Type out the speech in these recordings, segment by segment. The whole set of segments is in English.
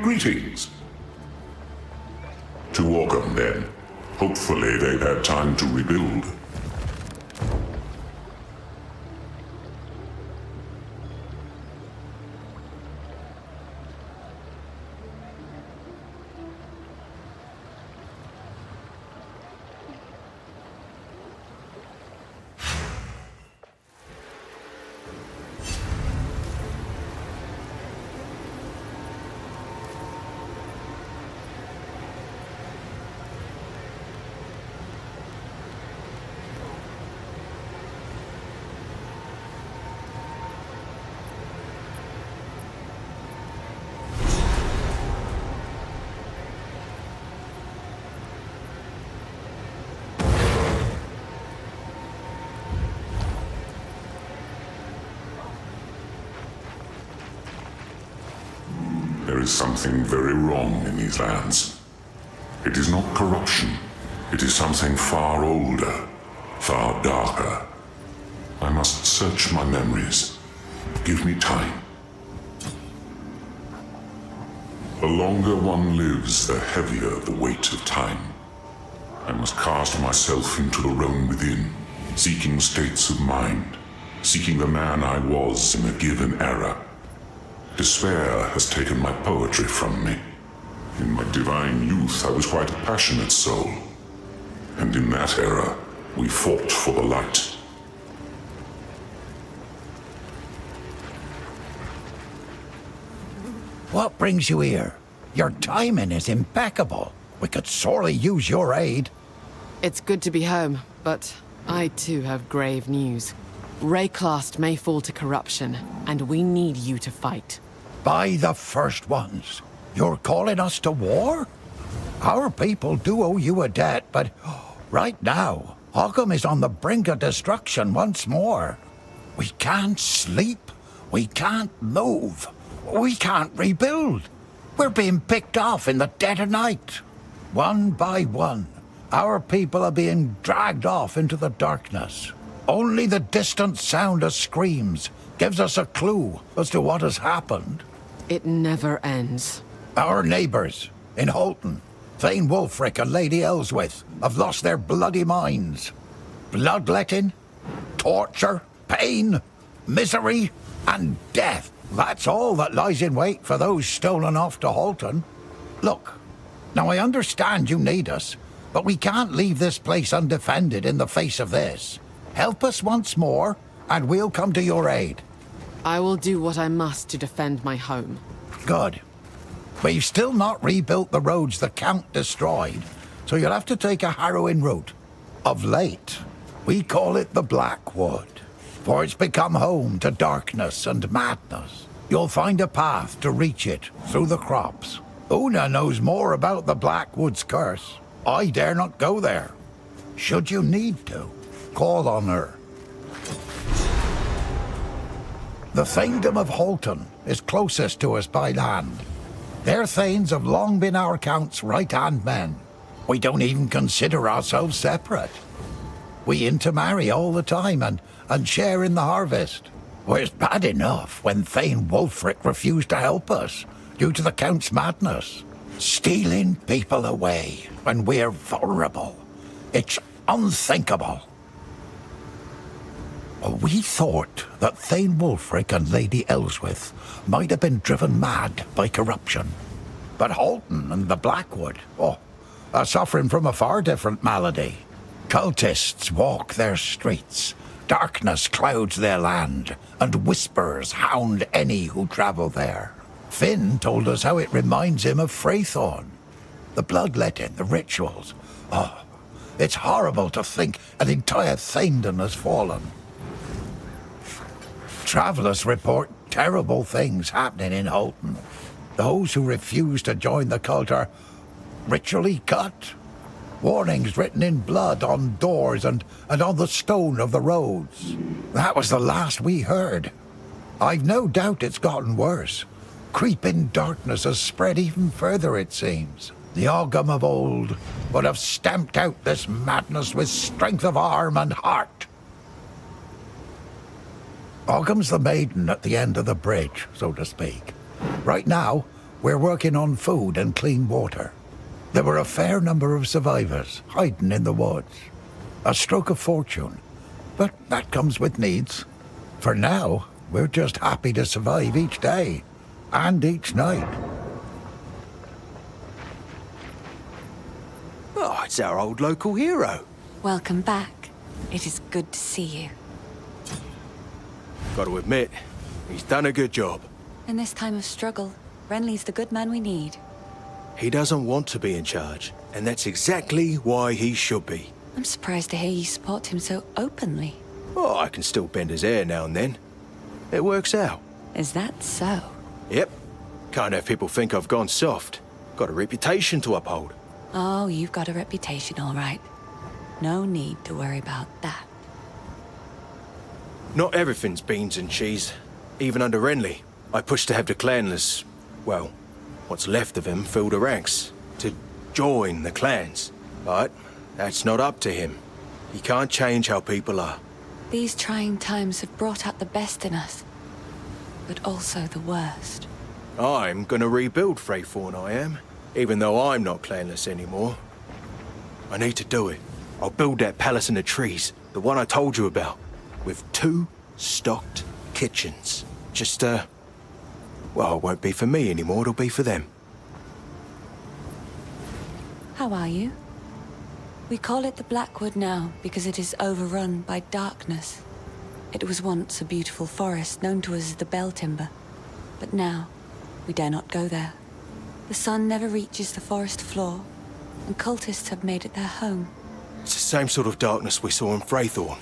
greetings. To Oakham, then. Hopefully they've had time to rebuild. There is something very wrong in these lands. It is not corruption. It is something far older, far darker. I must search my memories. Give me time. The longer one lives, the heavier the weight of time. I must cast myself into the realm within, seeking states of mind, seeking the man I was in a given era. Despair has taken my poetry from me. In my divine youth, I was quite a passionate soul. And in that era, we fought for the light. What brings you here? Your timing is impeccable. We could sorely use your aid. It's good to be home, but I too have grave news. Wraeclast may fall to corruption, and we need you to fight. By the first ones. You're calling us to war? Our people do owe you a debt, but right now, Oakham is on the brink of destruction once more. We can't sleep. We can't move. We can't rebuild. We're being picked off in the dead of night. One by one, our people are being dragged off into the darkness. Only the distant sound of screams gives us a clue as to what has happened. It never ends. Our neighbours in Holton, Thane Wulfric and Lady Elswith, have lost their bloody minds. Bloodletting, torture, pain, misery, and death. That's all that lies in wait for those stolen off to Holton. Look, now I understand you need us, but we can't leave this place undefended in the face of this. Help us once more, and we'll come to your aid. I will do what I must to defend my home. Good. We've still not rebuilt the roads the Count destroyed, so you'll have to take a harrowing route. Of late, we call it the Blackwood, for it's become home to darkness and madness. You'll find a path to reach it through the crops. Una knows more about the Blackwood's curse. I dare not go there. Should you need to, call on her. The Thanedom of Holton is closest to us by land. Their Thanes have long been our Count's right-hand men. We don't even consider ourselves separate. We intermarry all the time and share in the harvest. It's bad enough when Thane Wulfric refused to help us due to the Count's madness. Stealing people away when we're vulnerable. It's unthinkable. We thought that Thane Wulfric and Lady Elswith might have been driven mad by corruption. But Holton and the Blackwood, are suffering from a far different malady. Cultists walk their streets, darkness clouds their land, and whispers hound any who travel there. Finn told us how it reminds him of Freythorn. The bloodletting, the rituals. It's horrible to think an entire Thanedom has fallen. Travellers report terrible things happening in Holton. Those who refuse to join the cult are ritually cut. Warnings written in blood on doors and on the stone of the roads. That was the last we heard. I've no doubt it's gotten worse. Creeping darkness has spread even further, it seems. The Ogham of old would have stamped out this madness with strength of arm and heart. Ogham's the maiden at the end of the bridge, so to speak. Right now, We're working on food and clean water. There were a fair number of survivors hiding in the woods. A stroke of fortune, but that comes with needs. For now, we're just happy to survive each day and each night. Oh, it's our old local hero. Welcome back. It is good to see you. Got to admit, he's done a good job. In this time of struggle, Renly's the good man we need. He doesn't want to be in charge, and that's exactly why he should be. I'm surprised to hear you support him so openly. Oh, I can still bend his ear now and then. It works out. Is that so? Yep. Can't have people think I've gone soft. Got a reputation to uphold. Oh, you've got a reputation, all right. No need to worry about that. Not everything's beans and cheese. Even under Renly, I pushed to have the clanless, well, what's left of him, fill the ranks. To join the clans. But that's not up to him. He can't change how people are. These trying times have brought out the best in us, but also the worst. I'm gonna rebuild Faridun, I am. Even though I'm not clanless anymore. I need to do it. I'll build that palace in the trees, the one I told you about, with 2 stocked kitchens. Just, well, it won't be for me anymore, it'll be for them. How are you? We call it the Blackwood now because it is overrun by darkness. It was once a beautiful forest known to us as the Bell Timber, but now we dare not go there. The sun never reaches the forest floor, and cultists have made it their home. It's the same sort of darkness we saw in Faridun.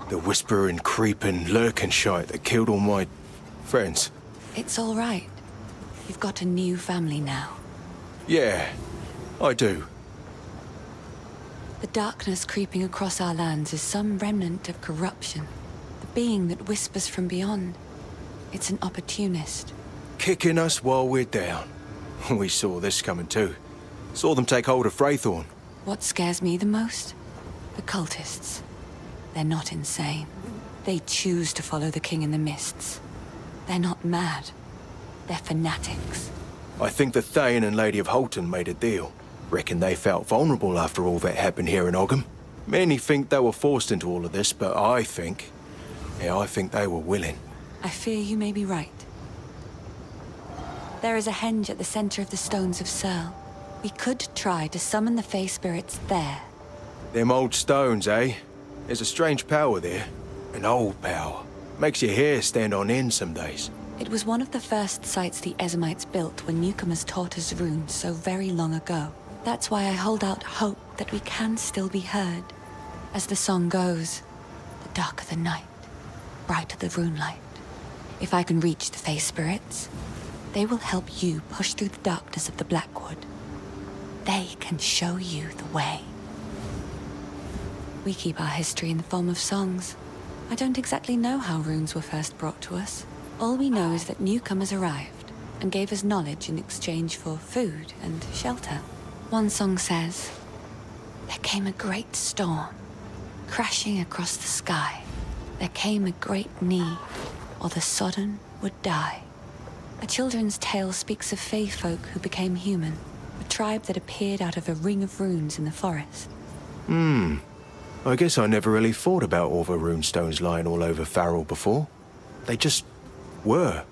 The whispering, creeping, lurking shite that killed all my friends. It's all right. You've got a new family now. Yeah, I do. The darkness creeping across our lands is some remnant of corruption. The being that whispers from beyond. It's an opportunist. Kicking us while we're down. We saw this coming too. Saw them take hold of Faridun. What scares me the most? The cultists. They're not insane. They choose to follow the King in the Mists. They're not mad. They're fanatics. I think the Thane and Lady of Holton made a deal. Reckon they felt vulnerable after all that happened here in Ogham. Many think they were forced into all of this, but I think they were willing. I fear you may be right. There is a henge at the center of the Stones of Searle. We could try to summon the Fae spirits there. Them old stones, eh? There's a strange power there. An old power. Makes your hair stand on end some days. It was one of the first sites the Ezamites built when newcomers taught us runes so very long ago. That's why I hold out hope that we can still be heard. As the song goes, the darker the night, brighter the rune light. If I can reach the Fae spirits, they will help you push through the darkness of the Blackwood. They can show you the way. We keep our history in the form of songs. I don't exactly know how runes were first brought to us. All we know is that newcomers arrived and gave us knowledge in exchange for food and shelter. One song says, "There came a great storm, crashing across the sky. There came a great need, or the sodden would die." A children's tale speaks of Fae folk who became human, a tribe that appeared out of a ring of runes in the forest. I guess I never really thought about all the runestones lying all over Farrell before. They just were.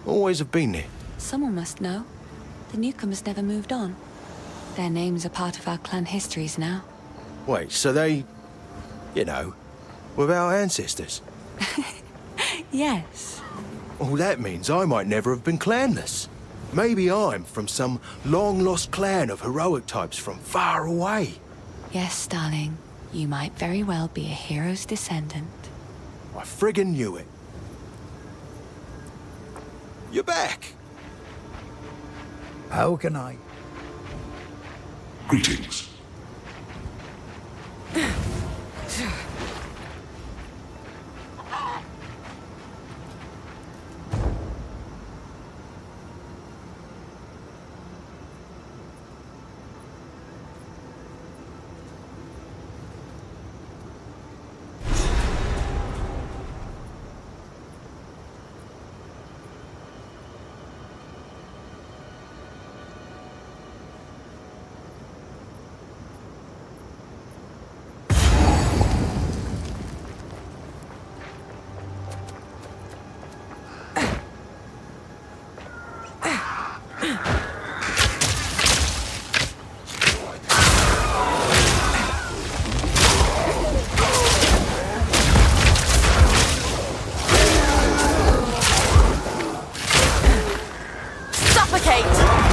Always have been there. Someone must know. The newcomers never moved on. Their names are part of our clan histories now. Wait, so they, were our ancestors? Yes. Well, that means I might never have been clanless. Maybe I'm from some long-lost clan of heroic types from far away. Yes, darling. You might very well be a hero's descendant. I friggin' knew it. You're back. How can I? Greetings. suffocate!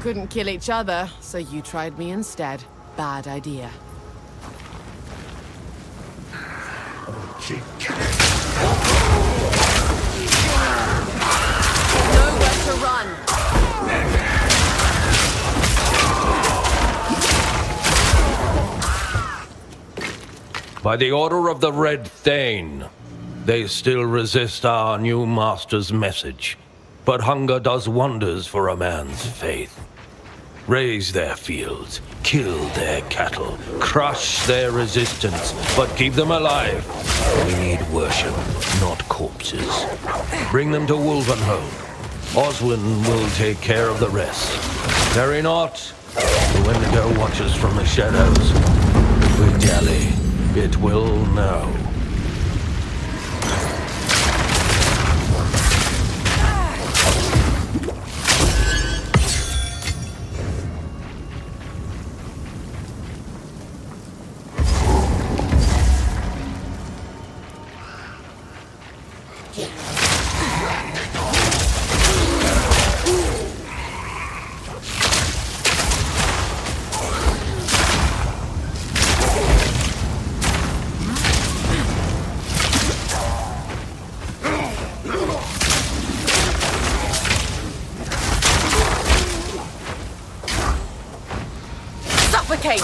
couldn't kill each other, so you tried me instead. Bad idea. Nowhere to run! By the order of the Red Thane, they still resist our new master's message. But hunger does wonders for a man's faith. Raise their fields, kill their cattle, crush their resistance, but keep them alive. We need worship, not corpses. Bring them to Wolvenholm. Oswin will take care of the rest. Tarry not, the Wendigo watches from the shadows. If we dally, it will know. Suffocate!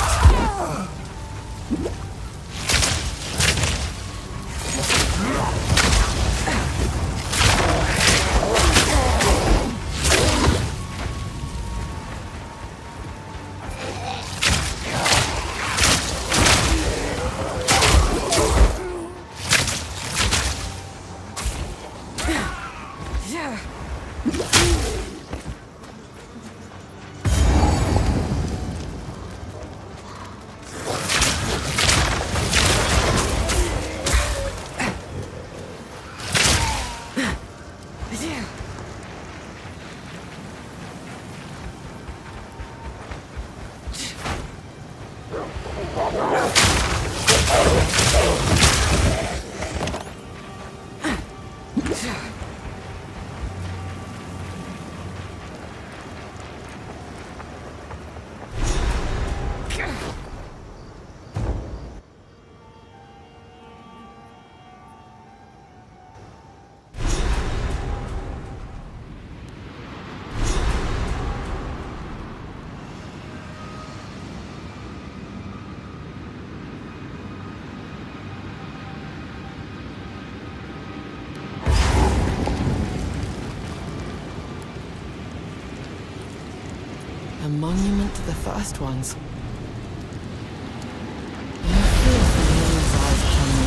A monument to the first ones. I feel familiar's eyes upon me.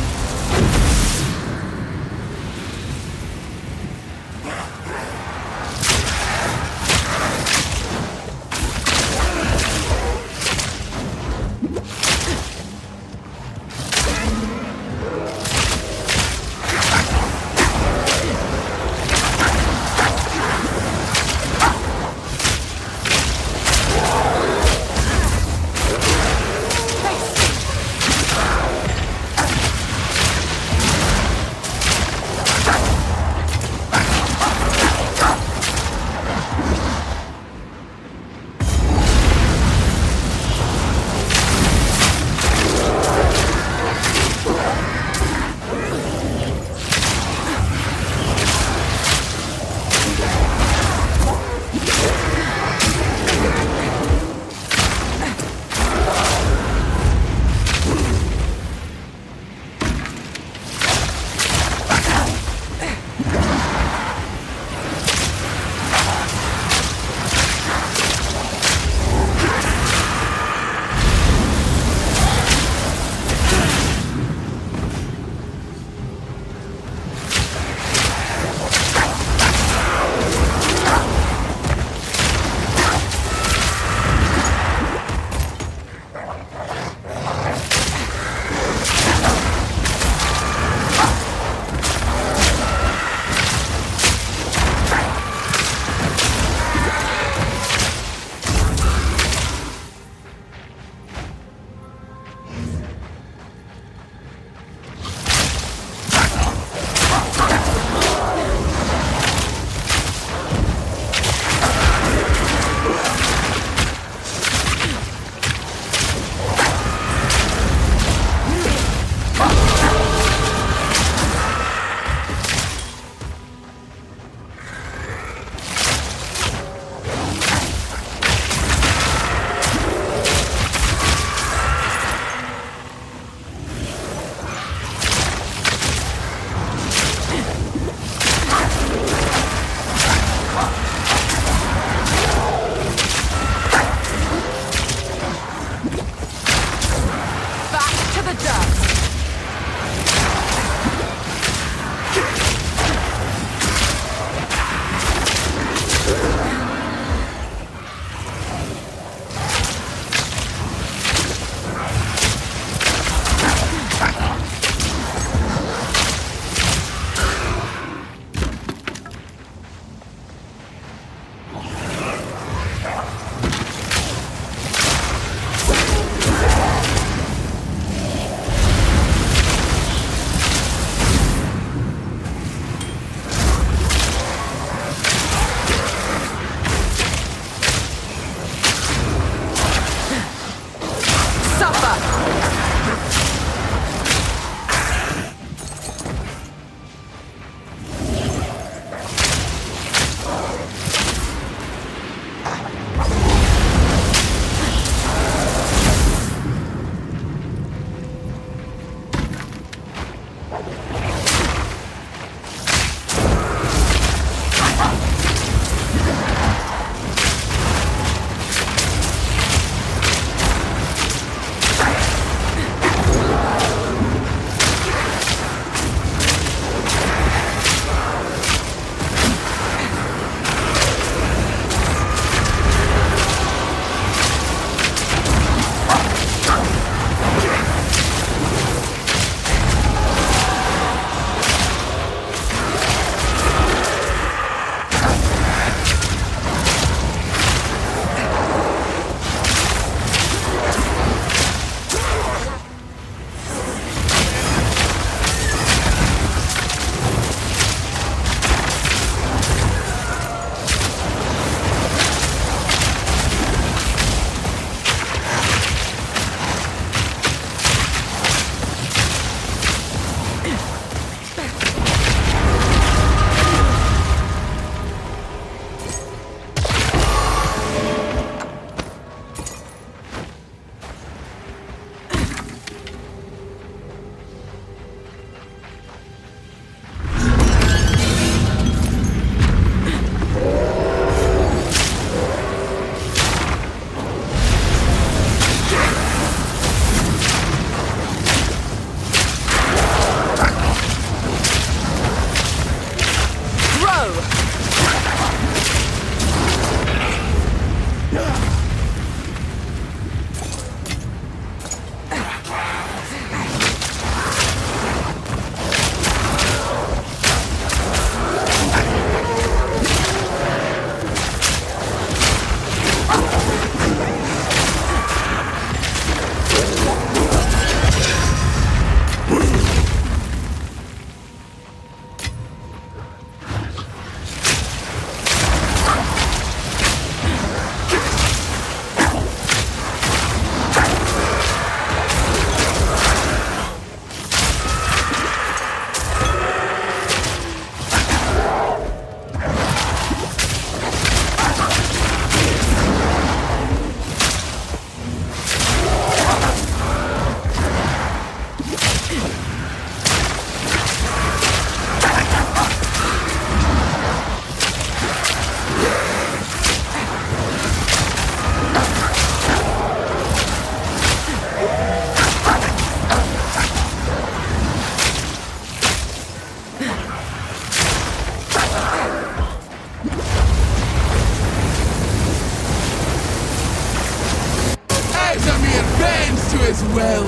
as well,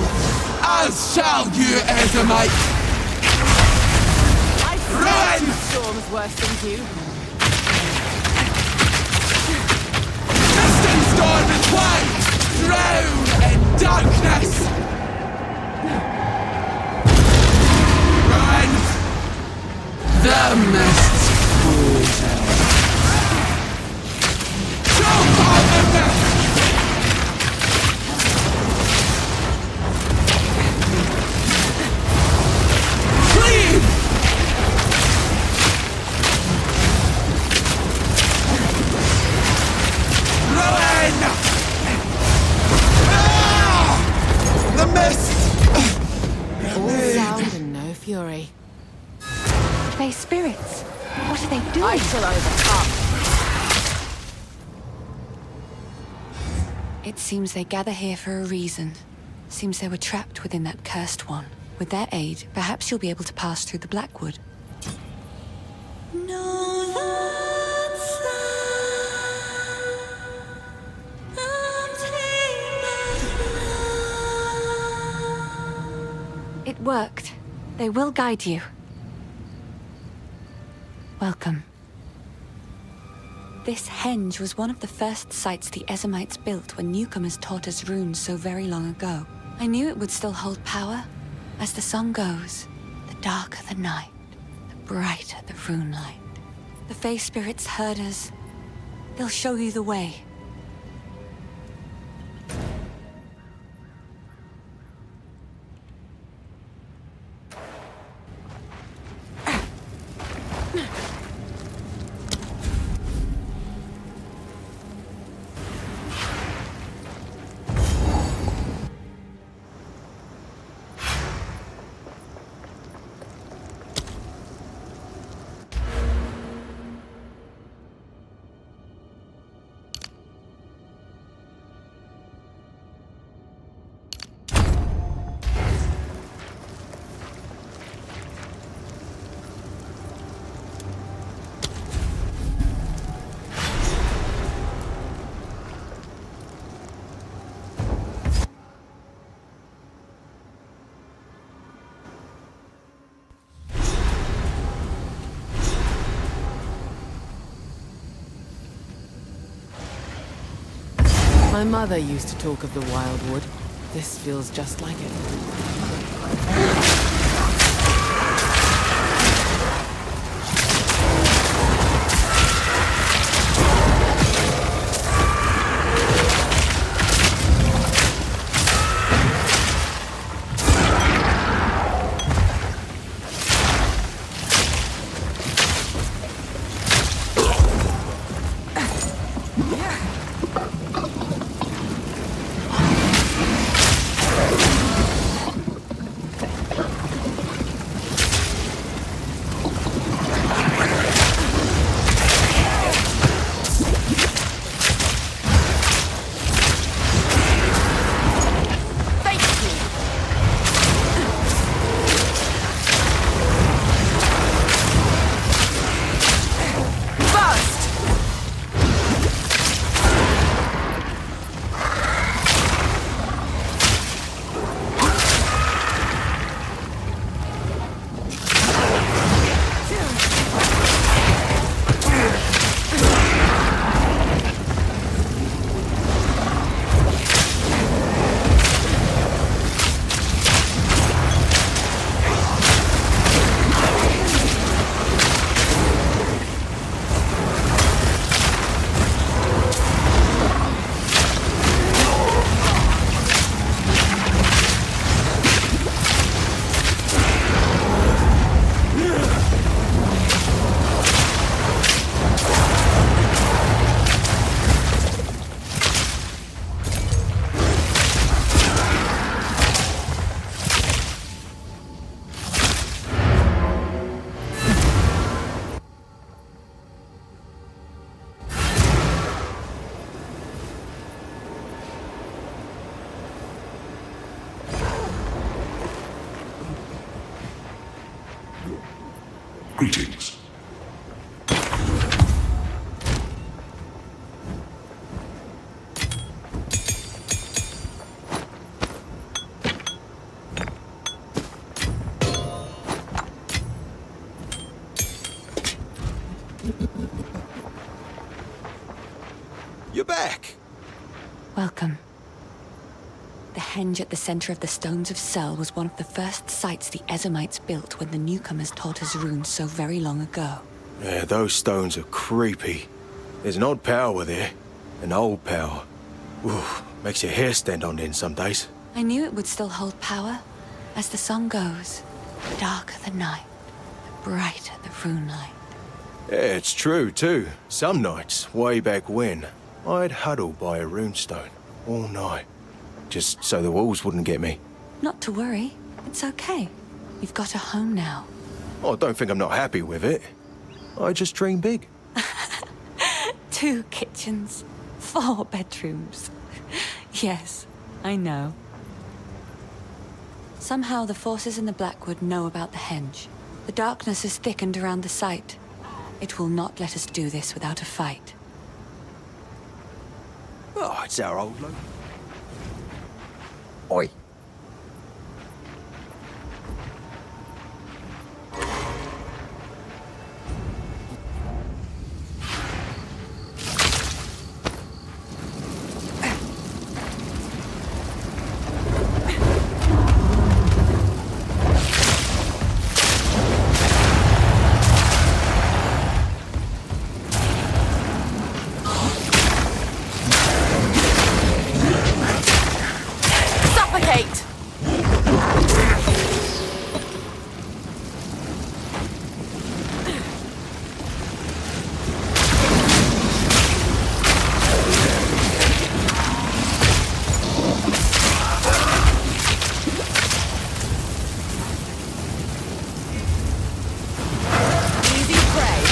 as shall you, Ezamite. I've seen storms worse than you. Mist and storm is one, drown in darkness. Run! The mist's frozen. Choke on the mist! Cleave! Run! Ah! The mist! All sound and no fury. They spirits. What are they doing? I shall overcome. It seems they gather here for a reason. Seems they were trapped within that cursed one. With their aid, perhaps you'll be able to pass through the Blackwood. It worked. They will guide you. Welcome. This henge was one of the first sites the Ezamites built when newcomers taught us runes so very long ago. I knew it would still hold power. As the song goes, the darker the night, the brighter the rune light. The Fae spirits heard us. They'll show you the way. My mother used to talk of the Wildwood. This feels just like it. Greetings. You're back! Welcome. The henge at the center of the Stones of Sel was one of the first sites the Ezamites built when the newcomers taught us runes so very long ago. Yeah, those stones are creepy. There's an odd power there. An old power. Ooh, makes your hair stand on end some days. I knew it would still hold power. As the song goes, the darker the night, the brighter the rune light. Yeah, it's true, too. Some nights, way back when, I'd huddle by a runestone all night, just so the wolves wouldn't get me. Not to worry. It's okay. You've got a home now. Oh, don't think I'm not happy with it. I just dream big. 2 kitchens, 4 bedrooms. Yes, I know. Somehow the forces in the Blackwood know about the henge. The darkness has thickened around the site. It will not let us do this without a fight. Oh, it's our old lo. Oi. Suffocate! Easy prey.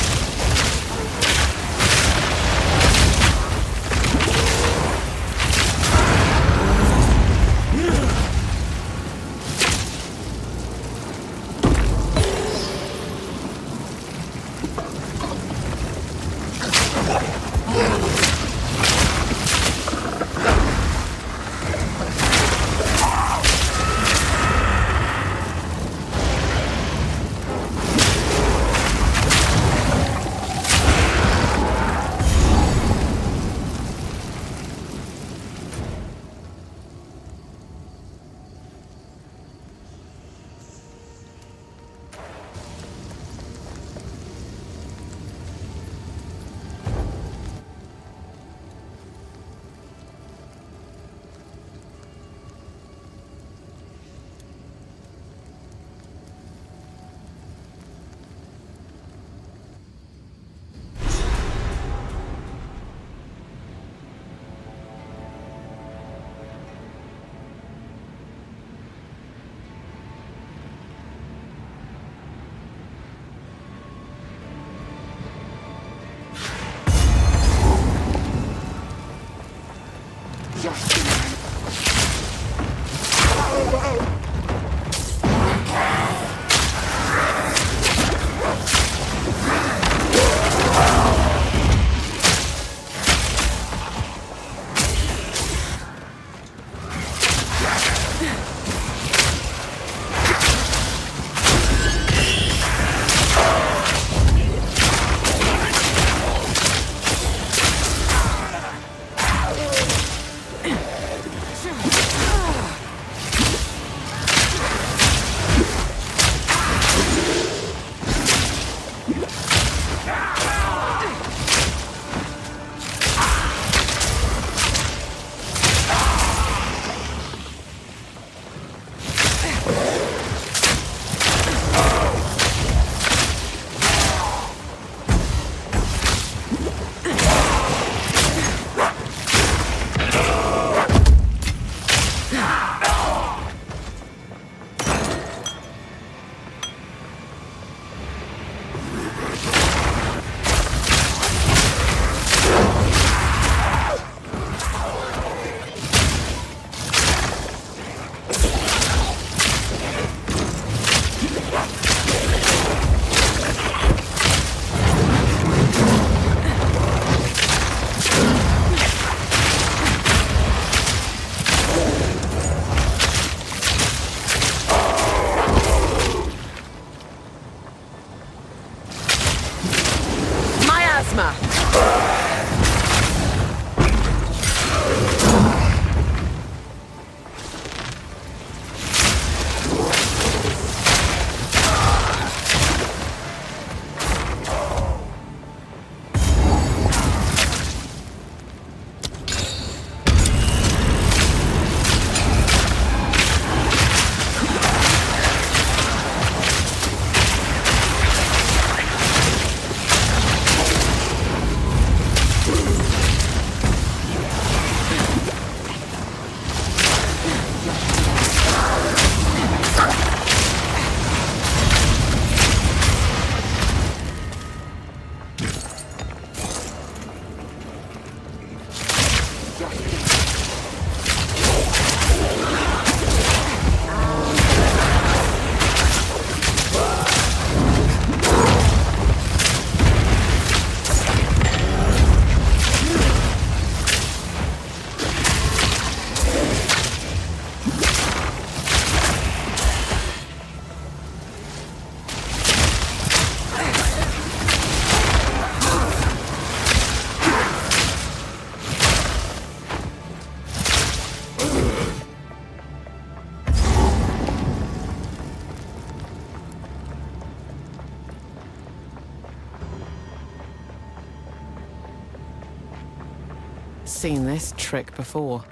Seen this trick before.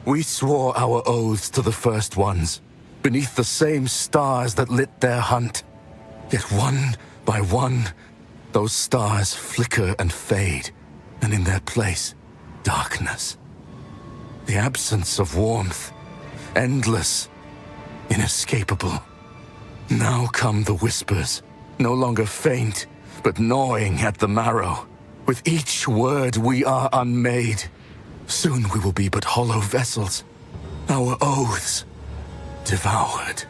We swore our oaths to the First Ones, beneath the same stars that lit their hunt. Yet one by one, those stars flicker and fade, and in their place, darkness. The absence of warmth, endless, inescapable. Now come the whispers, no longer faint, but gnawing at the marrow. With each word we are unmade. Soon we will be but hollow vessels, our oaths devoured.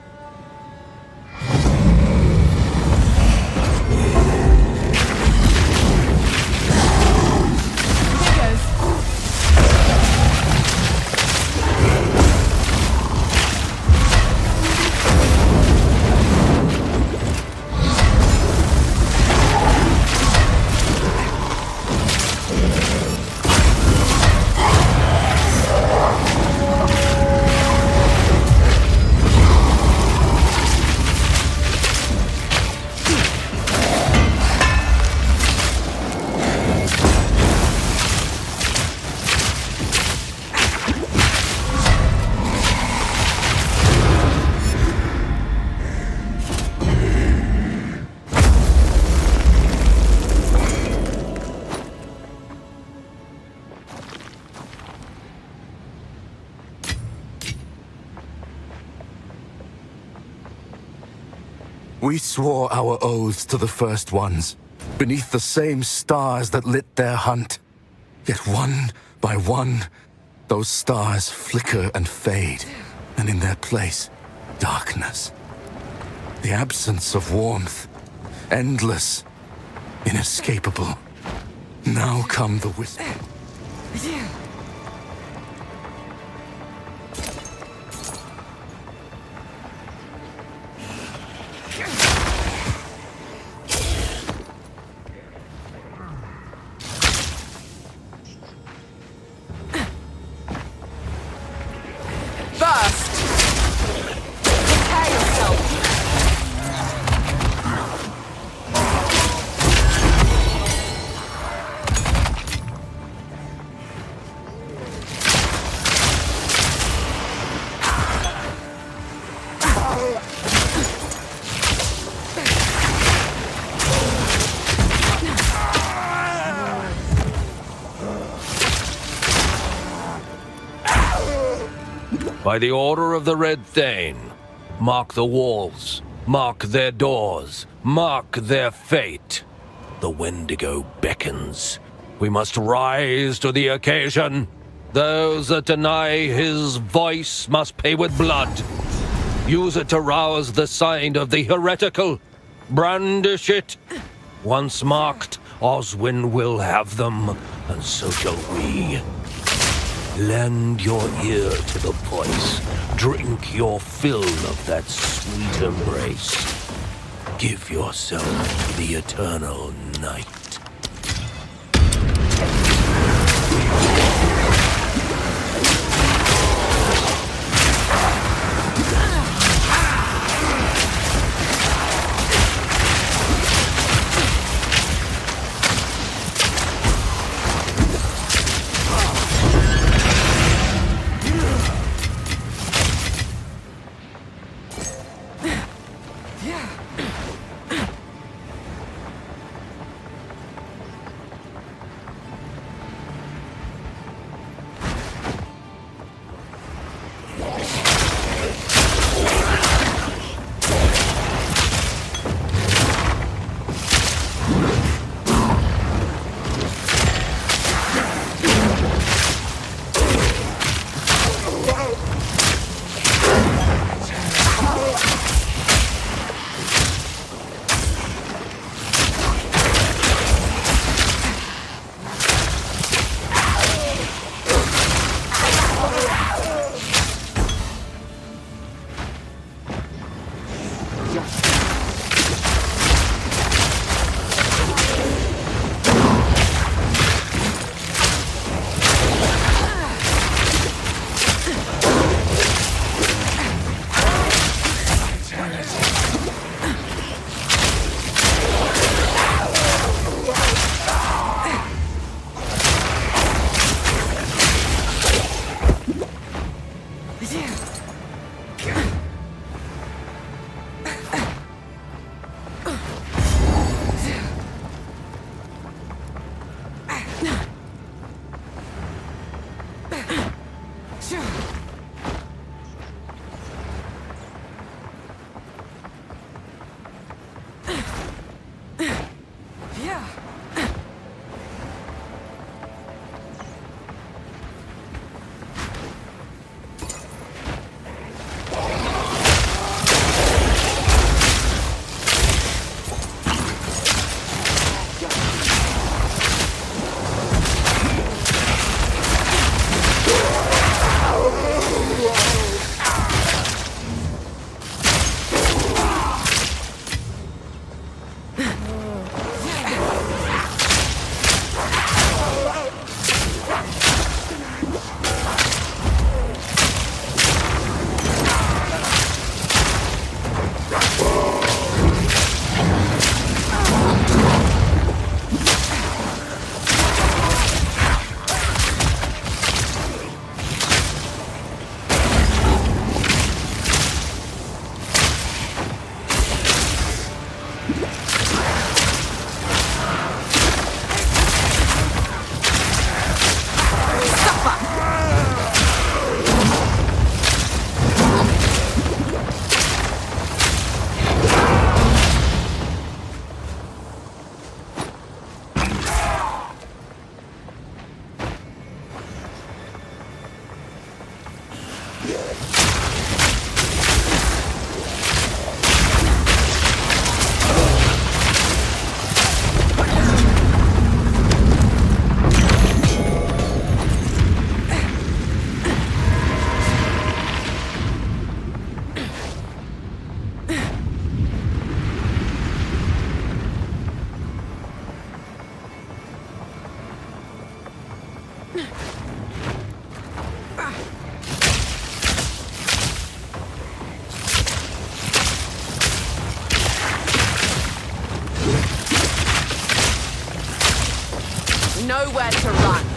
We swore our oaths to the First Ones, beneath the same stars that lit their hunt. Yet one by one, those stars flicker and fade, and in their place, darkness. The absence of warmth, endless, inescapable. Now come the whisper. By the order of the Red Thane, mark the walls, mark their doors, mark their fate. The Wendigo beckons. We must rise to the occasion. Those that deny his voice must pay with blood. Use it to rouse the side of the heretical. Brandish it. Once marked, Oswin will have them, and so shall we. Lend your ear to the voice. Drink your fill of that sweet embrace. Give yourself to the eternal night. Nowhere to run.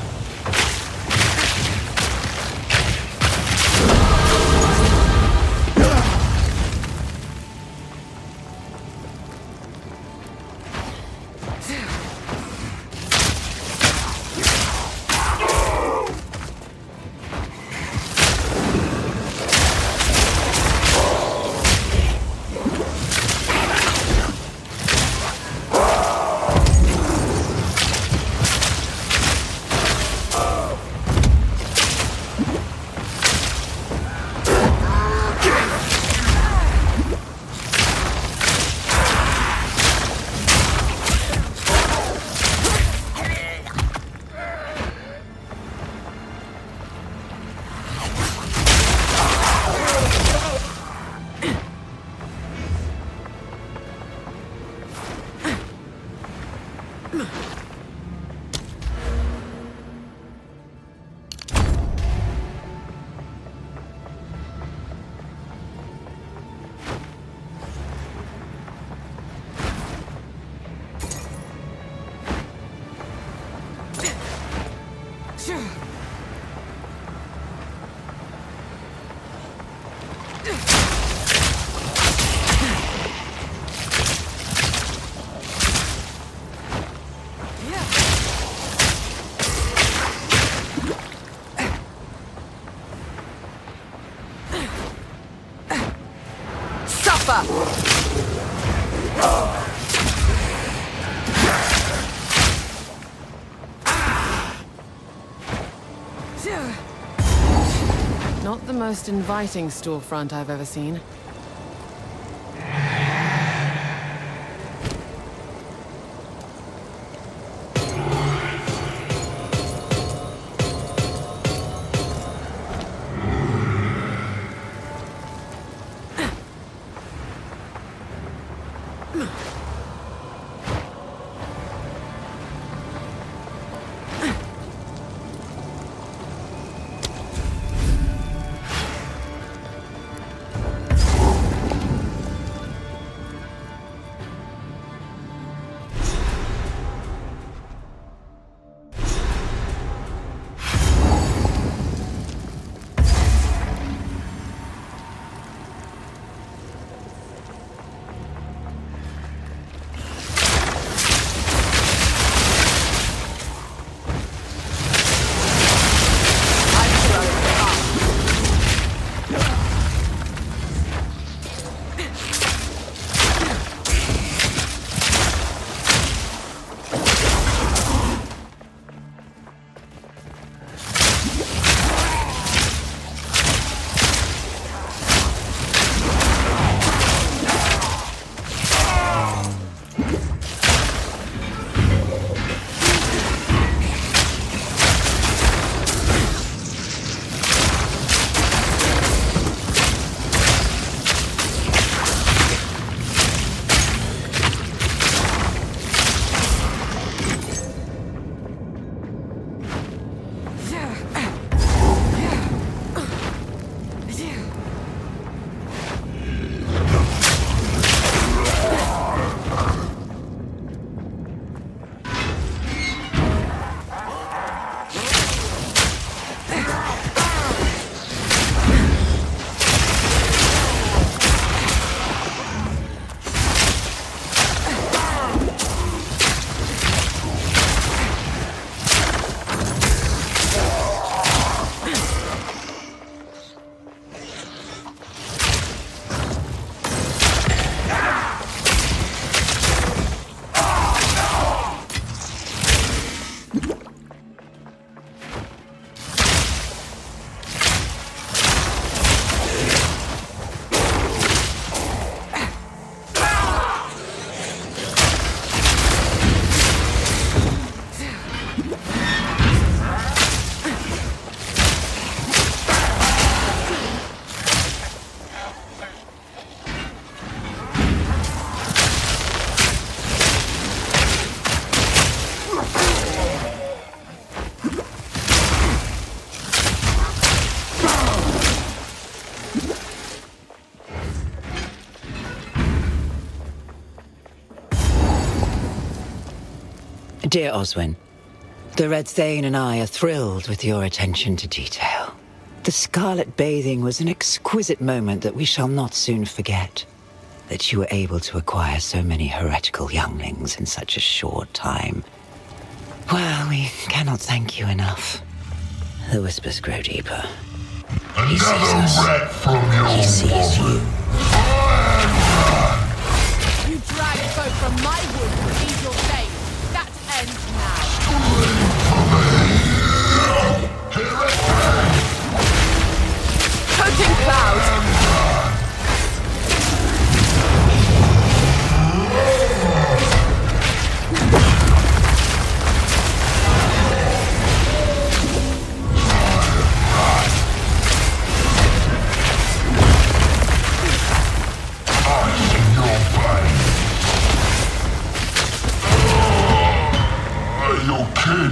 Not the most inviting storefront I've ever seen. Dear Oswin, the Red Thane and I are thrilled with your attention to detail. The scarlet bathing was an exquisite moment that we shall not soon forget. That you were able to acquire so many heretical younglings in such a short time. Well, we cannot thank you enough. The whispers grow deeper. He sees us. Rat from your He sees you. You dragged folk from my wood to feed your fate. That ends now. Coating cloud! Your kin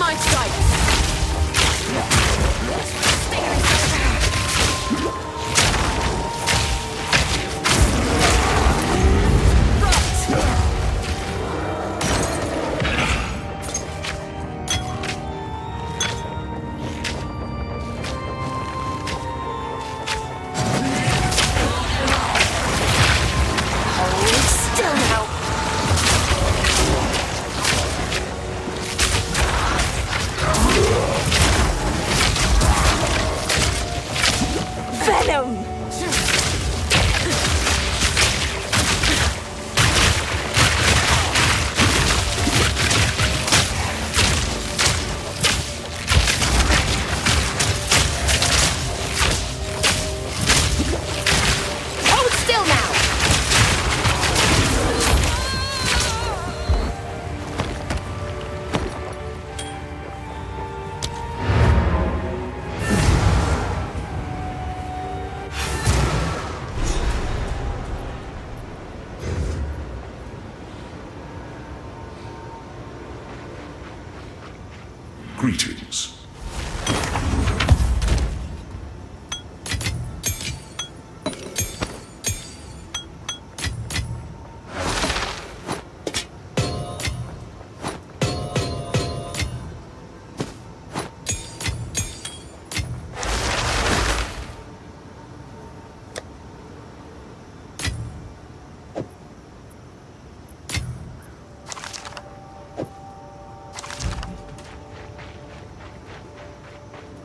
my sight! Greetings.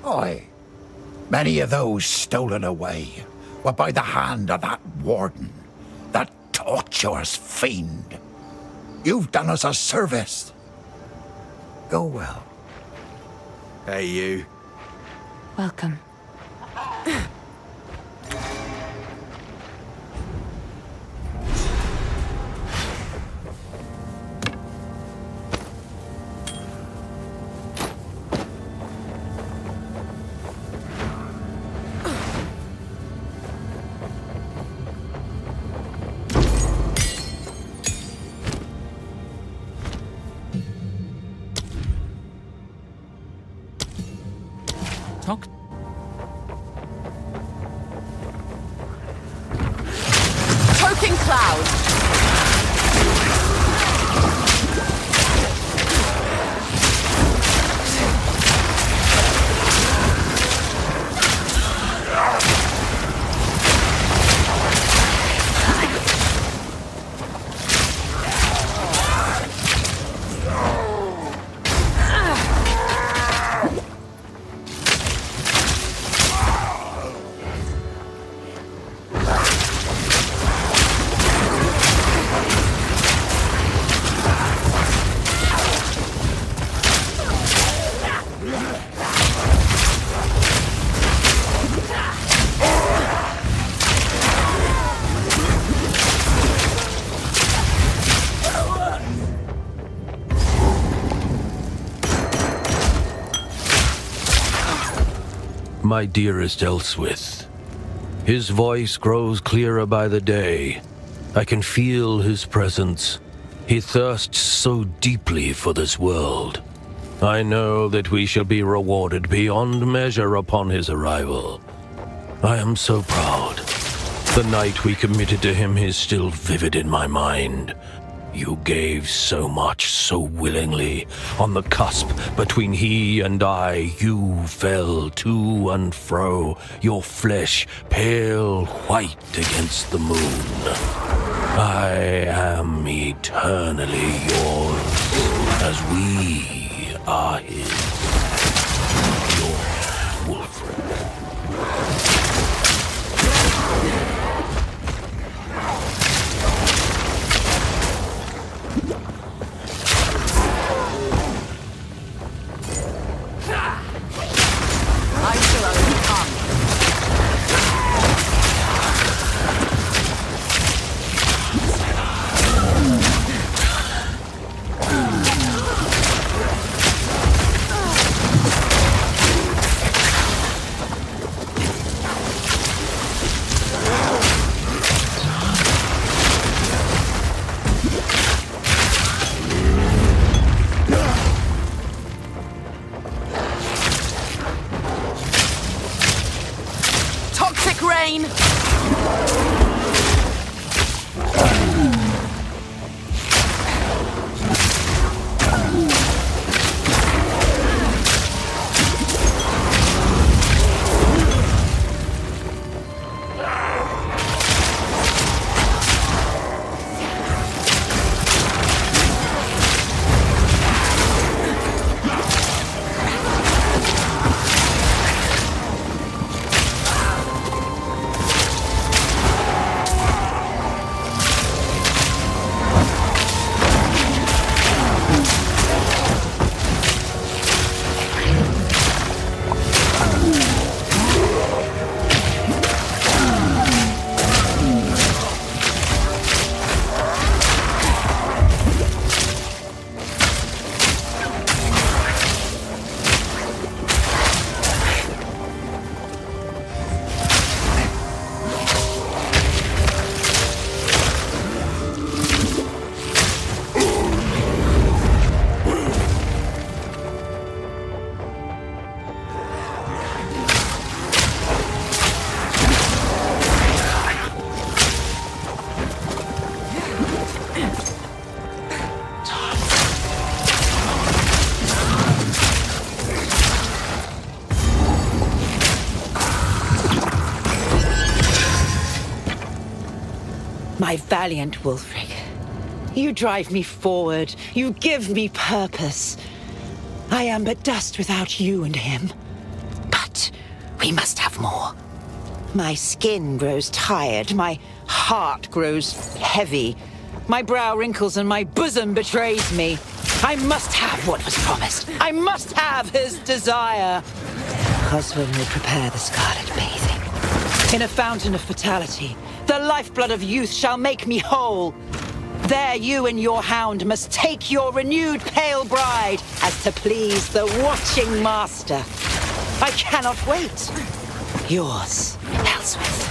Aye. Many of those stolen away were by the hand of that warden, that tortuous fiend. You've done us a service. Go well. Hey, you. Welcome. Talk. Choking cloud. My dearest Elswith. His voice grows clearer by the day. I can feel his presence. He thirsts so deeply for this world. I know that we shall be rewarded beyond measure upon his arrival. I am so proud. The night we committed to him is still vivid in my mind. You gave so much so willingly. On the cusp between he and I, you fell to and fro, your flesh pale white against the moon. I am eternally yours, as we are his. Your Wolfred. My valiant Wulfric, you drive me forward, you give me purpose. I am but dust without you and him. But we must have more. My skin grows tired, my heart grows heavy. My brow wrinkles and my bosom betrays me. I must have what was promised. I must have his desire. Oswin will prepare the scarlet bathing. In a fountain of fatality, the lifeblood of youth shall make me whole. There you and your hound must take your renewed pale bride, as to please the watching master. I cannot wait. Yours, Elswith.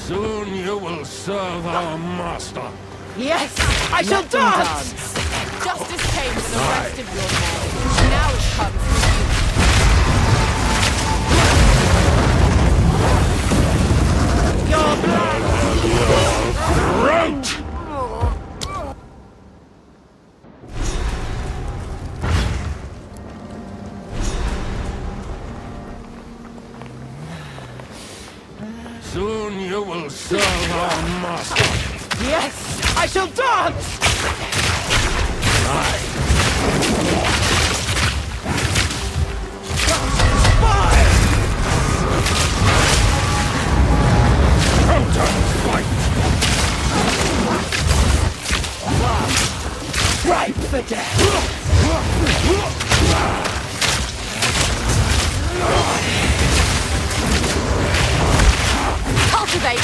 Soon you will serve our master. Yes, I shall dance! Justice came for the rest of your men. Now it comes for you. Your blood! Throat! Soon you will serve our master. Yes, I shall dance! Right for death! Cultivate!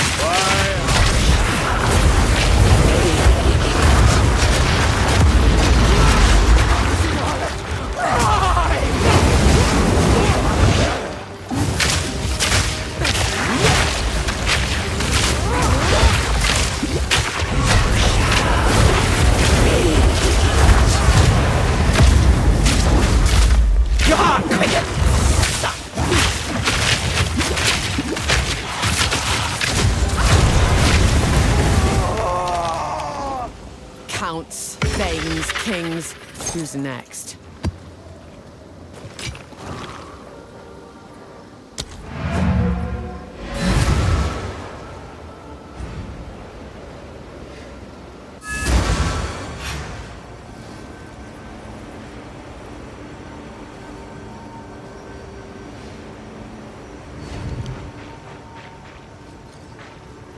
Counts, thanes, kings. Who's next?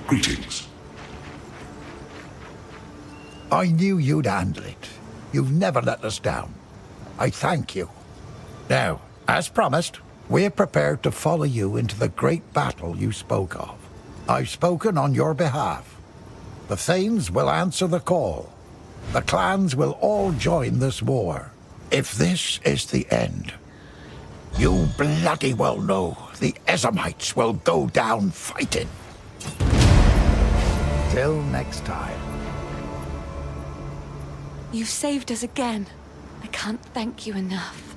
Greetings. I knew you'd handle it. You've never let us down. I thank you. Now, as promised, we're prepared to follow you into the great battle you spoke of. I've spoken on your behalf. The Thanes will answer the call. The clans will all join this war. If this is the end, you bloody well know the Ezamites will go down fighting. Till next time. You've saved us again. I can't thank you enough.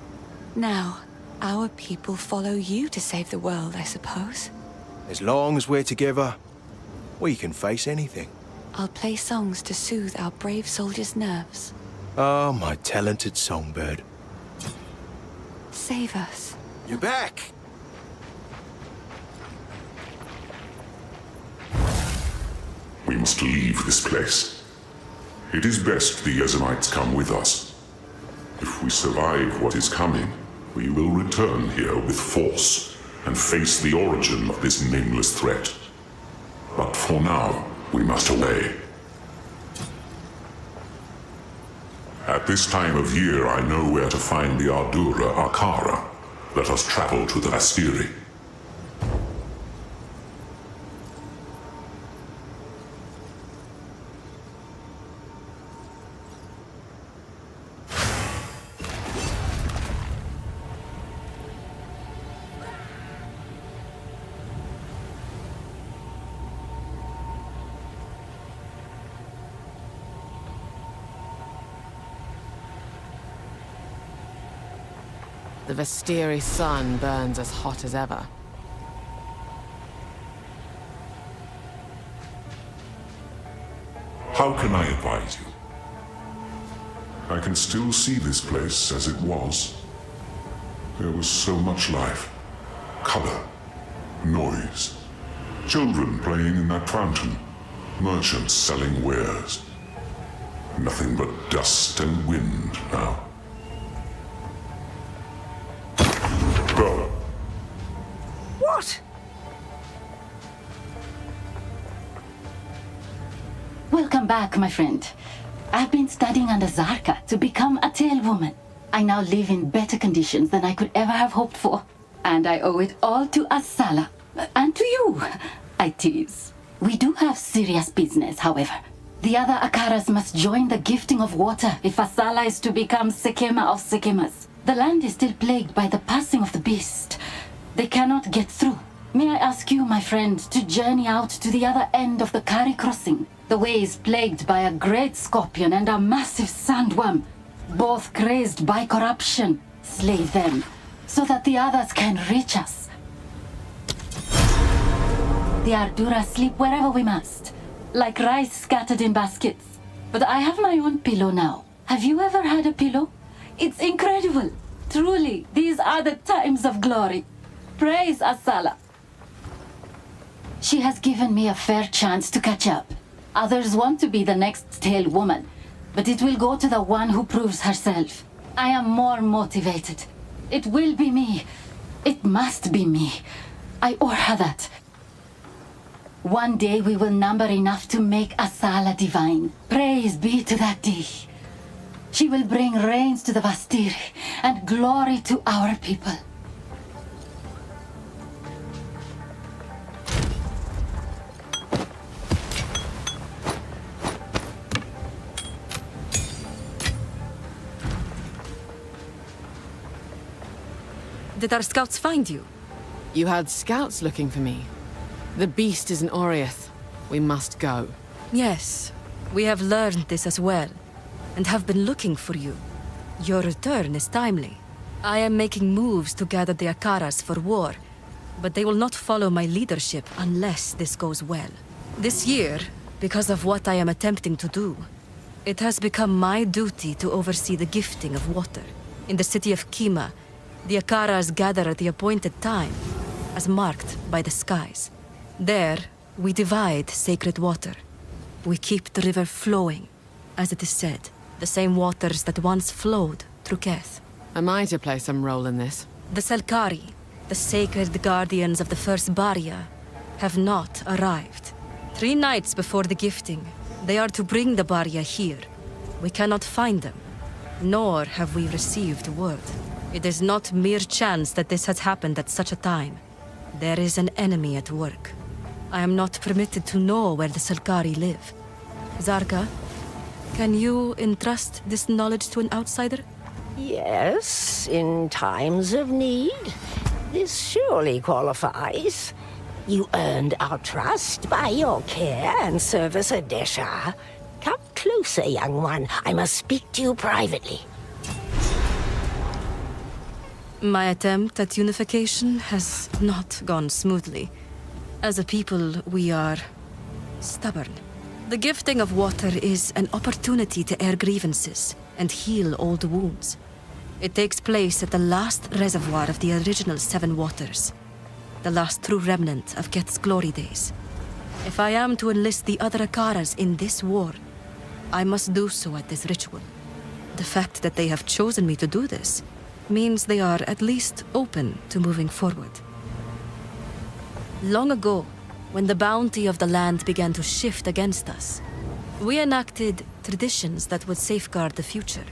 Now, our people follow you to save the world, I suppose. As long as we're together, we can face anything. I'll play songs to soothe our brave soldiers' nerves. Oh, my talented songbird. Save us. You're back! We must leave this place. It is best the Ezamites come with us. If we survive what is coming, we will return here with force and face the origin of this nameless threat. But for now, we must away. At At this time of year, I know where to find the Ardura Caravan. Let us travel to the Vastiri. The Vastiri sun burns as hot as ever. How can I advise you? I can still see this place as it was. There was so much life, color, noise. Children playing in that fountain, merchants selling wares. Nothing but dust and wind now. Go. What? Welcome back, my friend. I've been studying under Zarka to become a tail woman. I now live in better conditions than I could ever have hoped for. And I owe it all to Asala. And to you. I tease. We do have serious business, however. The other Akaras must join the gifting of water if Asala is to become Sekema of Sekemas. The land is still plagued by the passing of the beast. They cannot get through. May I ask you, my friend, to journey out to the other end of the Kari crossing? The way is plagued by a great scorpion and a massive sandworm, both crazed by corruption. Slay them, so that the others can reach us. The Ardura sleep wherever we must, like rice scattered in baskets. But I have my own pillow now. Have you ever had a pillow? It's incredible. Truly, these are the times of glory. Praise Asala. She has given me a fair chance to catch up. Others want to be the next tail woman, but it will go to the one who proves herself. I am more motivated. It will be me. It must be me. I owe her that. One day we will number enough to make Asala divine. Praise be to that day. She will bring rains to the Vastiri and glory to our people. Did our scouts find you? You had scouts looking for me. The beast is an Oriath. We must go. Yes, we have learned this as well, and have been looking for you. Your return is timely. I am making moves to gather the Akaras for war, but they will not follow my leadership unless this goes well. This year, because of what I am attempting to do, it has become my duty to oversee the gifting of water. In the city of Kima, the Akaras gather at the appointed time, as marked by the skies. There, we divide sacred water. We keep the river flowing, as it is said, the same waters that once flowed through Keth. Am I to play some role in this? The Selkari, the sacred guardians of the first barrier, have not arrived. 3 nights before the gifting, they are to bring the barrier here. We cannot find them, nor have we received word. It is not mere chance that this has happened at such a time. There is an enemy at work. I am not permitted to know where the Selkari live. Zarka, can you entrust this knowledge to an outsider? Yes, in times of need. This surely qualifies. You earned our trust by your care and service at Desha. Come closer, young one. I must speak to you privately. My attempt at unification has not gone smoothly. As a people, we are stubborn. The gifting of water is an opportunity to air grievances and heal old wounds. It takes place at the last reservoir of the original 7 waters, the last true remnant of Keth's glory days. If I am to enlist the other Akaras in this war, I must do so at this ritual. The fact that they have chosen me to do this means they are at least open to moving forward. Long ago, when the bounty of the land began to shift against us, we enacted traditions that would safeguard the future.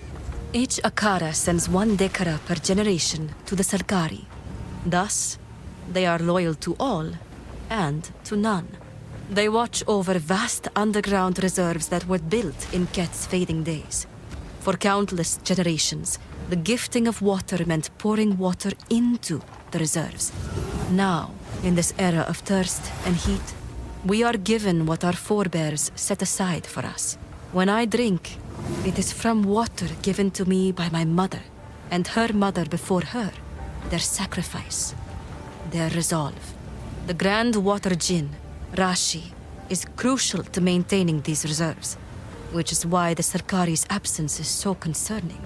Each Akara sends one Dekara per generation to the Sarkari. Thus, they are loyal to all and to none. They watch over vast underground reserves that were built in Ket's fading days. For countless generations, the gifting of water meant pouring water into the reserves. Now, in this era of thirst and heat, we are given what our forebears set aside for us. When I drink, it is from water given to me by my mother, and her mother before her, their sacrifice, their resolve. The Grand Water Djinn, Rashi, is crucial to maintaining these reserves, which is why the Sarkari's absence is so concerning.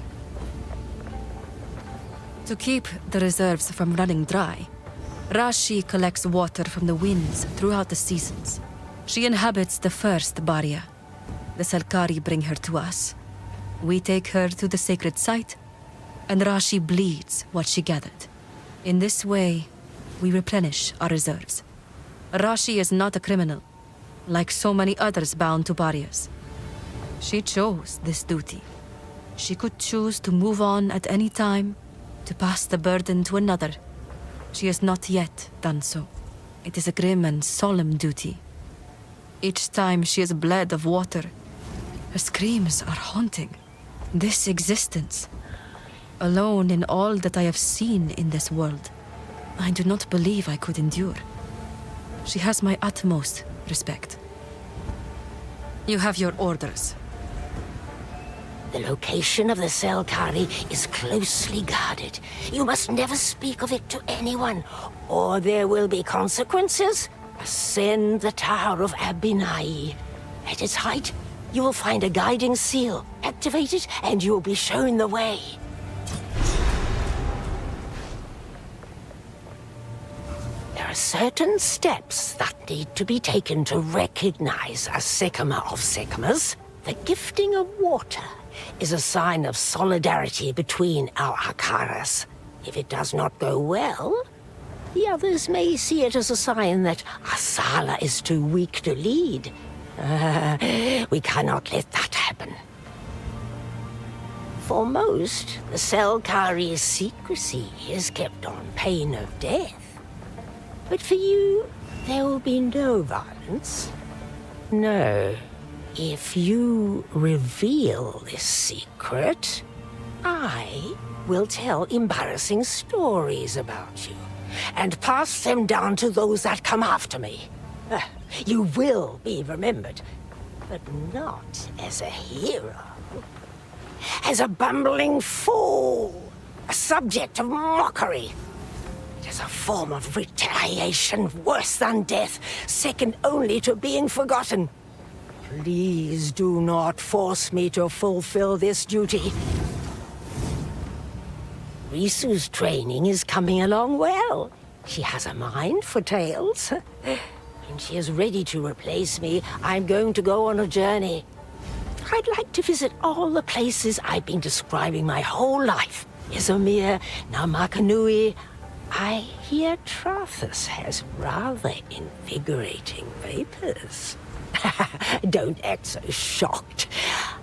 To keep the reserves from running dry, Rashi collects water from the winds throughout the seasons. She inhabits the first Barya. The Sarkari bring her to us. We take her to the sacred site, and Rashi bleeds what she gathered. In this way, we replenish our reserves. Rashi is not a criminal, like so many others bound to Baryas. She chose this duty. She could choose to move on at any time, to pass the burden to another. She has not yet done so. It is a grim and solemn duty. Each time she has bled of water, her screams are haunting. This existence, alone in all that I have seen in this world, I do not believe I could endure. She has my utmost respect. You have your orders. The location of the Sarkari is closely guarded. You must never speak of it to anyone, or there will be consequences. Ascend the Tower of Abinai. At its height, you will find a guiding seal. Activate it, and you will be shown the way. There are certain steps that need to be taken to recognize a Sycamore of Sycamores. The gifting of water is a sign of solidarity between our Akaras. If it does not go well, the others may see it as a sign that Asala is too weak to lead. We cannot let that happen. For most, the Sarkari's secrecy is kept on pain of death. But for you, there will be no violence. No. If you reveal this secret, I will tell embarrassing stories about you, and pass them down to those that come after me. You will be remembered, but not as a hero. As a bumbling fool, a subject of mockery. It is a form of retaliation worse than death, second only to being forgotten. Please do not force me to fulfill this duty. Risu's training is coming along well. She has a mind for tales. When she is ready to replace me, I'm going to go on a journey. I'd like to visit all the places I've been describing my whole life. Izomir, Namakanui. I hear Trathus has rather invigorating vapors. Don't act so shocked.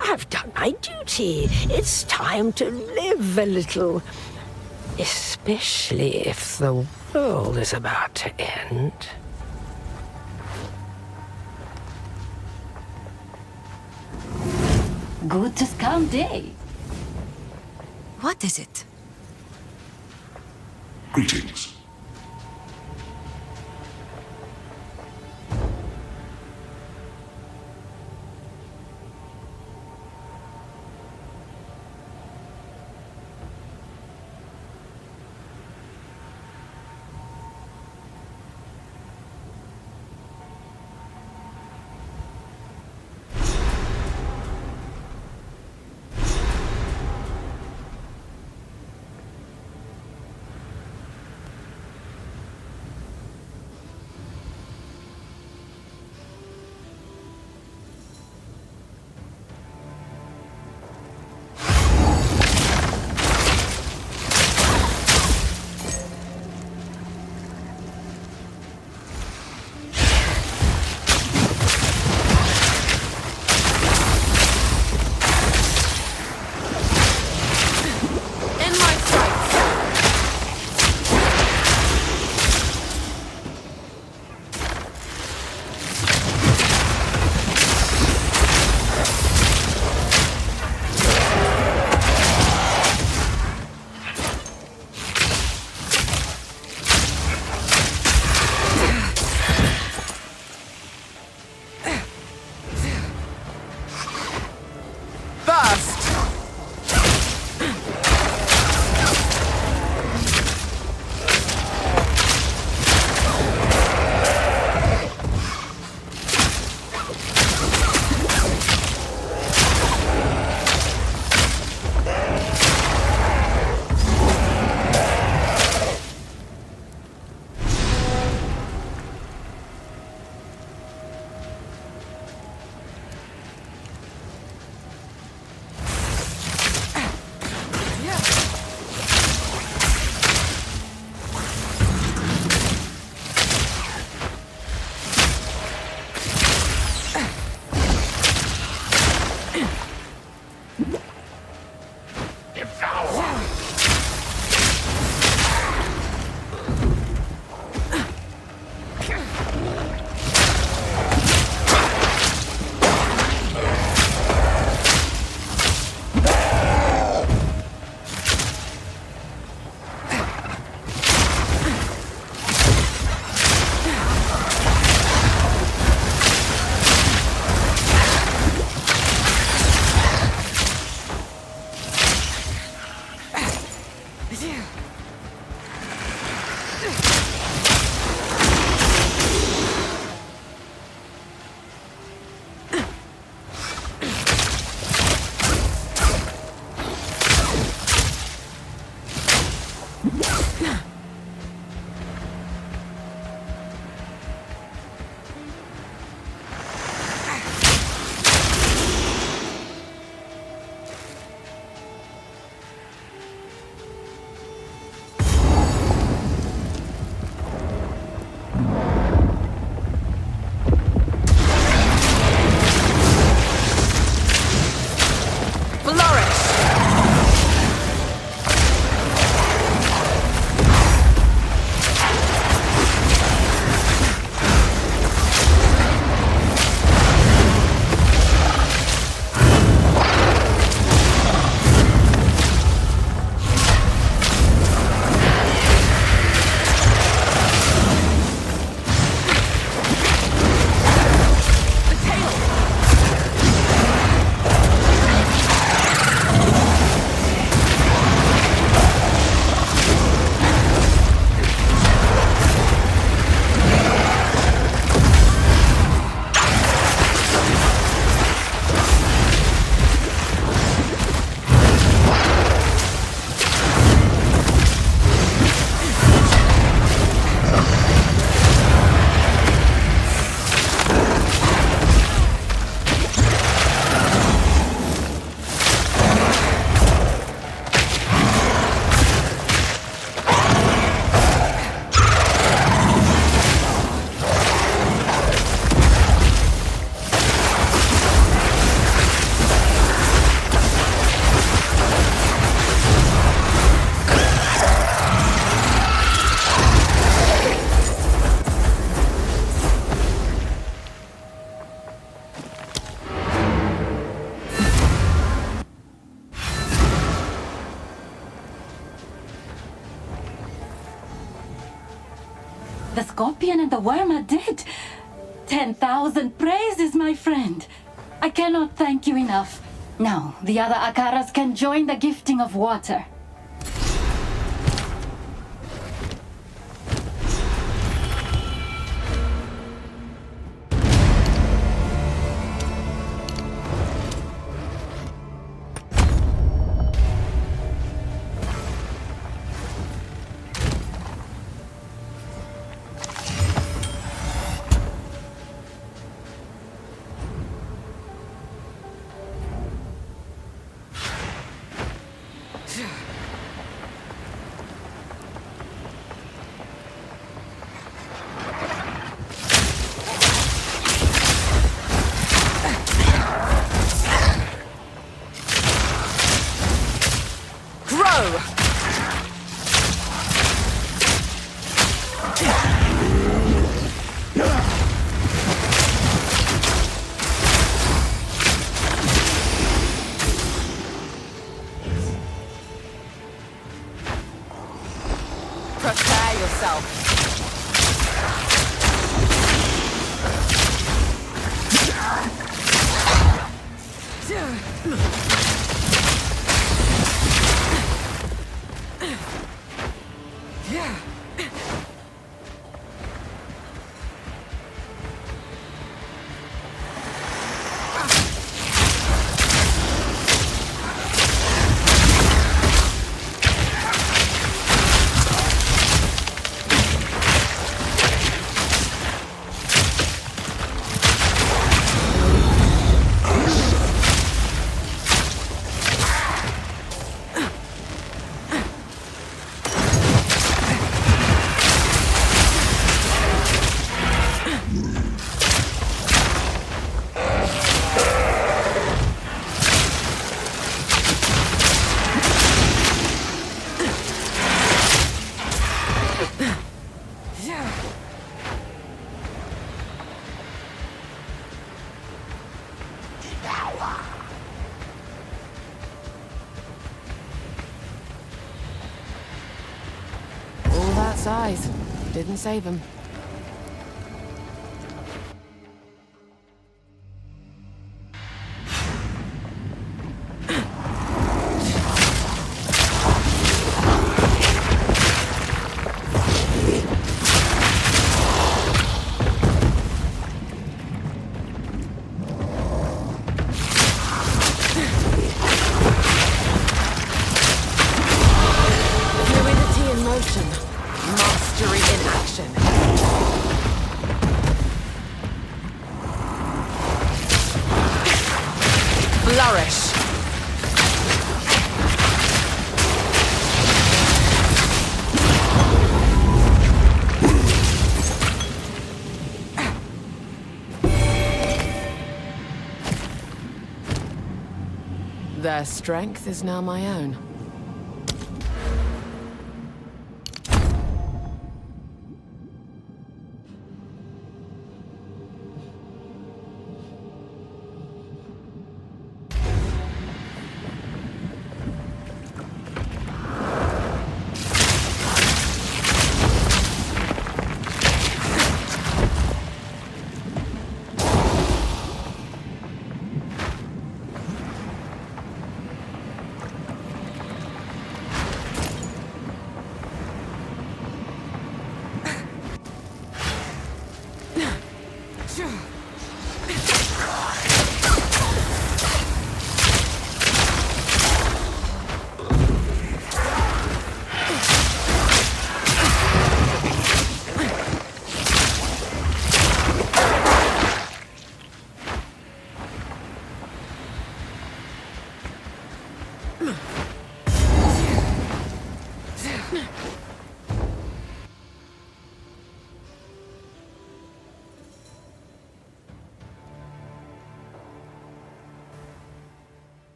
I've done my duty. It's time to live a little. Especially if the world is about to end. Good to calm day. What is it? Greetings. The scorpion and the worm are dead. 10,000 praises, my friend. I cannot thank you enough. Now, the other Akaras can join the gifting of water. Prepare yourself. All that size didn't save him. Their strength is now my own.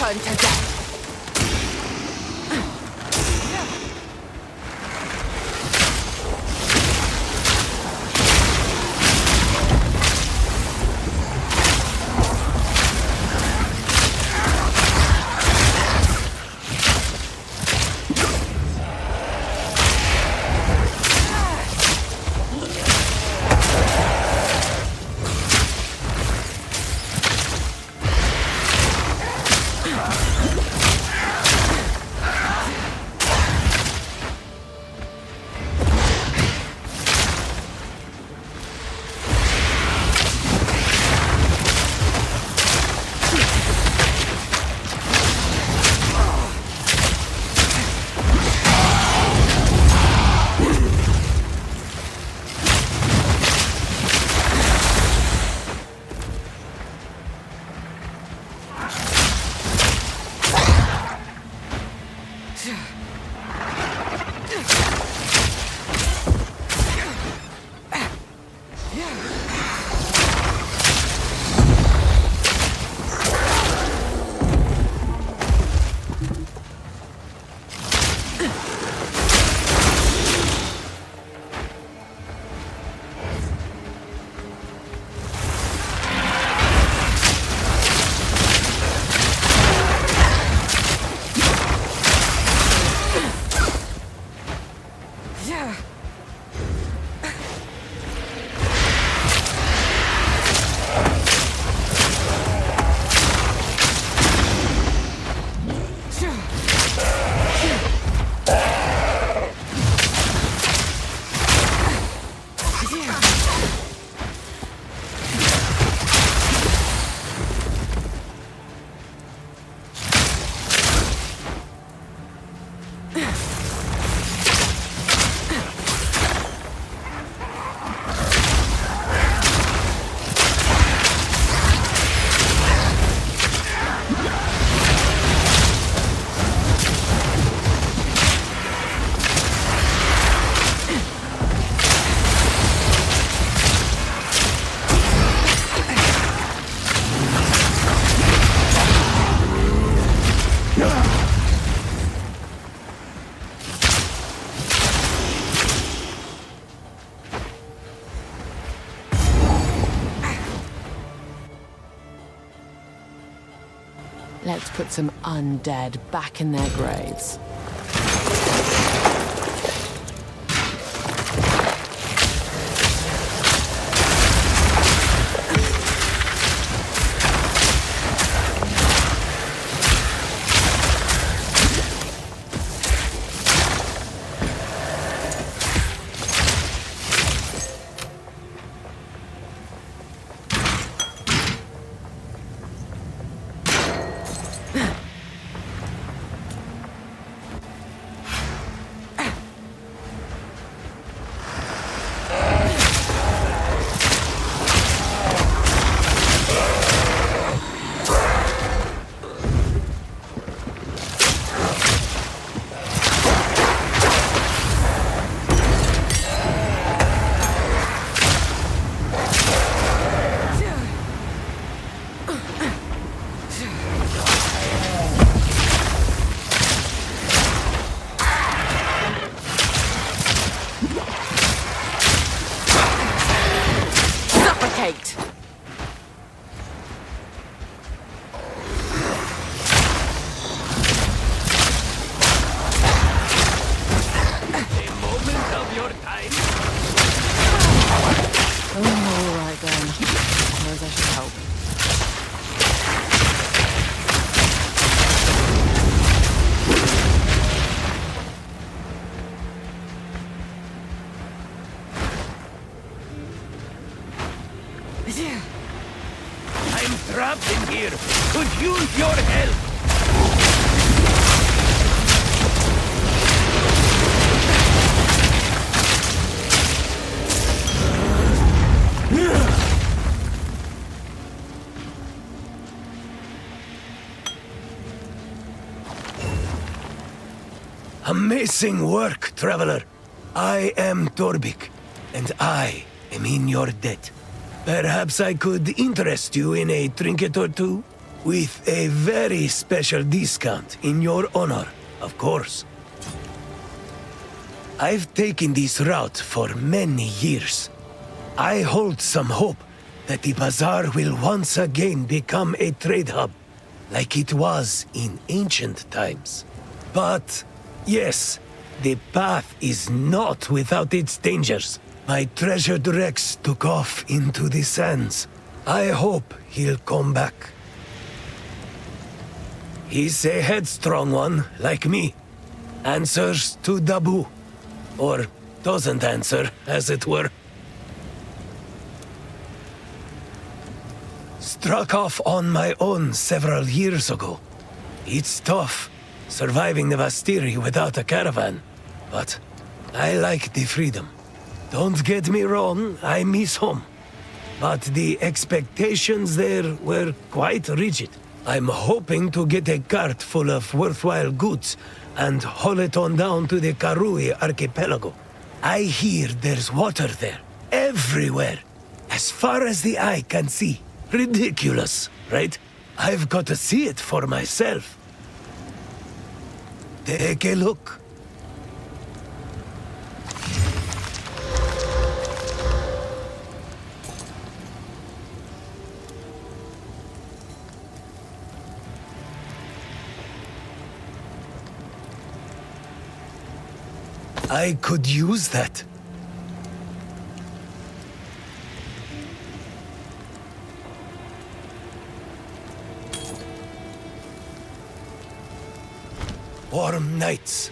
Return to death. Let's put some undead back in their graves. I'm trapped in here. Could use your help. Amazing work, traveler. I am Torbik, and I am in your debt. Perhaps I could interest you in a trinket or two? With a very special discount in your honor, of course. I've taken this route for many years. I hold some hope that the bazaar will once again become a trade hub, like it was in ancient times. But yes, the path is not without its dangers. My treasured Rex took off into the sands. I hope he'll come back. He's a headstrong one, like me. Answers to Dabu. Or doesn't answer, as it were. Struck off on my own several years ago. It's tough, surviving the Vastiri without a caravan. But I like the freedom. Don't get me wrong, I miss home. But the expectations there were quite rigid. I'm hoping to get a cart full of worthwhile goods and haul it on down to the Karui archipelago. I hear there's water there, everywhere, as far as the eye can see. Ridiculous, right? I've got to see it for myself. Take a look. I could use that. Warm nights.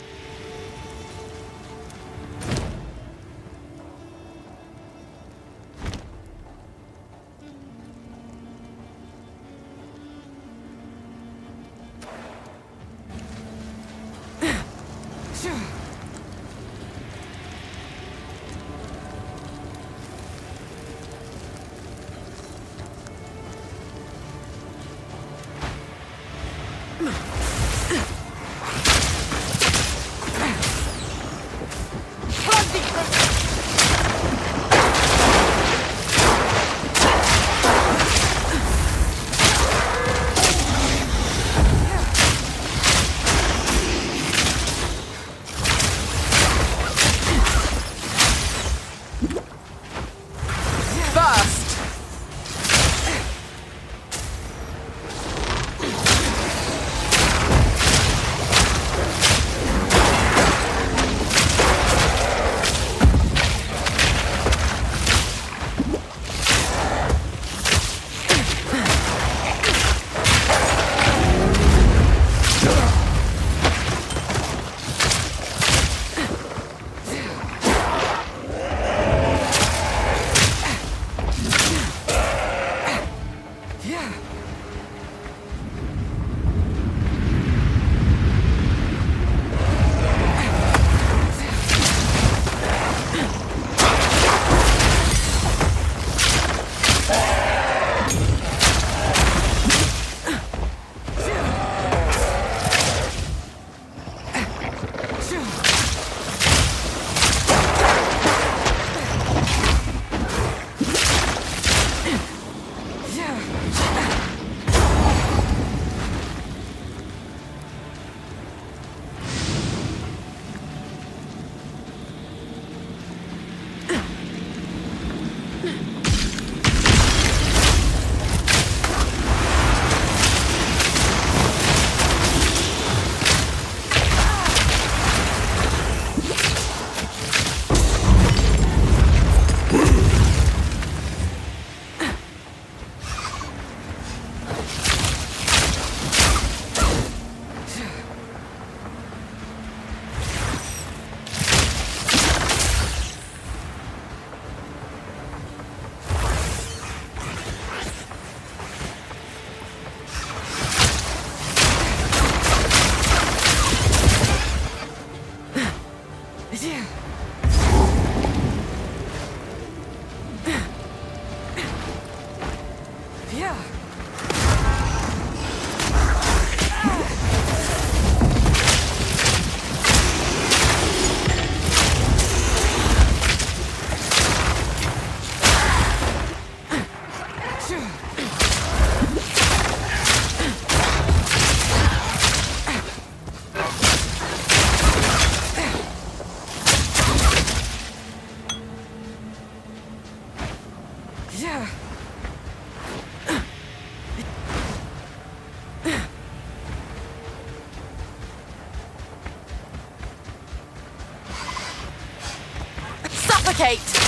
Suffocate!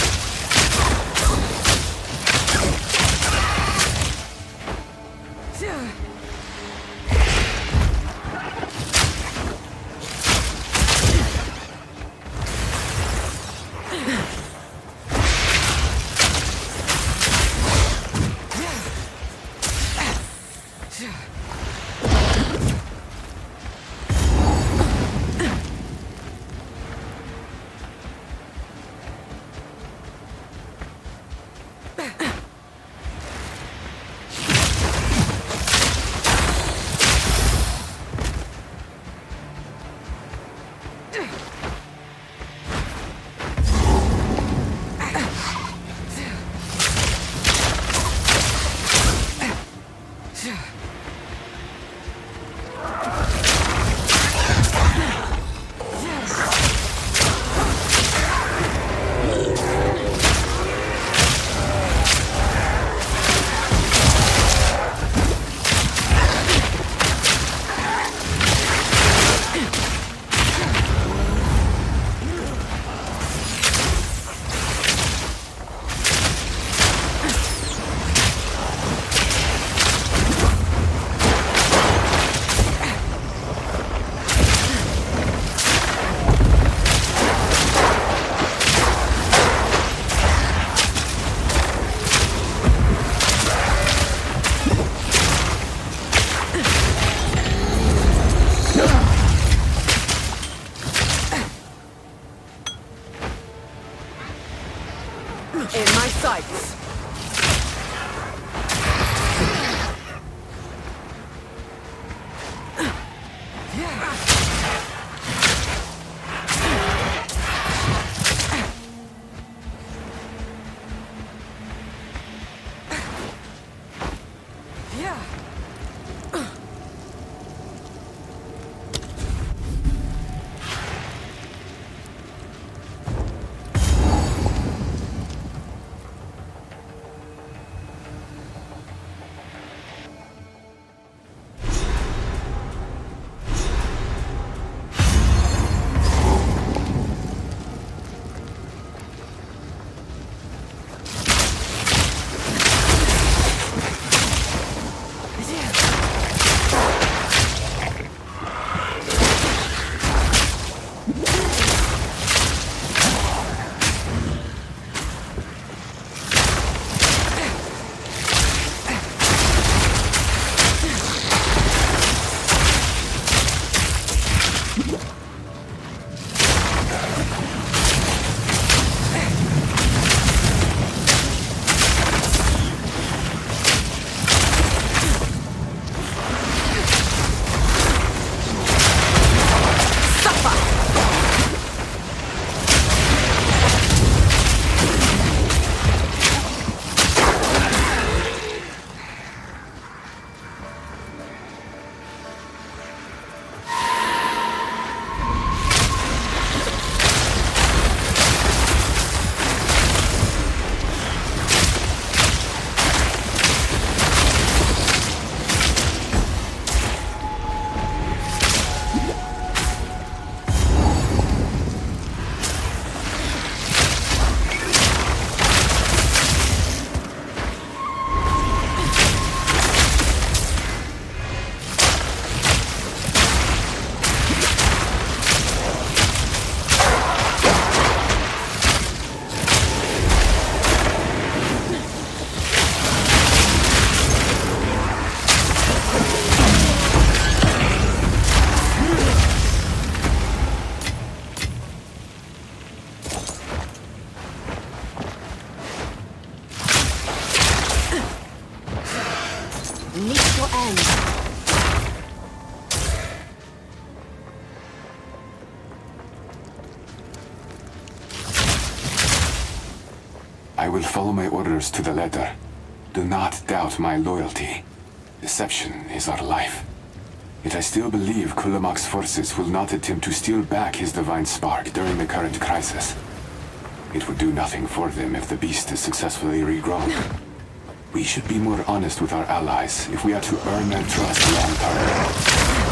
In my sights. will end. I will follow my orders to the letter. Do not doubt my loyalty. Deception is our life. Yet I still believe Kulamak's forces will not attempt to steal back his divine spark during the current crisis. It would do nothing for them if the beast is successfully regrown. We should be more honest with our allies if we are to earn their trust long term.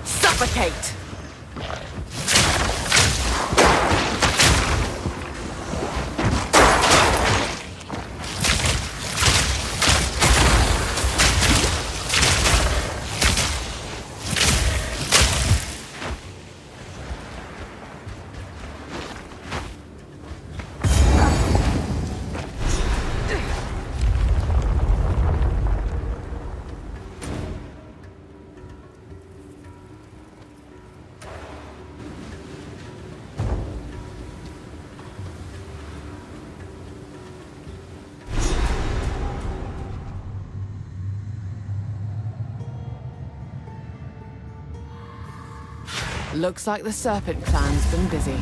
Suffocate! Looks like the Serpent Clan's been busy.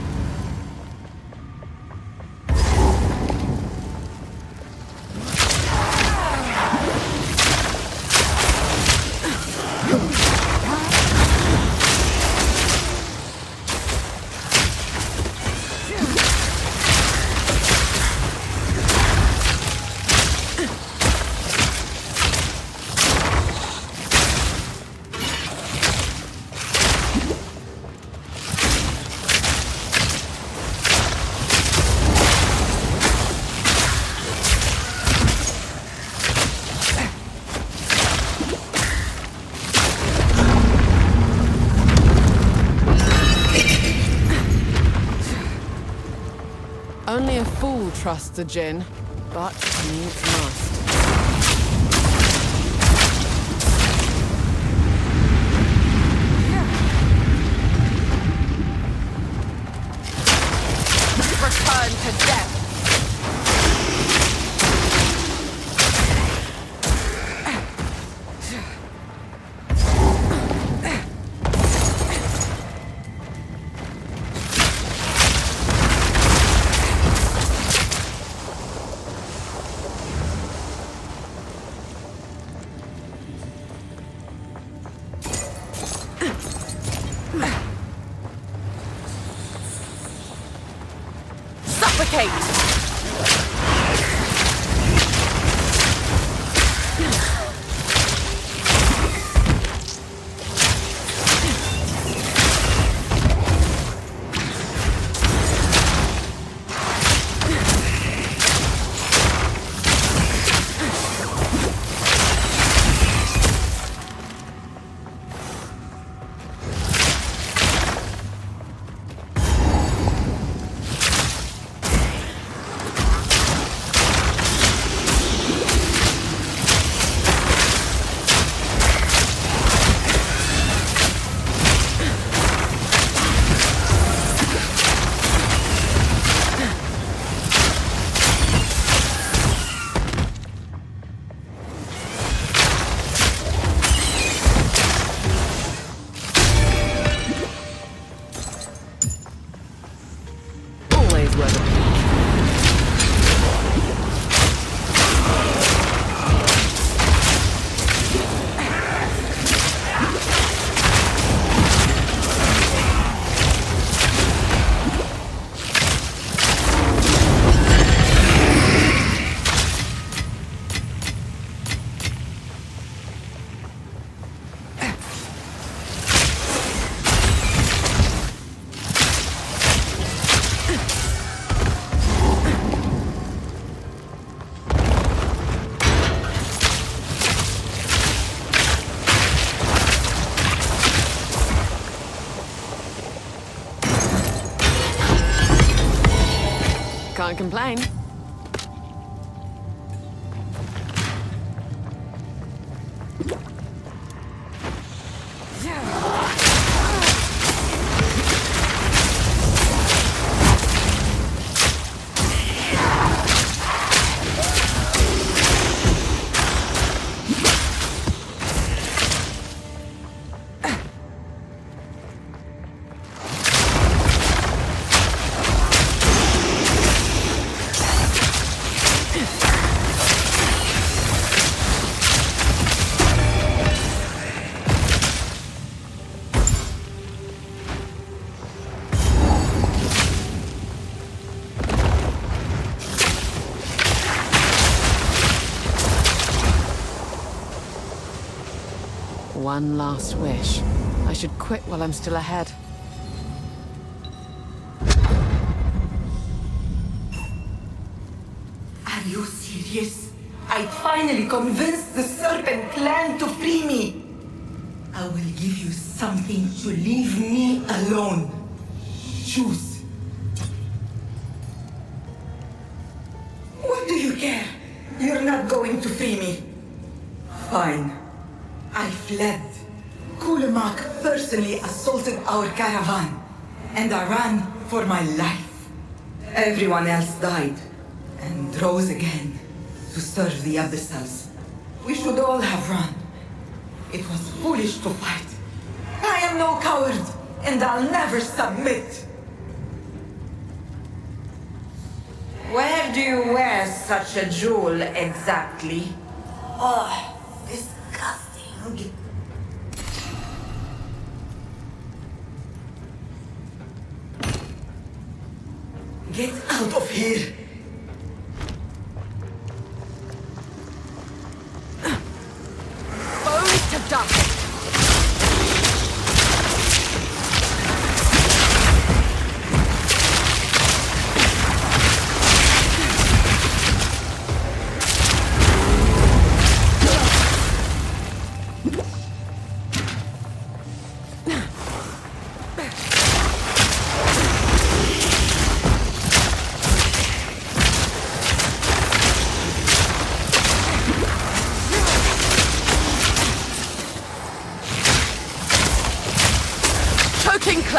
Only a fool trusts a djinn, but needs must. Return to death! Suffocate! Can't complain. One last wish. I should quit while I'm still ahead. Are you serious? I finally convinced the Serpent Clan to free me! I will give you something to leave me alone. Choose. What do you care? You're not going to free me. Fine. I fled. Kulamak personally assaulted our caravan, and I ran for my life. Everyone else died, and rose again to serve the Abyssals. We should all have run. It was foolish to fight. I am no coward, and I'll never submit. Where do you wear such a jewel exactly? Oh, disgusting. Get out of here! Bones to dust!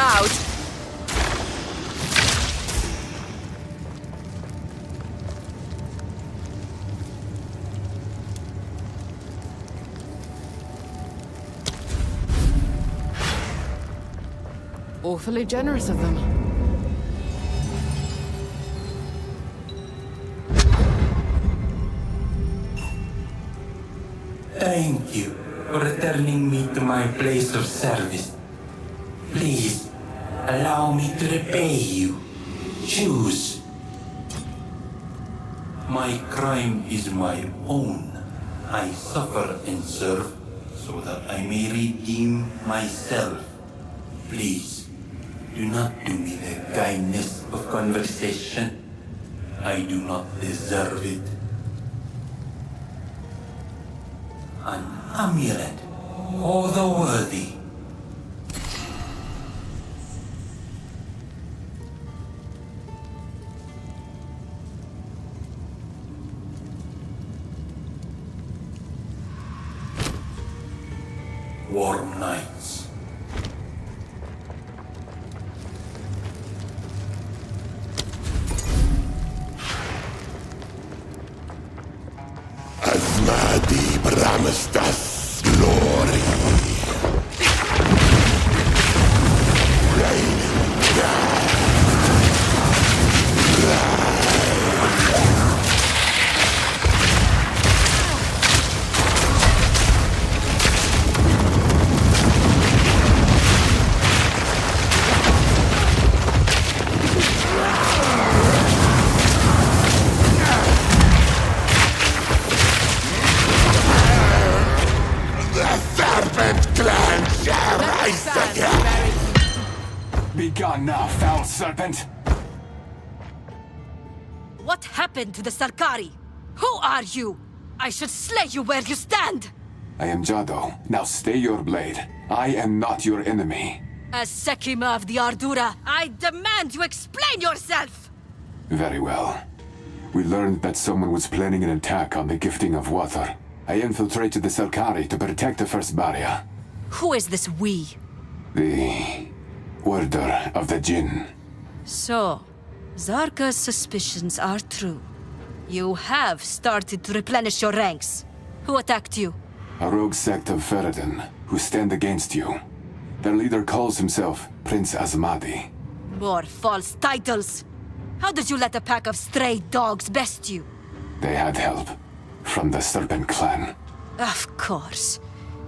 cloud. Awfully generous of them. Thank you for returning me to my place of service. Please, allow me to repay you. Choose. My crime is my own. I suffer and serve so that I may redeem myself. Please, do not do me the kindness of conversation. I do not deserve it. An amulet for the worthy. Warm nights. Asmadi promised us glory. Be gone now, foul serpent! What happened to the Sarkari? Who are you? I should slay you where you stand! I am Jado. Now stay your blade. I am not your enemy. As Sekima of the Ardura, I demand you explain yourself! Very well. We learned that someone was planning an attack on the gifting of water. I infiltrated the Sarkari to protect the first barrier. Who is this we? The Order of the Jinn. So, Zarka's suspicions are true. You have started to replenish your ranks. Who attacked you? A rogue sect of Faridun, who stand against you. Their leader calls himself Prince Asmadi. More false titles! How did you let a pack of stray dogs best you? They had help from the Serpent Clan. Of course.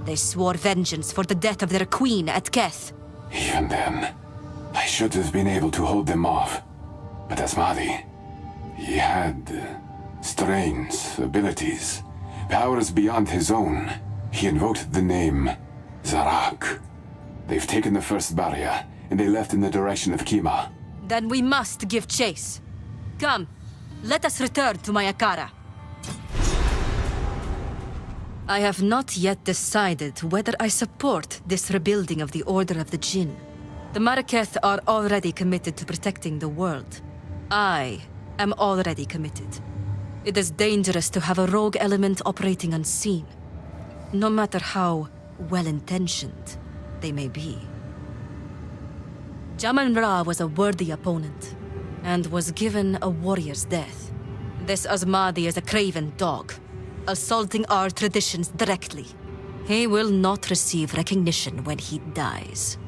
They swore vengeance for the death of their queen at Keth. Even then, I should have been able to hold them off. But Asmadi, he had strange abilities, powers beyond his own. He invoked the name Zarak. They've taken the first barrier, and they left in the direction of Kima. Then we must give chase. Come, let us return to Mayakara. I have not yet decided whether I support this rebuilding of the Order of the Jinn. The Maraketh are already committed to protecting the world. I am already committed. It is dangerous to have a rogue element operating unseen, no matter how well-intentioned they may be. Jaman-Ra was a worthy opponent, and was given a warrior's death. This Asmadi is a craven dog, assaulting our traditions directly. He will not receive recognition when he dies.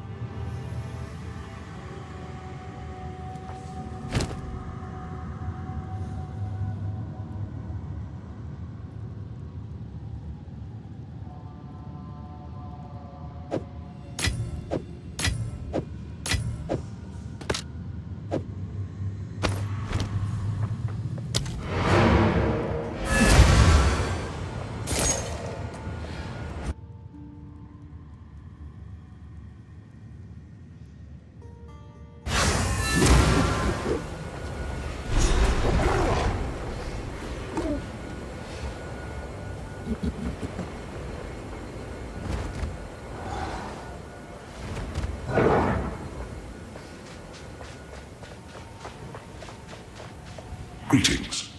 Greetings.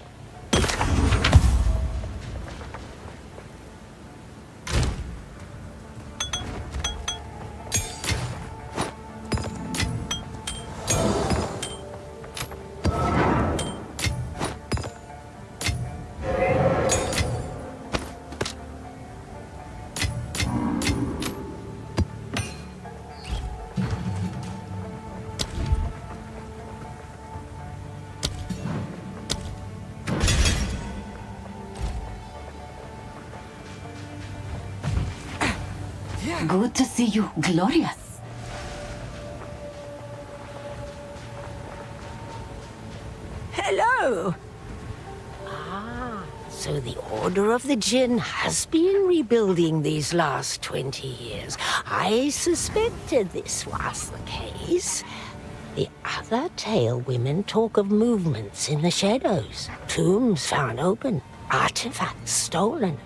Good to see you, glorious. Hello. So the Order of the Jinn has been rebuilding these last 20 years. I suspected this was the case. The other tale women talk of movements in the shadows, tombs found open, artifacts stolen.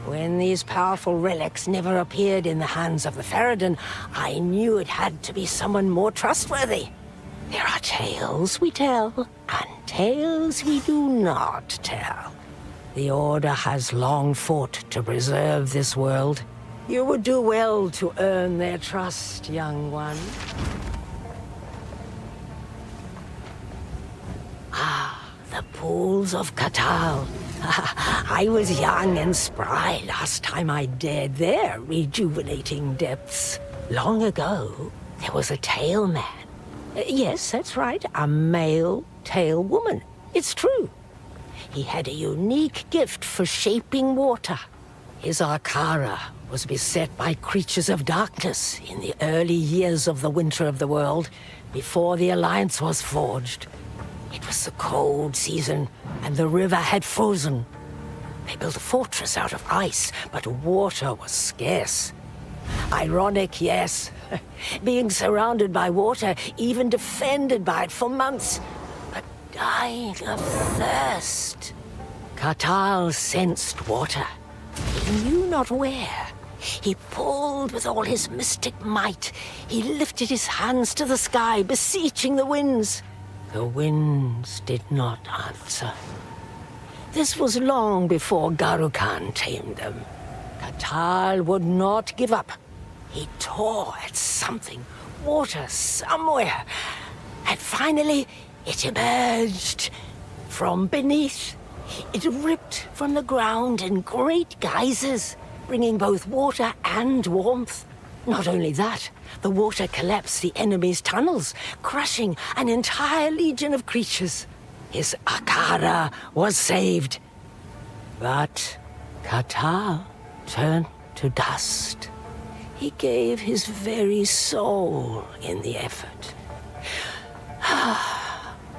When these powerful relics never appeared in the hands of the Faridun, I knew it had to be someone more trustworthy. There are tales we tell, and tales we do not tell. The Order has long fought to preserve this world. You would do well to earn their trust, young one. The pools of Katal. I was young and spry last time I dared their rejuvenating depths. Long ago, there was a tail man. Yes, that's right, a male tail woman. It's true. He had a unique gift for shaping water. His Arcara was beset by creatures of darkness in the early years of the Winter of the World, before the Alliance was forged. It was the cold season, and the river had frozen. They built a fortress out of ice, but water was scarce. Ironic, yes. Being surrounded by water, even defended by it for months, but dying of thirst. Katal sensed water. He knew not where. He pulled with all his mystic might. He lifted his hands to the sky, beseeching the winds. The winds did not answer. This was long before Garukan tamed them. Katal would not give up. He tore at something, water somewhere, and finally it emerged from beneath. It ripped from the ground in great geysers, bringing both water and warmth. Not only that, the water collapsed the enemy's tunnels, crushing an entire legion of creatures. His Akara was saved. But Katal turned to dust. He gave his very soul in the effort.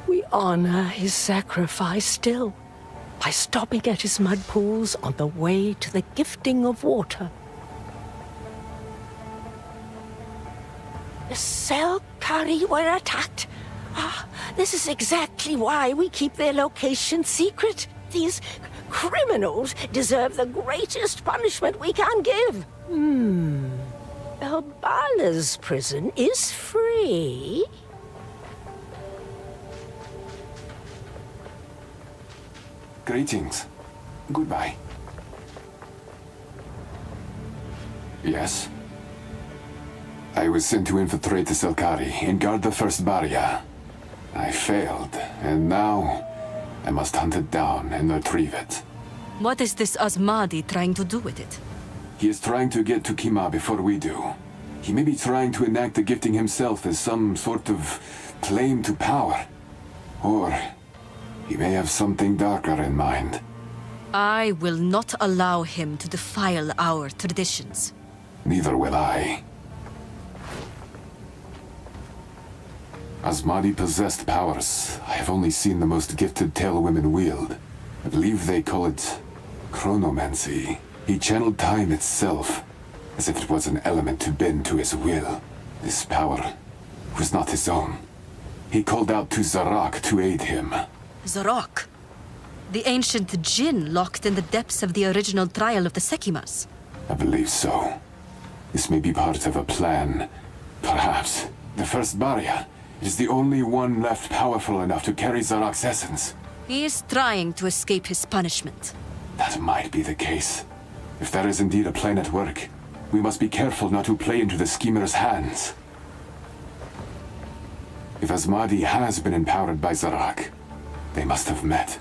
We honor his sacrifice still, by stopping at his mud pools on the way to the gifting of water. The Selkari were attacked. This is exactly why we keep their location secret. These criminals deserve the greatest punishment we can give. Elbala's prison is free. Greetings. Goodbye. Yes? I was sent to infiltrate the Selkari and guard the first barrier. I failed, and now I must hunt it down and retrieve it. What is this Asmadi trying to do with it? He is trying to get to Kima before we do. He may be trying to enact the gifting himself as some sort of claim to power. Or he may have something darker in mind. I will not allow him to defile our traditions. Neither will I. Asmadi possessed powers I have only seen the most gifted tail women wield. I believe they call it chronomancy. He channeled time itself, as if it was an element to bend to his will. This power was not his own. He called out to Zarak to aid him. Zarak? The ancient Jinn locked in the depths of the original trial of the Sekimas? I believe so. This may be part of a plan. Perhaps. The first barrier is the only one left powerful enough to carry Zarak's essence. He is trying to escape his punishment. That might be the case. If there is indeed a plan at work, we must be careful not to play into the schemer's hands. If Asmadi has been empowered by Zarak, they must have met.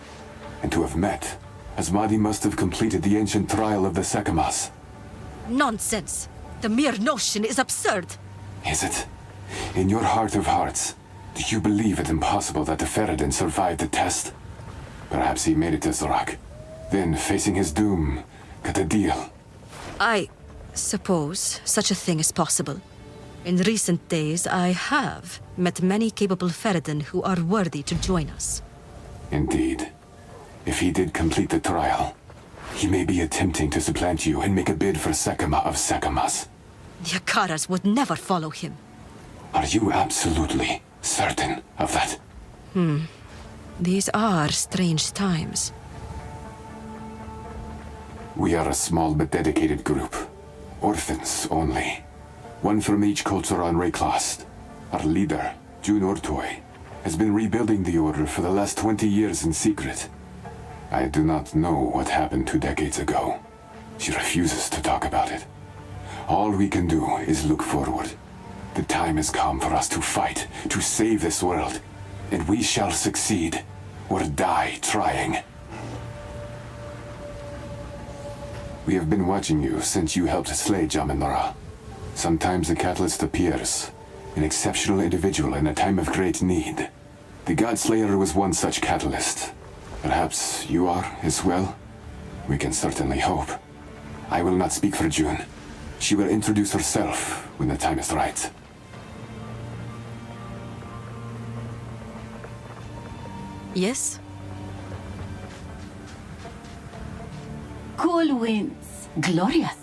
And to have met, Asmadi must have completed the ancient trial of the Sekimas. Nonsense! The mere notion is absurd! Is it? In your heart of hearts, do you believe it impossible that the Faridun survived the test? Perhaps he made it to Zarak. Then, facing his doom, cut a deal. I Suppose such a thing is possible. In recent days, I have met many capable Faridun who are worthy to join us. Indeed. If he did complete the trial, he may be attempting to supplant you and make a bid for Sakama of Sakamas. The Akaras would never follow him. Are you absolutely certain of that? These are strange times. We are a small but dedicated group. Orphans only. One from each culture on Wraeclast. Our leader, Geonor, has been rebuilding the Order for the last 20 years in secret. I do not know what happened 2 decades ago. She refuses to talk about it. All we can do is look forward. The time has come for us to fight, to save this world, and we shall succeed, or die trying. We have been watching you since you helped slay Geonor. Sometimes the catalyst appears, an exceptional individual in a time of great need. The Godslayer was one such catalyst. Perhaps you are as well? We can certainly hope. I will not speak for June. She will introduce herself when the time is right. Yes? Cool winds. Glorious.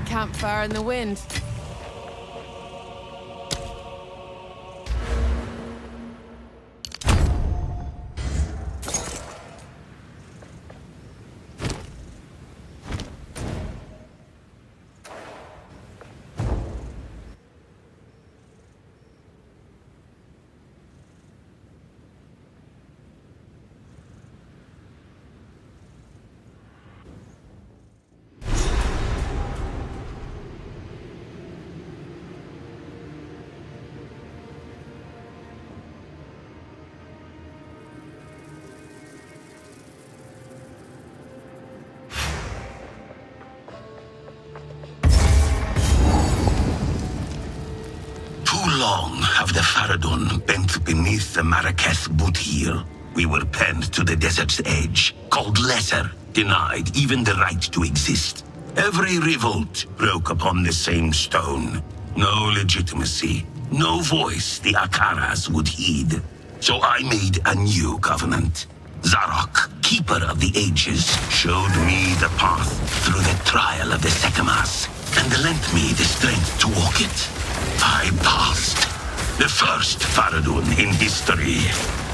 Campfire in the wind. Long have the Faridun bent beneath the Maraketh Ardura. We were penned to the desert's edge, called lesser, denied even the right to exist. Every revolt broke upon the same stone. No legitimacy, no voice the Akaras would heed. So I made a new covenant. Zarok, keeper of the ages, showed me the path through the trial of the Sekemas, and lent me the strength to walk it. I passed. The first Faridun in history.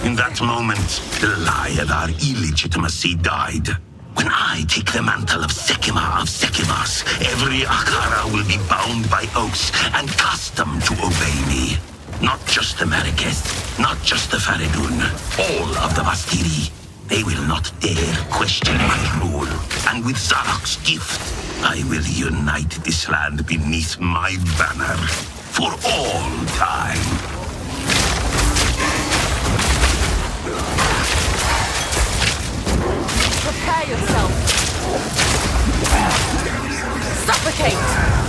In that moment, the lie of our illegitimacy died. When I take the mantle of Sekema of Sekemas, every Akara will be bound by oaths and custom to obey me. Not just the Maraketh, not just the Faridun, all of the Vastiri. They will not dare question my rule. And with Zarok's gift, I will unite this land beneath my banner. For all time. Prepare yourself. Suffocate!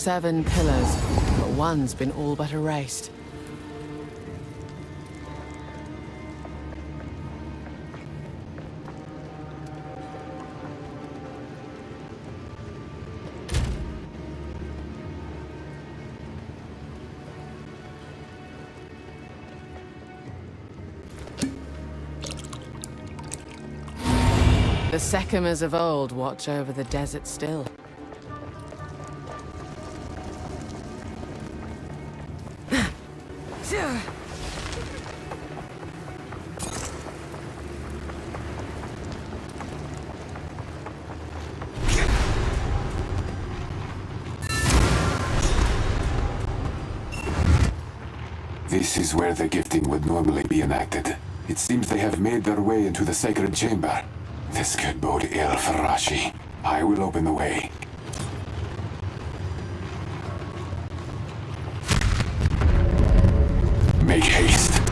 7 pillars, but one's been all but erased. The Sekimers of old watch over the desert still. This is where the gifting would normally be enacted. It seems they have made their way into the sacred chamber. This could bode ill for Rashi. I will open the way. Make haste.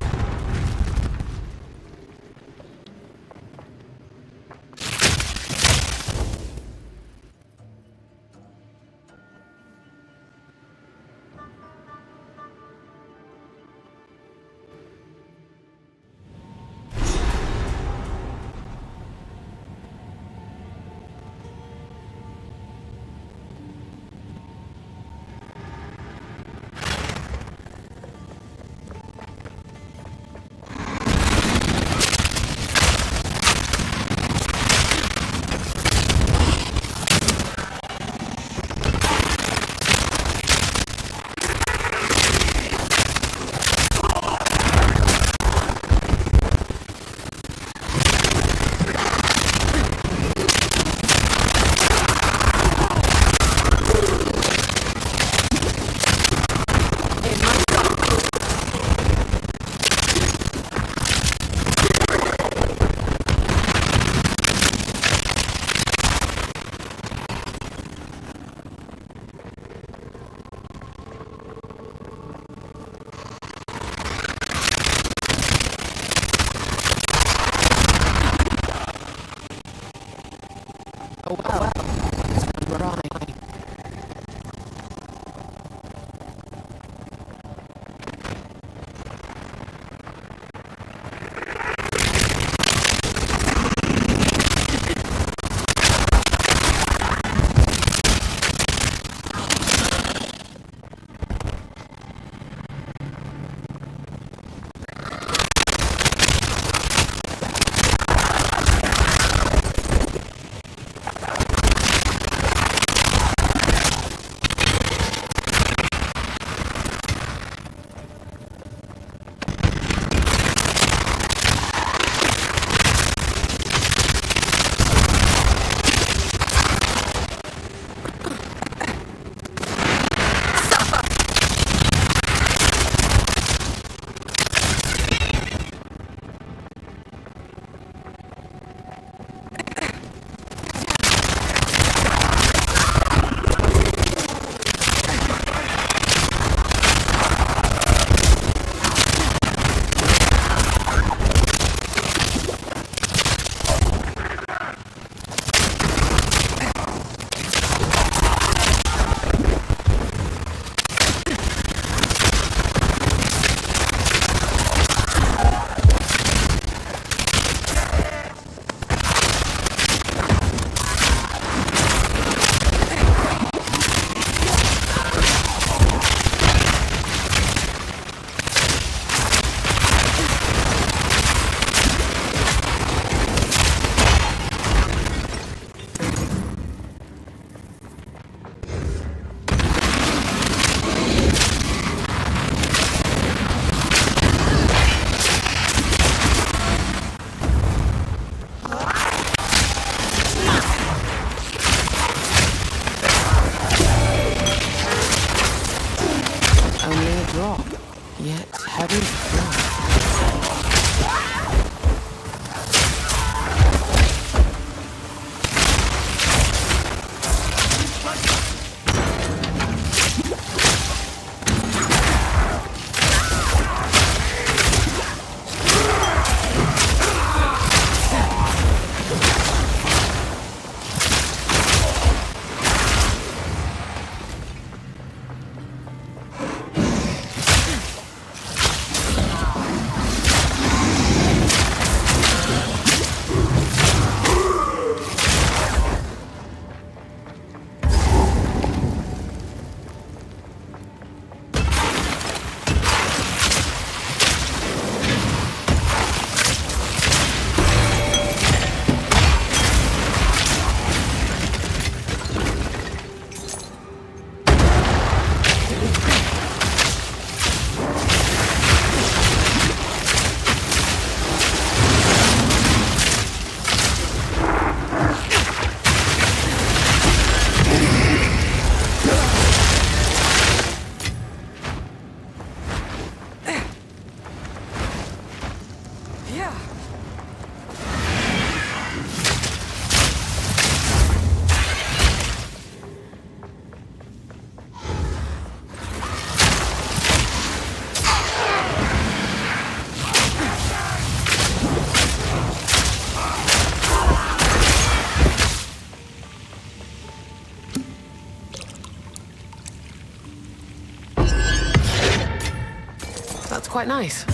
quite nice.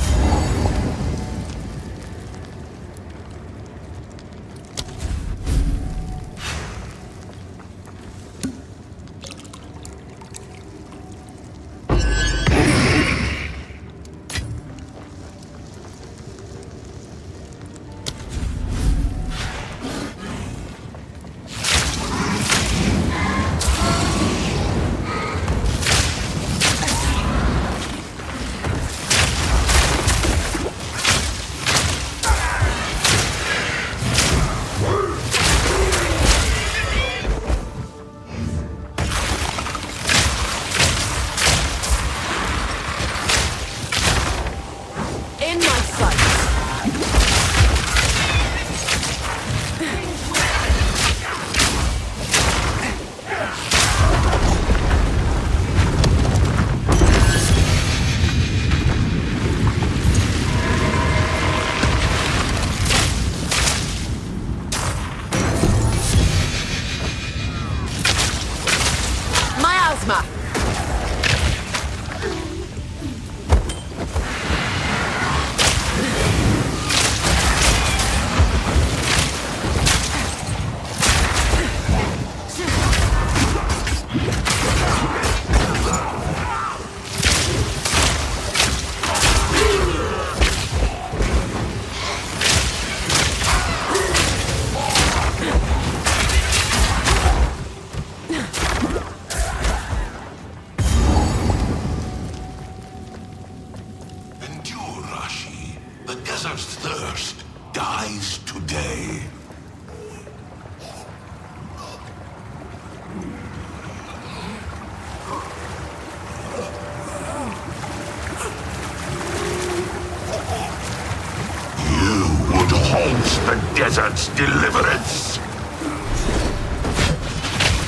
Desert's deliverance.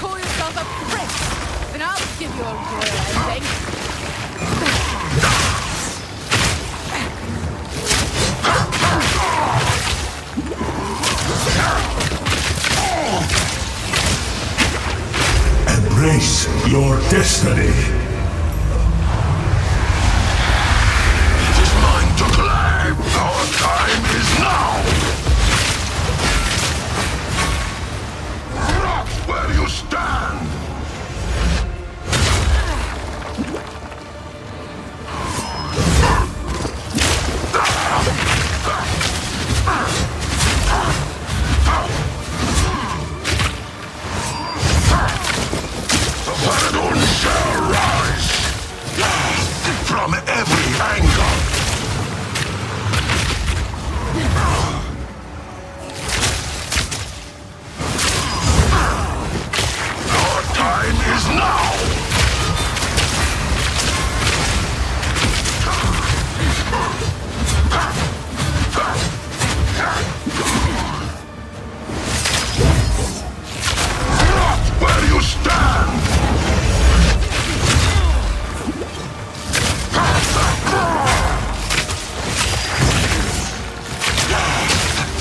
Call yourself a prince, then I'll give you a royal ending. Embrace your destiny. It is mine to claim. Our time is now. Where you stand! The Faridun shall rise from every angle. Time is now! Where you stand!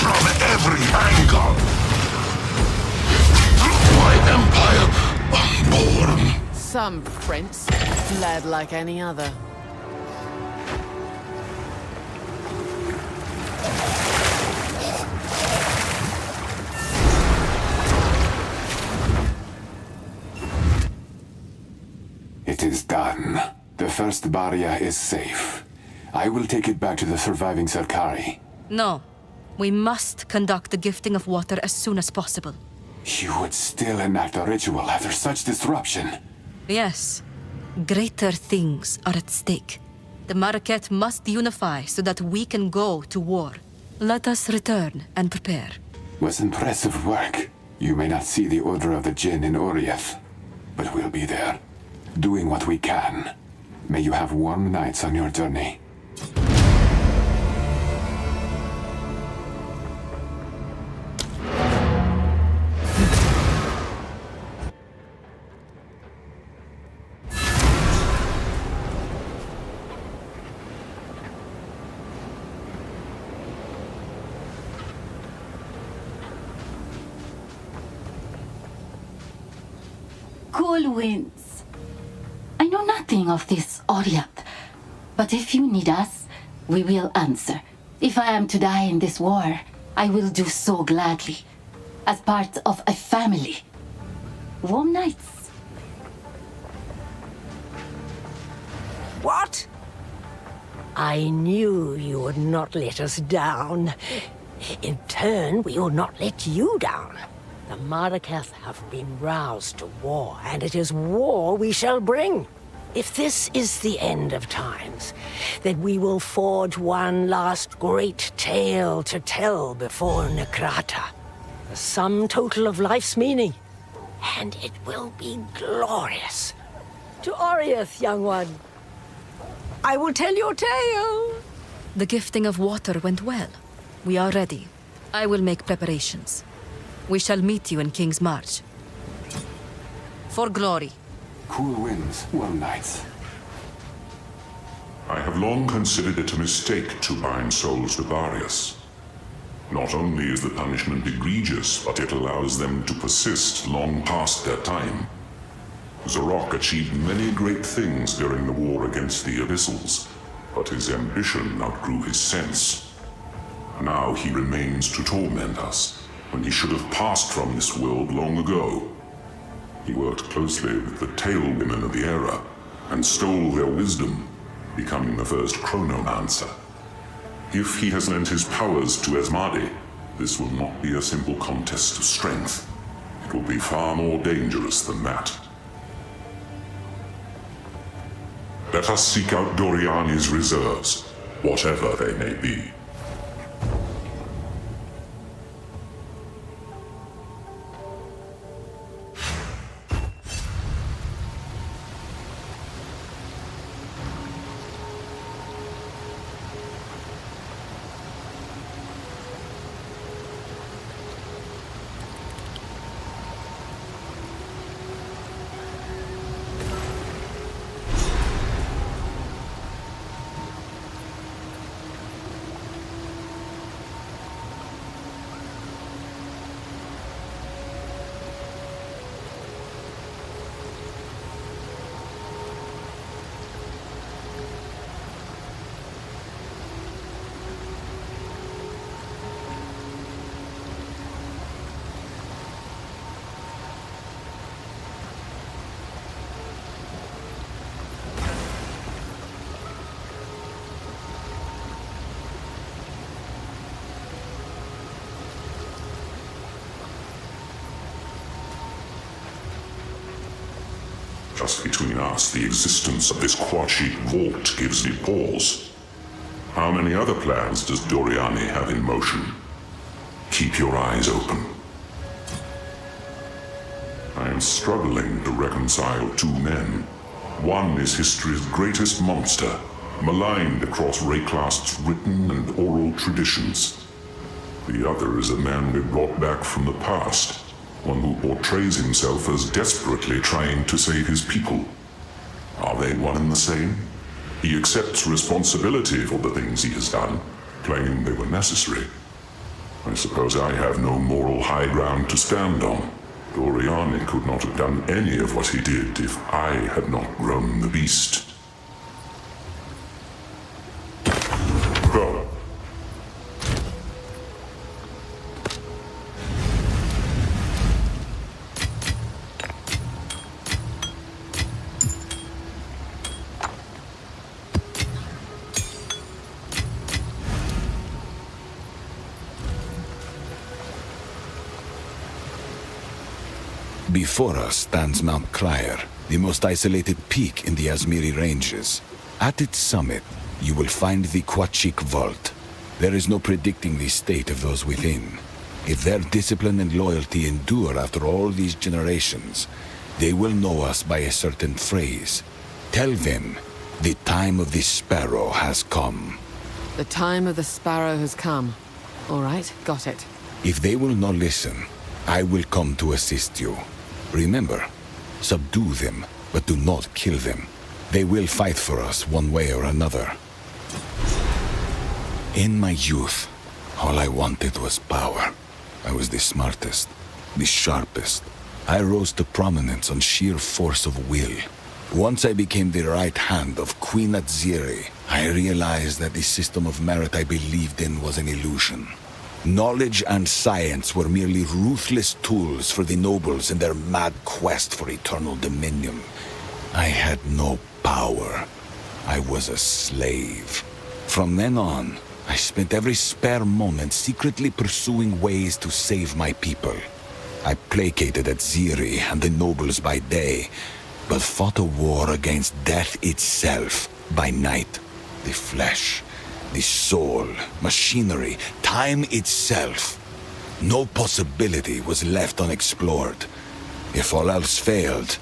From every angle! My empire! Some prince, fled like any other. It is done. The first barrier is safe. I will take it back to the surviving Sarkari. No. We must conduct the gifting of water as soon as possible. You would still enact a ritual after such disruption? Yes. Greater things are at stake. The Maraketh must unify so that we can go to war. Let us return and prepare. Was impressive work. You may not see the Order of the Jinn in Oriath, but we'll be there, doing what we can. May you have warm nights on your journey. Cool winds. I know nothing of this Oriath, but if you need us, we will answer. If I am to die in this war, I will do so gladly, as part of a family. Warm nights. What? I knew you would not let us down. In turn, we will not let you down. The Maraketh have been roused to war, and it is war we shall bring. If this is the end of times, then we will forge one last great tale to tell before Necrata. The sum total of life's meaning. And it will be glorious. To Oriath, young one. I will tell your tale. The gifting of water went well. We are ready. I will make preparations. We shall meet you in King's March. For glory. Cool winds, warm nights. I have long considered it a mistake to bind souls to Varius. Not only is the punishment egregious, but it allows them to persist long past their time. Zarok achieved many great things during the war against the Abyssals, but his ambition outgrew his sense. Now he remains to torment us, when he should have passed from this world long ago. He worked closely with the Tailwomen of the era, and stole their wisdom, becoming the first chronomancer. If he has lent his powers to Esmadi, this will not be a simple contest of strength. It will be far more dangerous than that. Let us seek out Doriani's reserves, whatever they may be. Just between us, the existence of this quartz-sheet vault gives me pause. How many other plans does Doriani have in motion? Keep your eyes open. I am struggling to reconcile two men. One is history's greatest monster, maligned across Wraeclast's written and oral traditions. The other is a man we brought back from the past. One who portrays himself as desperately trying to save his people. Are they one and the same? He accepts responsibility for the things he has done, claiming they were necessary. I suppose I have no moral high ground to stand on. Doriani could not have done any of what he did if I had not grown the beast. Go. Before us stands Mount Clyre, the most isolated peak in the Azmiri Ranges. At its summit, you will find the Quachik Vault. There is no predicting the state of those within. If their discipline and loyalty endure after all these generations, they will know us by a certain phrase. Tell them, the time of the sparrow has come. The time of the sparrow has come. All right, got it. If they will not listen, I will come to assist you. Remember, subdue them, but do not kill them. They will fight for us one way or another. In my youth, all I wanted was power. I was the smartest, the sharpest. I rose to prominence on sheer force of will. Once I became the right hand of Queen Atziri, I I realized that the system of merit I believed in was an illusion. Knowledge and science were merely ruthless tools for the nobles in their mad quest for eternal dominion. I had no power. I was a slave. From then on, I spent every spare moment secretly pursuing ways to save my people. I placated Vastiri and the nobles by day, but fought a war against death itself by night. The flesh, the soul, machinery, time itself. No possibility was left unexplored. If all else failed,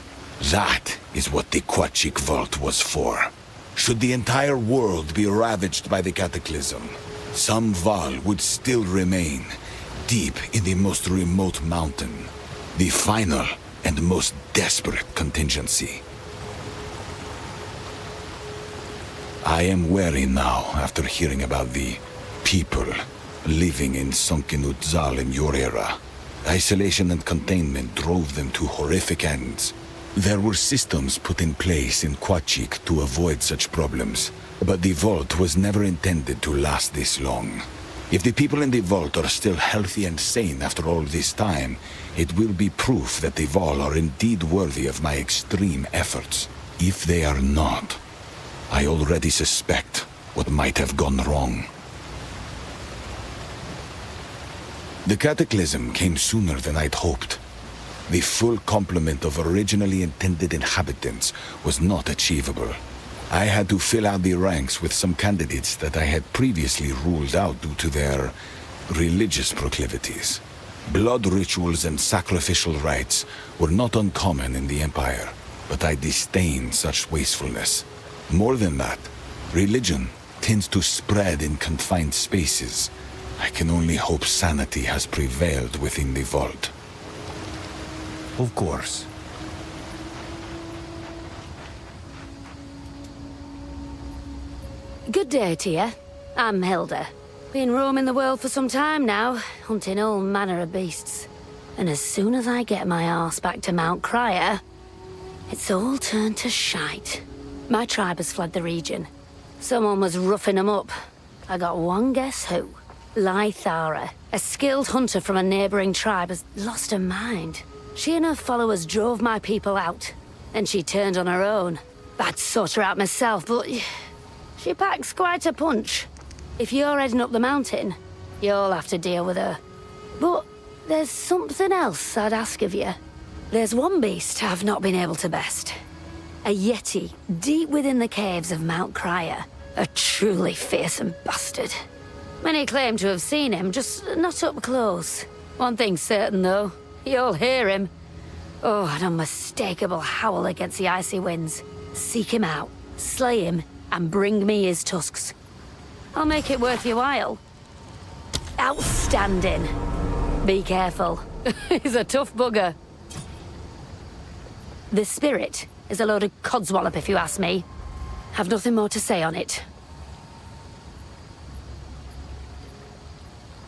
that is what the Quachik Vault was for. Should the entire world be ravaged by the cataclysm, some Vaal would still remain, deep in the most remote mountain. The final and most desperate contingency. I am wary now after hearing about the people living in sunken Utzal in your era. Isolation and containment drove them to horrific ends. There were systems put in place in Quachik to avoid such problems, but the vault was never intended to last this long. If the people in the vault are still healthy and sane after all this time, it will be proof that the Vaal are indeed worthy of my extreme efforts. If they are not, I already suspect what might have gone wrong. The cataclysm came sooner than I'd hoped. The full complement of originally intended inhabitants was not achievable. I had to fill out the ranks with some candidates that I had previously ruled out due to their religious proclivities. Blood rituals and sacrificial rites were not uncommon in the Empire, but I disdain such wastefulness. More than that, religion tends to spread in confined spaces. I can only hope sanity has prevailed within the vault. Of course. Good day to you. I'm Hilda. Been roaming the world for some time now, hunting all manner of beasts. And as soon as I get my arse back to Mount Crier, it's all turned to shite. My tribe has fled the region. Someone was roughing them up. I got one guess who. Lythara, a skilled hunter from a neighboring tribe, has lost her mind. She and her followers drove my people out. Then she turned on her own. I'd sort her out myself, but she packs quite a punch. If you're heading up the mountain, you'll have to deal with her. But there's something else I'd ask of you. There's one beast I've not been able to best. A yeti, deep within the caves of Mount Crier. A truly fearsome bastard. Many claim to have seen him, just not up close. One thing's certain, though. You'll hear him. Oh, an unmistakable howl against the icy winds. Seek him out, slay him, and bring me his tusks. I'll make it worth your while. Outstanding. Be careful. He's a tough bugger. The spirit is a load of codswallop, if you ask me. Have nothing more to say on it.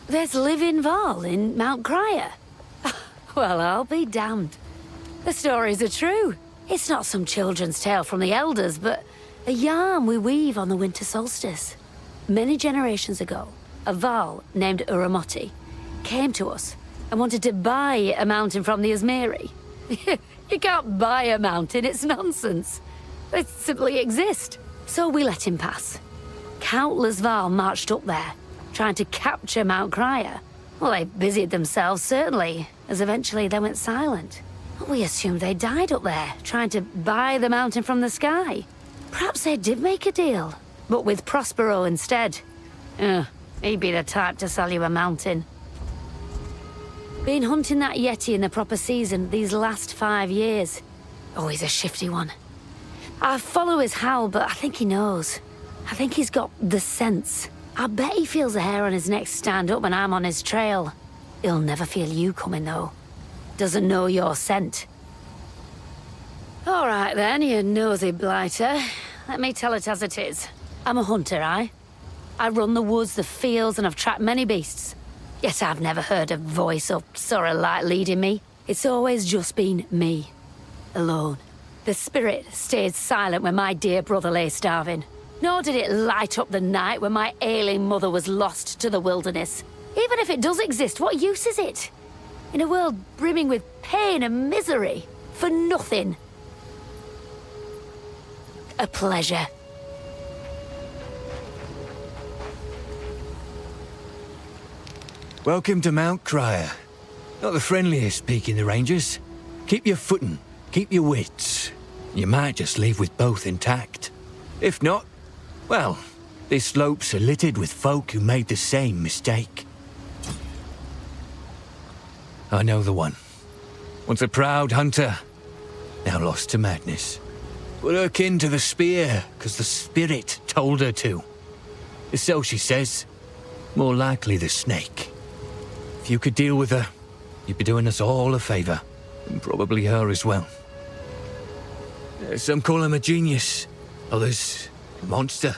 There's living Vaal in Mount Crier. Well, I'll be damned. The stories are true. It's not some children's tale from the elders, but a yarn we weave on the winter solstice. Many generations ago, a Vaal named Uramoti came to us and wanted to buy a mountain from the Asmiri. You can't buy a mountain, it's nonsense. They simply exist. So we let him pass. Countless Vaal marched up there, trying to capture Mount Crier. Well, they busied themselves, certainly, as eventually they went silent. We assumed they died up there, trying to buy the mountain from the sky. Perhaps they did make a deal, but with Prospero instead. He'd be the type to sell you a mountain. Been hunting that yeti in the proper season these last 5 years. Oh, he's a shifty one. I follow his howl, but I think he knows. I think he's got the sense. I bet he feels the hair on his neck stand up when I'm on his trail. He'll never feel you coming, though. Doesn't know your scent. All right, then, you nosy blighter. Let me tell it as it is. I'm a hunter, I run the woods, the fields, and I've tracked many beasts. Yet I've never heard a voice or saw a light leading me. It's always just been me. Alone. The spirit stayed silent when my dear brother lay starving. Nor did it light up the night when my ailing mother was lost to the wilderness. Even if it does exist, what use is it? In a world brimming with pain and misery, for nothing. A pleasure. Welcome to Mount Crier. Not the friendliest speaking the Rangers. Keep your footing, keep your wits. You might just leave with both intact. If not, well, these slopes are littered with folk who made the same mistake. I know the one. Once a proud hunter, now lost to madness. But her kin to the spear, 'cause the spirit told her to. So she says. More likely the snake. If you could deal with her, you'd be doing us all a favor. And probably her as well. Some call him a genius, others a monster.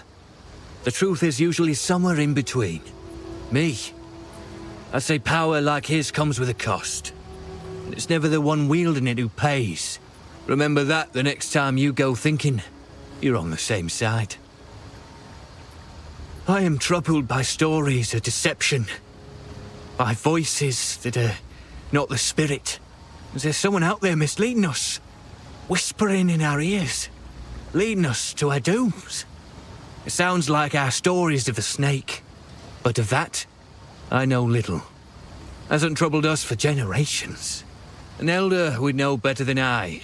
The truth is usually somewhere in between. Me, I say power like his comes with a cost. And it's never the one wielding it who pays. Remember that the next time you go thinking you're on the same side. I am troubled by stories of deception. By voices that are not the spirit. Is there someone out there misleading us? Whispering in our ears? Leading us to our dooms? It sounds like our stories of the snake. But of that, I know little. Hasn't troubled us for generations. An elder would know better than I.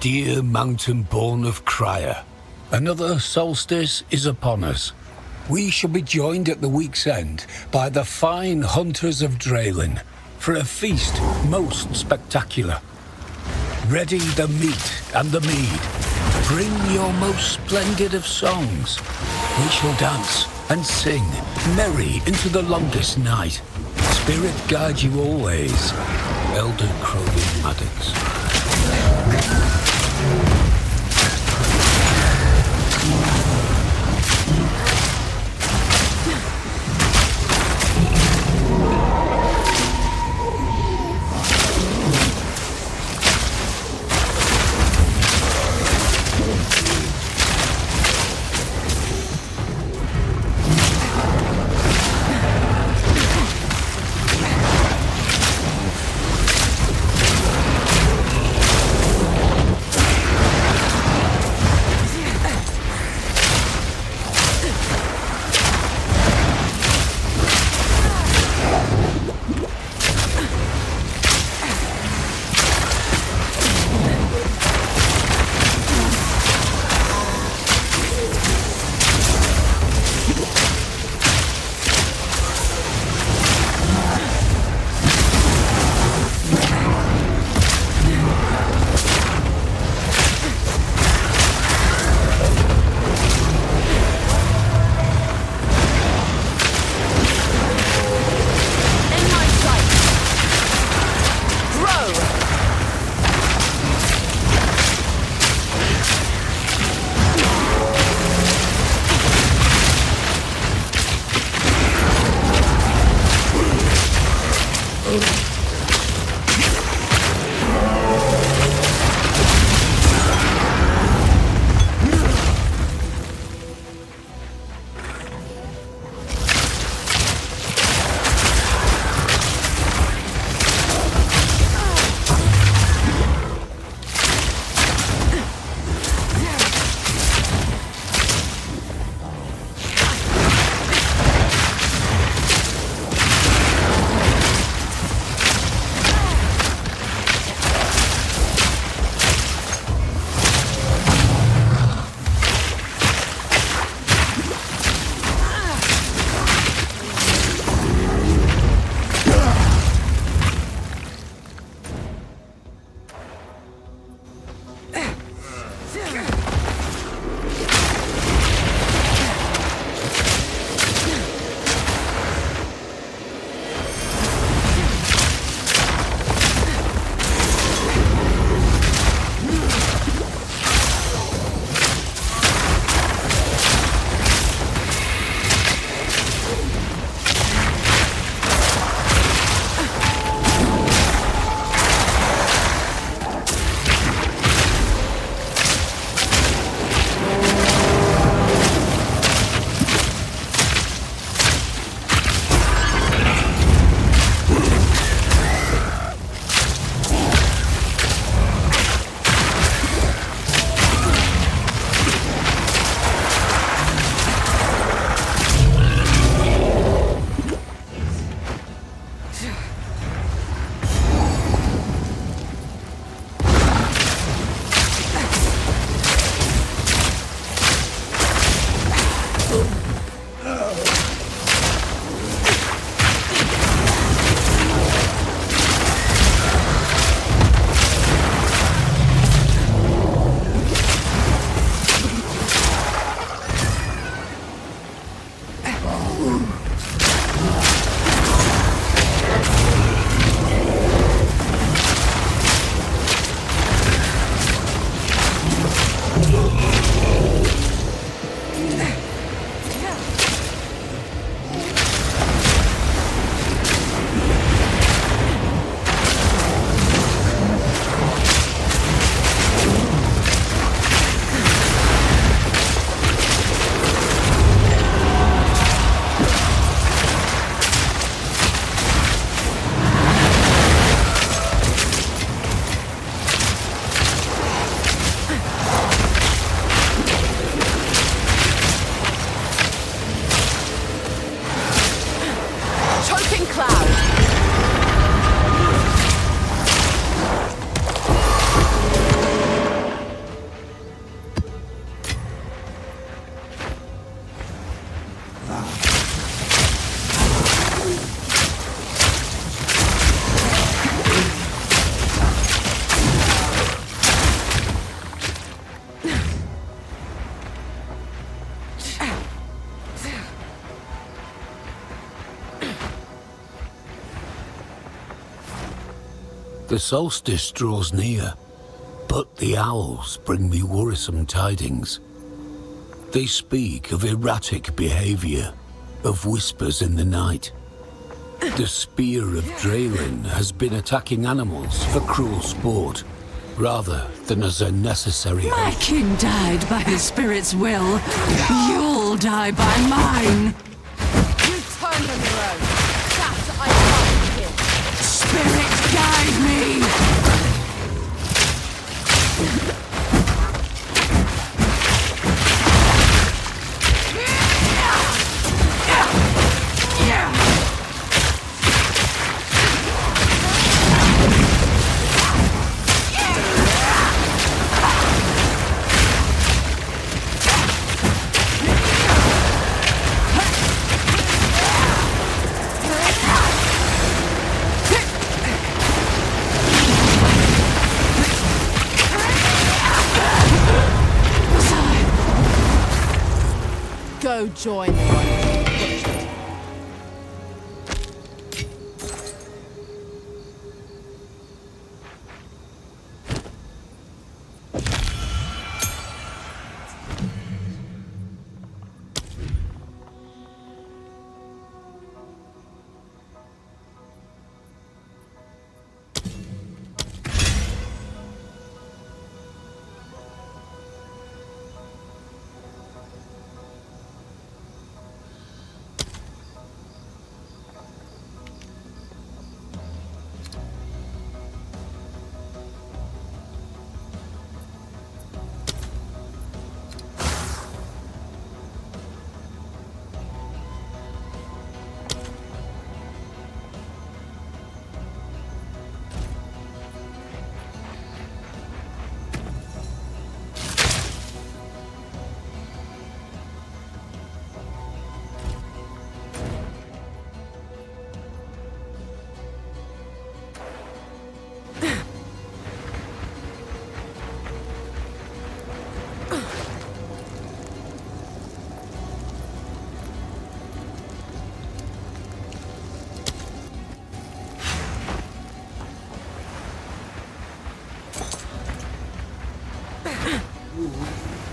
dear mountain-born of Crier. Another solstice is upon us. We shall be joined at the week's end by the fine hunters of Draelin for a feast most spectacular. Ready the meat and the mead. Bring your most splendid of songs. We shall dance and sing merry into the longest night. Spirit guide you always, Elder Crowley Maddox. The solstice draws near, but the owls bring me worrisome tidings. They speak of erratic behavior, of whispers in the night. The spear of Dreylin has been attacking animals for cruel sport, rather than as a necessary My king died by his spirit's will. You'll die by mine. You turned on your own. That I can't forgive. Spirit, guide me. Go join them.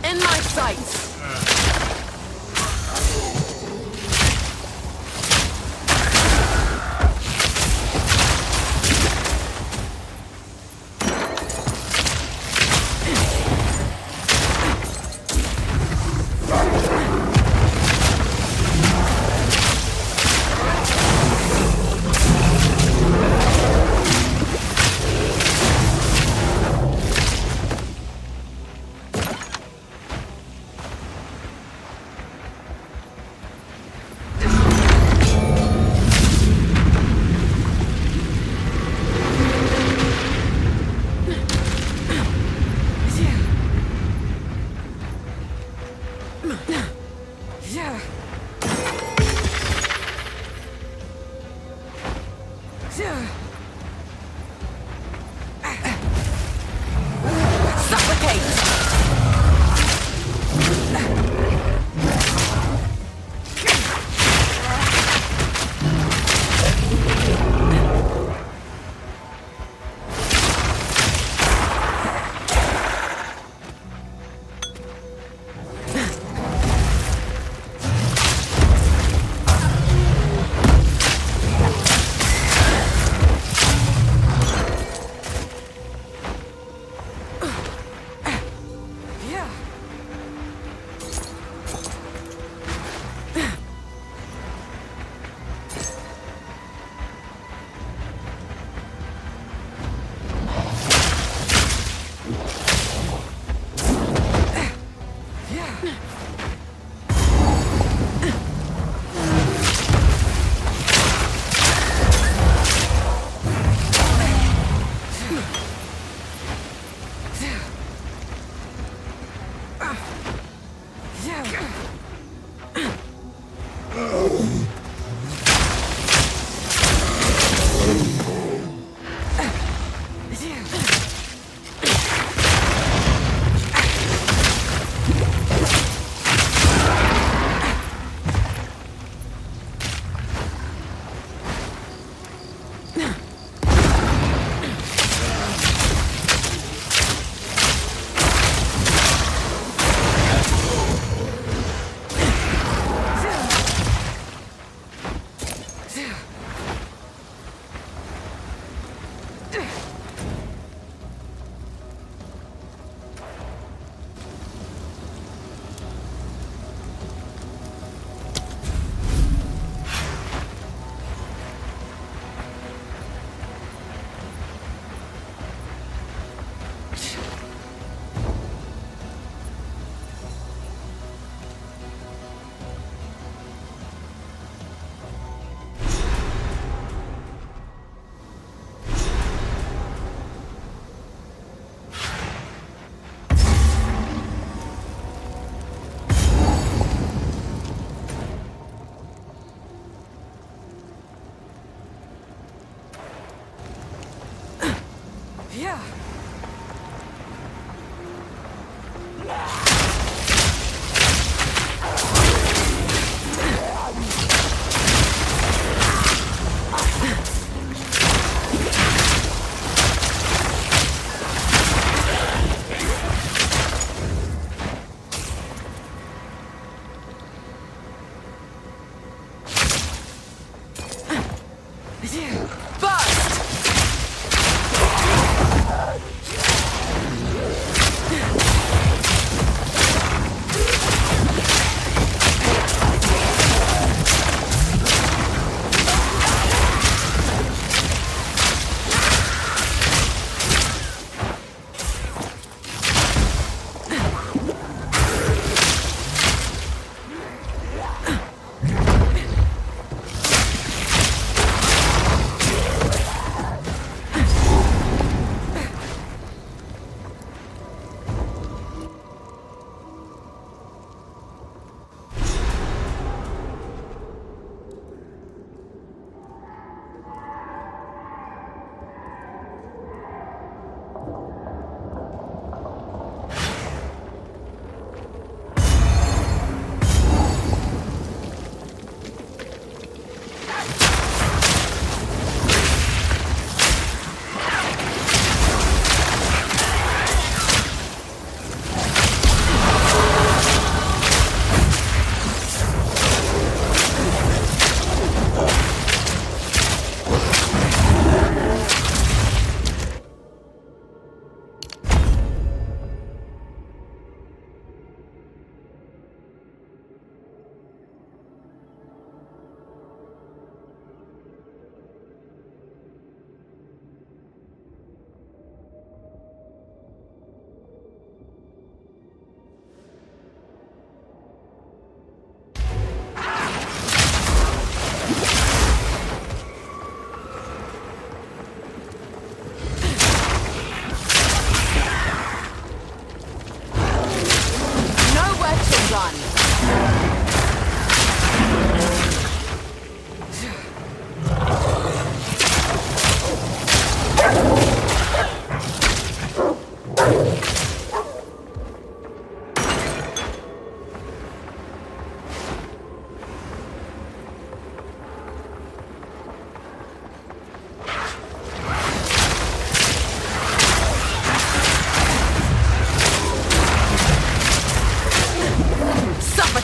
In my sights.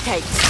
Vacate!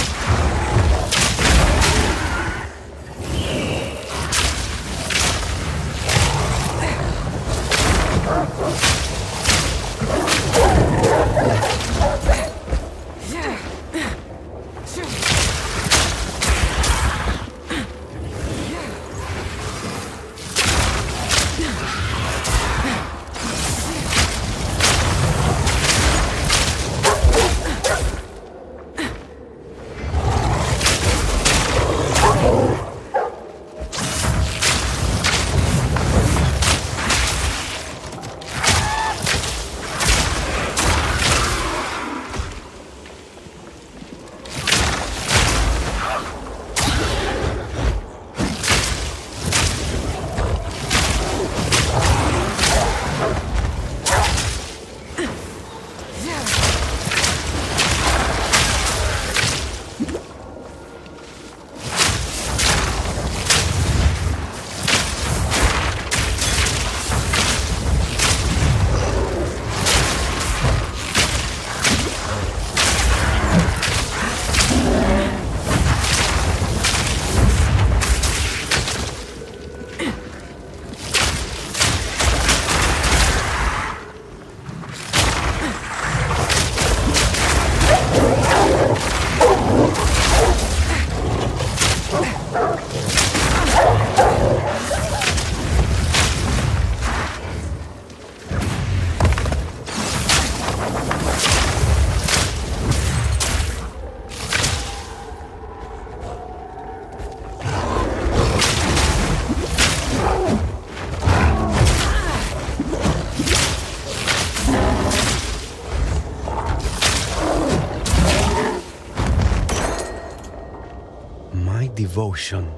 Devotion,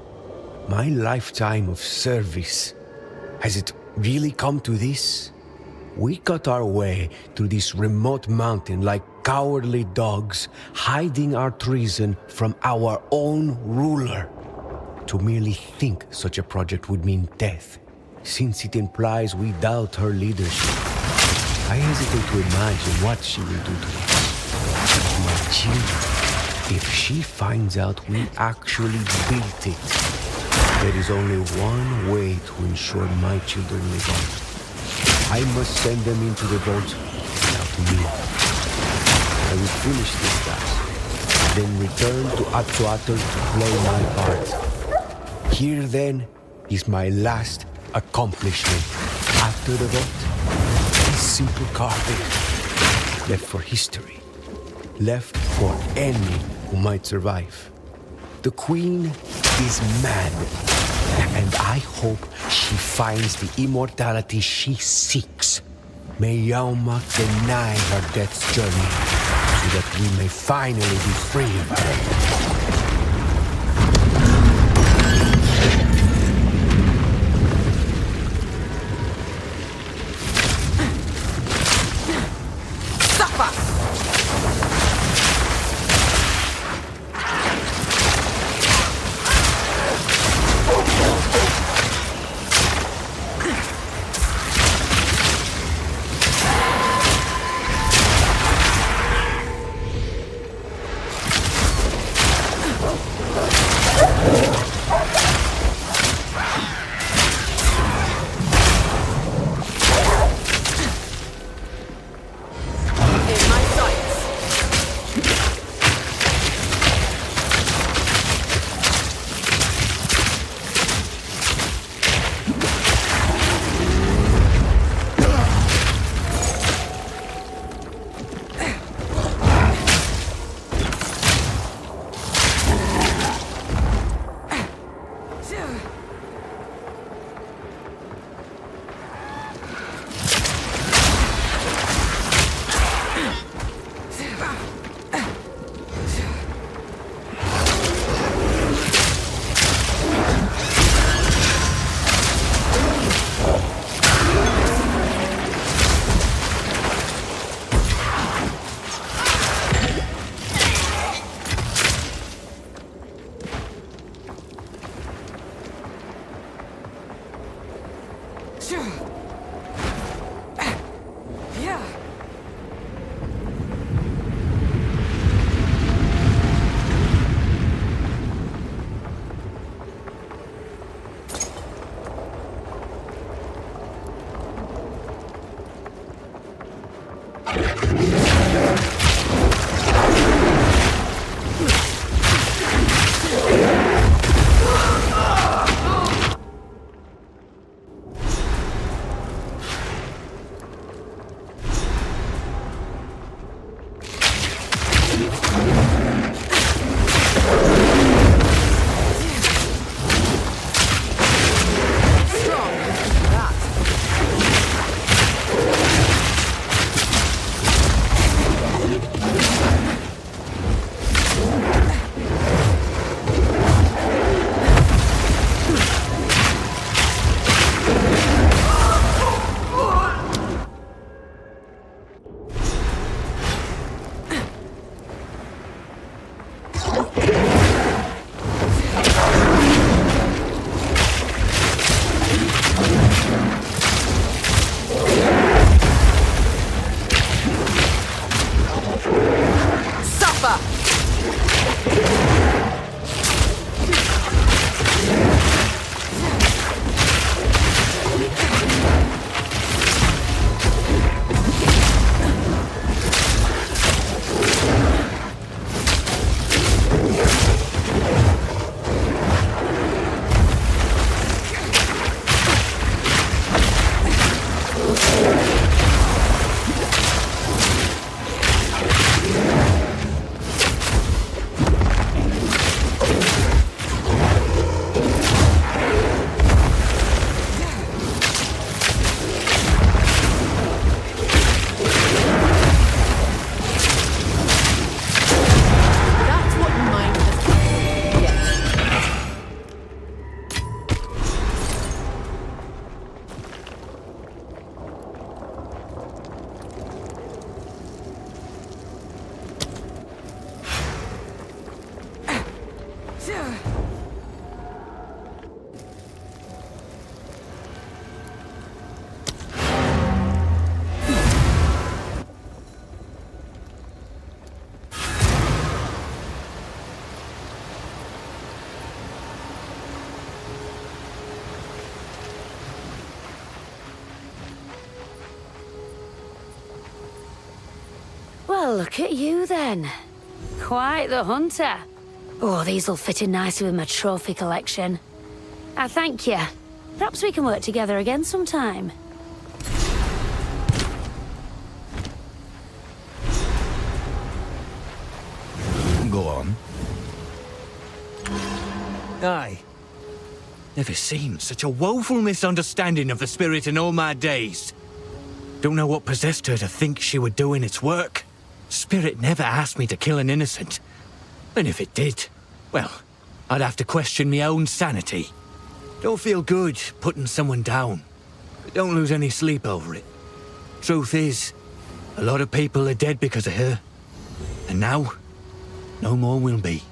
my lifetime of service. Has it really come to this? We got our way through this remote mountain like cowardly dogs, hiding our treason from our own ruler. To merely think such a project would mean death, since it implies we doubt her leadership. I hesitate to imagine what she will do to us. My children. If she finds out we actually built it, there is only one way to ensure my children live on. I must send them into the vault without me. I will finish this task, then return to Atsuatl to play my part. Here then is my last accomplishment. After the vault, a simple carving, left for history. Left for any who might survive. The Queen is mad, and I hope she finds the immortality she seeks. May Yaumak deny her death's journey, so that we may finally be free of her. Well, look at you then. Quite the hunter. Oh, these'll fit in nicely with my trophy collection. I thank you. Perhaps we can work together again sometime. Go on. Aye. Never seen such a woeful misunderstanding of the spirit in all my days. Don't know what possessed her to think she were doing its work. Spirit never asked me to kill an innocent. And if it did, well, I'd have to question my own sanity. Don't feel good putting someone down, but don't lose any sleep over it. Truth is, a lot of people are dead because of her. And now, no more will be.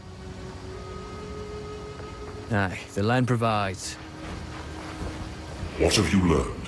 Aye, the land provides. What have you learned?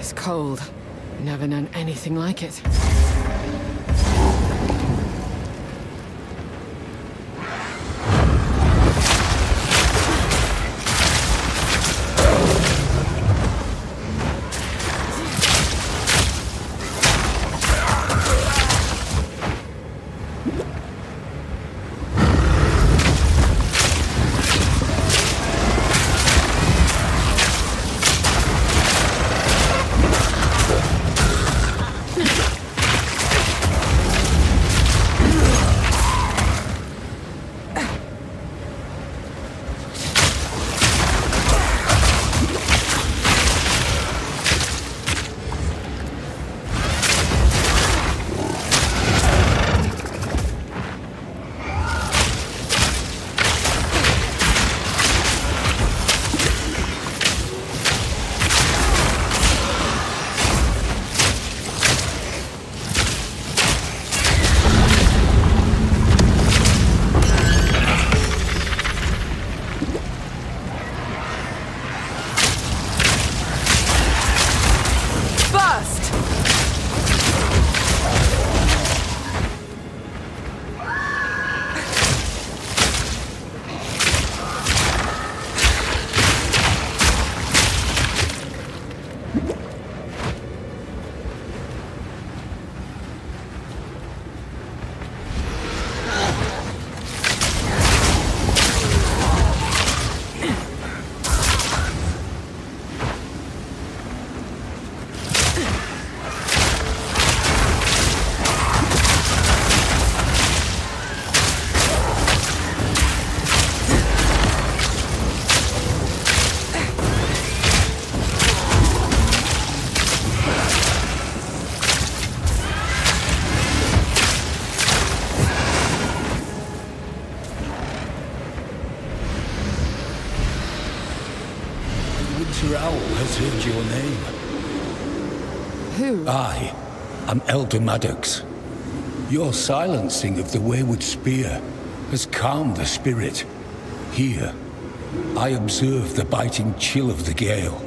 This cold. Never known anything like it. Has heard your name. Who? I am Elder Maddox. Your silencing of the wayward spear has calmed the spirit. Here, I observe the biting chill of the gale,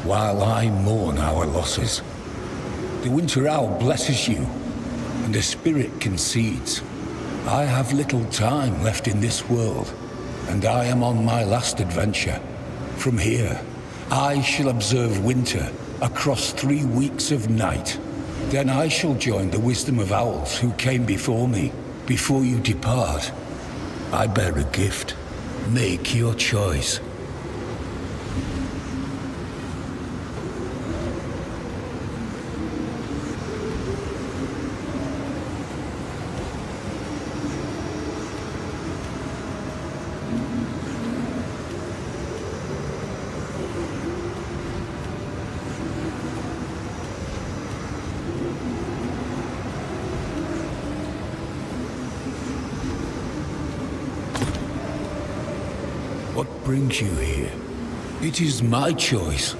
while I mourn our losses. The Winter Owl blesses you, and the spirit concedes. I have little time left in this world, and I am on my last adventure. From here, I shall observe winter across 3 weeks of night. Then I shall join the wisdom of owls who came before me. Before you depart, I bear a gift. Make your choice. What brings you here? It is my choice.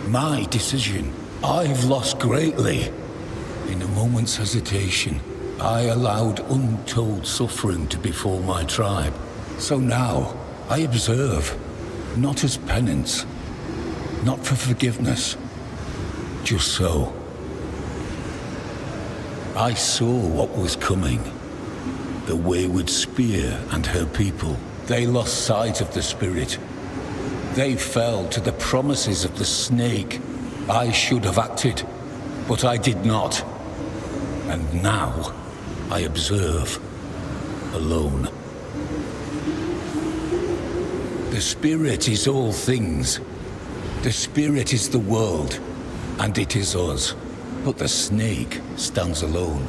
My decision. I've lost greatly. In a moment's hesitation, I allowed untold suffering to befall my tribe. So now, I observe. Not as penance. Not for forgiveness. Just so. I saw what was coming. The wayward spear and her people. They lost sight of the spirit. They fell to the promises of the snake. I should have acted, but I did not. And now, I observe, alone. The spirit is all things. The spirit is the world, and it is us. But the snake stands alone.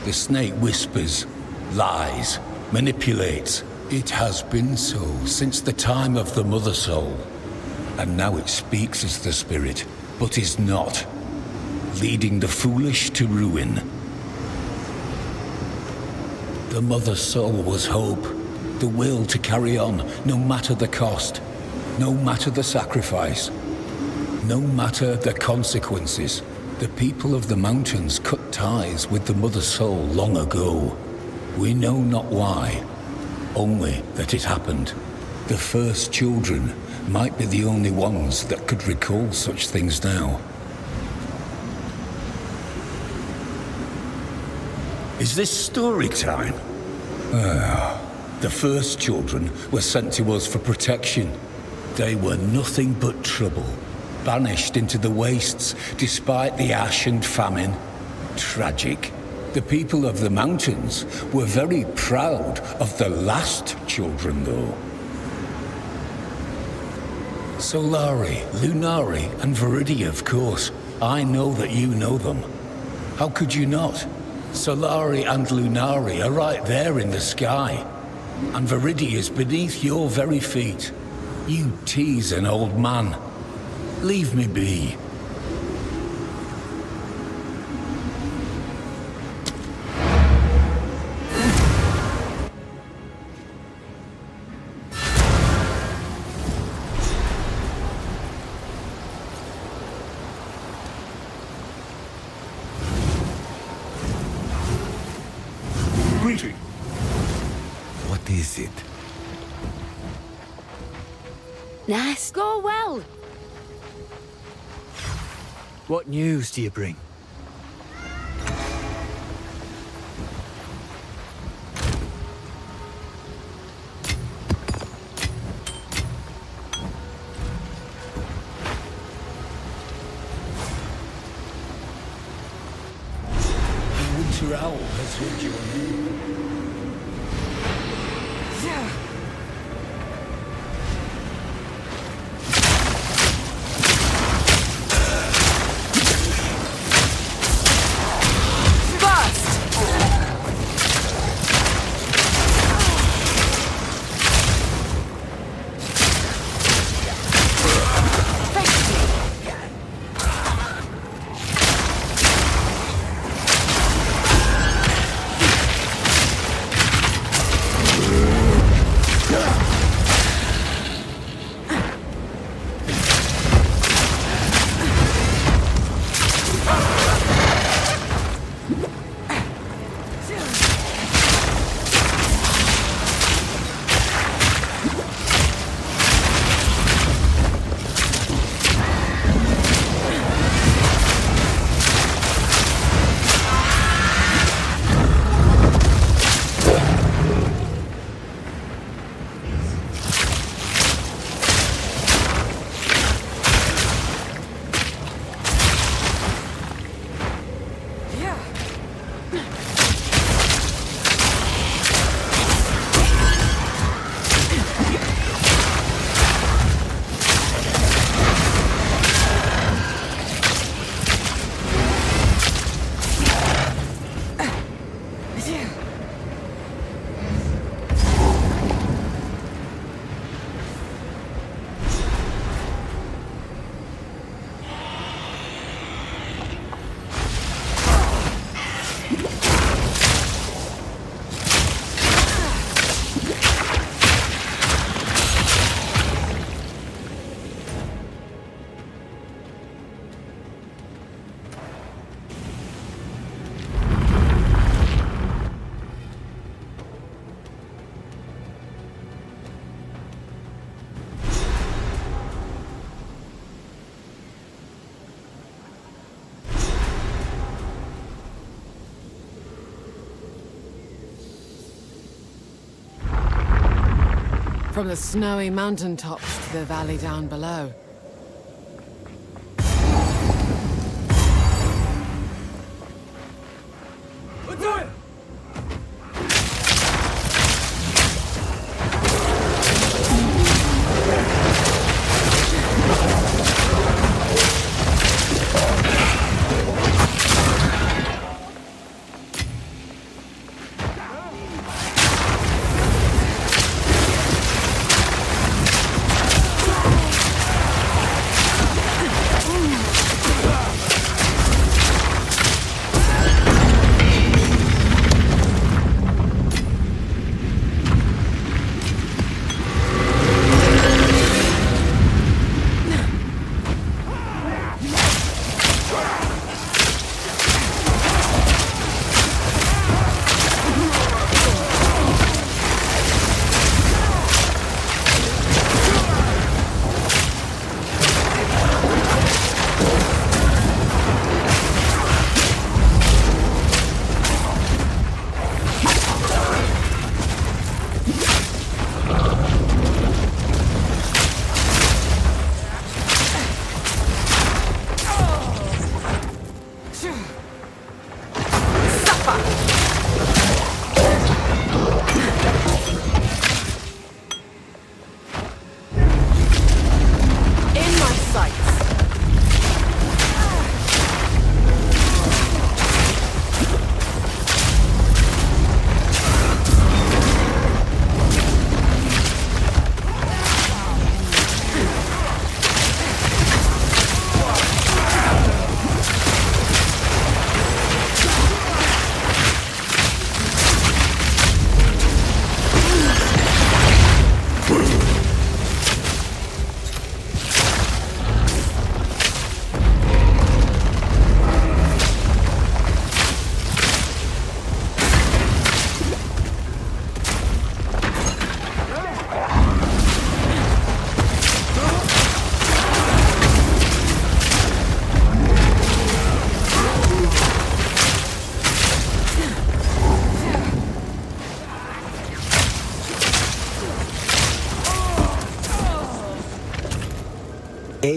The snake whispers, lies, manipulates. It has been so since the time of the Mother Soul. And now it speaks as the spirit, but is not, leading the foolish to ruin. The Mother Soul was hope, the will to carry on, no matter the cost, no matter the sacrifice, no matter the consequences. The people of the mountains cut ties with the Mother Soul long ago. We know not why. Only that it happened. The first children might be the only ones that could recall such things now. Is this story time? The first children were sent to us for protection. They were nothing but trouble, banished into the wastes despite the ash and famine. Tragic. The people of the mountains were very proud of the last children, though. Solari, Lunari, and Viridia, of course. I know that you know them. How could you not? Solari and Lunari are right there in the sky. And Viridia is beneath your very feet. You tease an old man. Leave me be. Greeting. What is it? Nice. Go well. What news do you bring? The Winter Owl has heard your name. From the snowy mountaintops to the valley down below.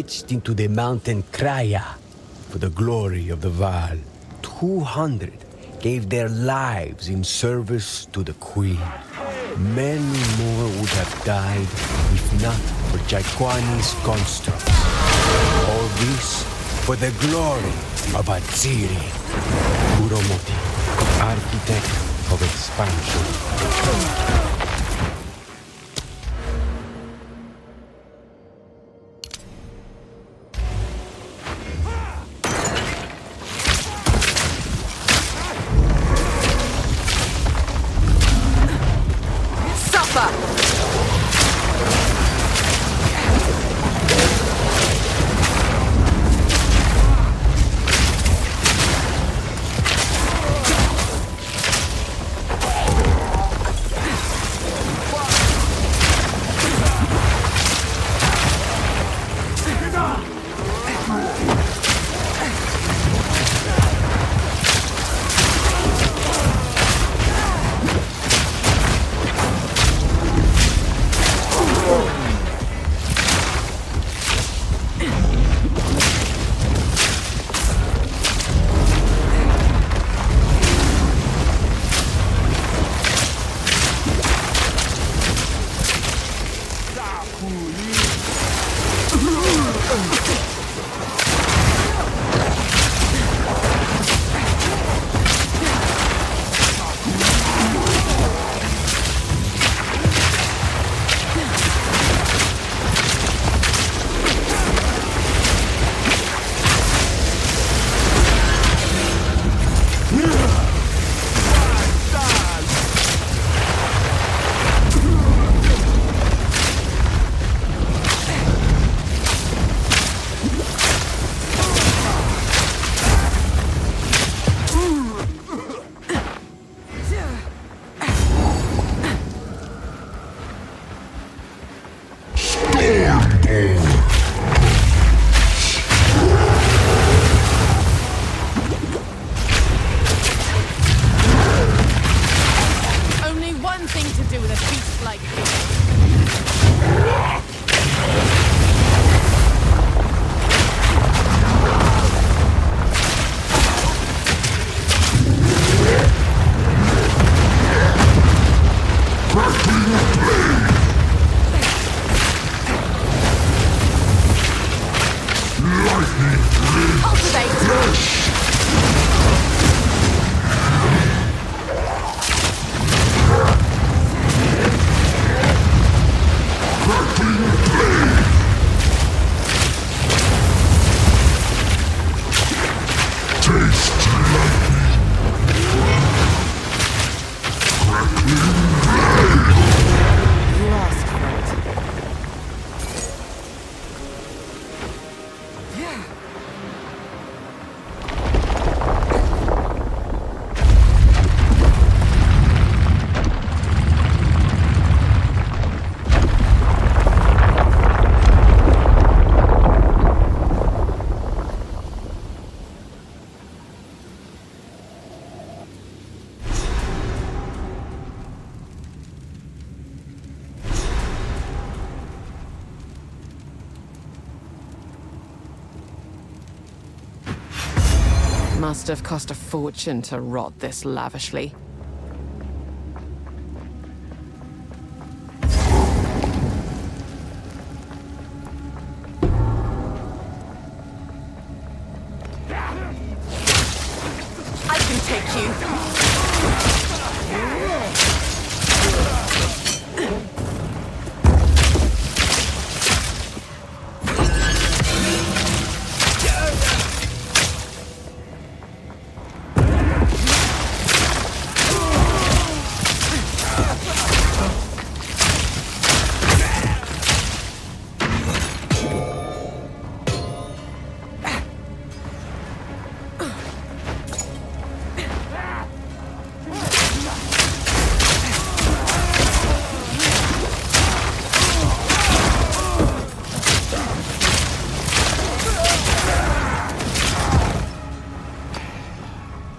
marched into the mountain Craya for the glory of the Vaal. 200 gave their lives in service to the Queen. Many more would have died if not for Jaquani's constructs. All this for the glory of Vastiri. Uromoti, architect of expansion. Must have cost a fortune to rot this lavishly. I can take you.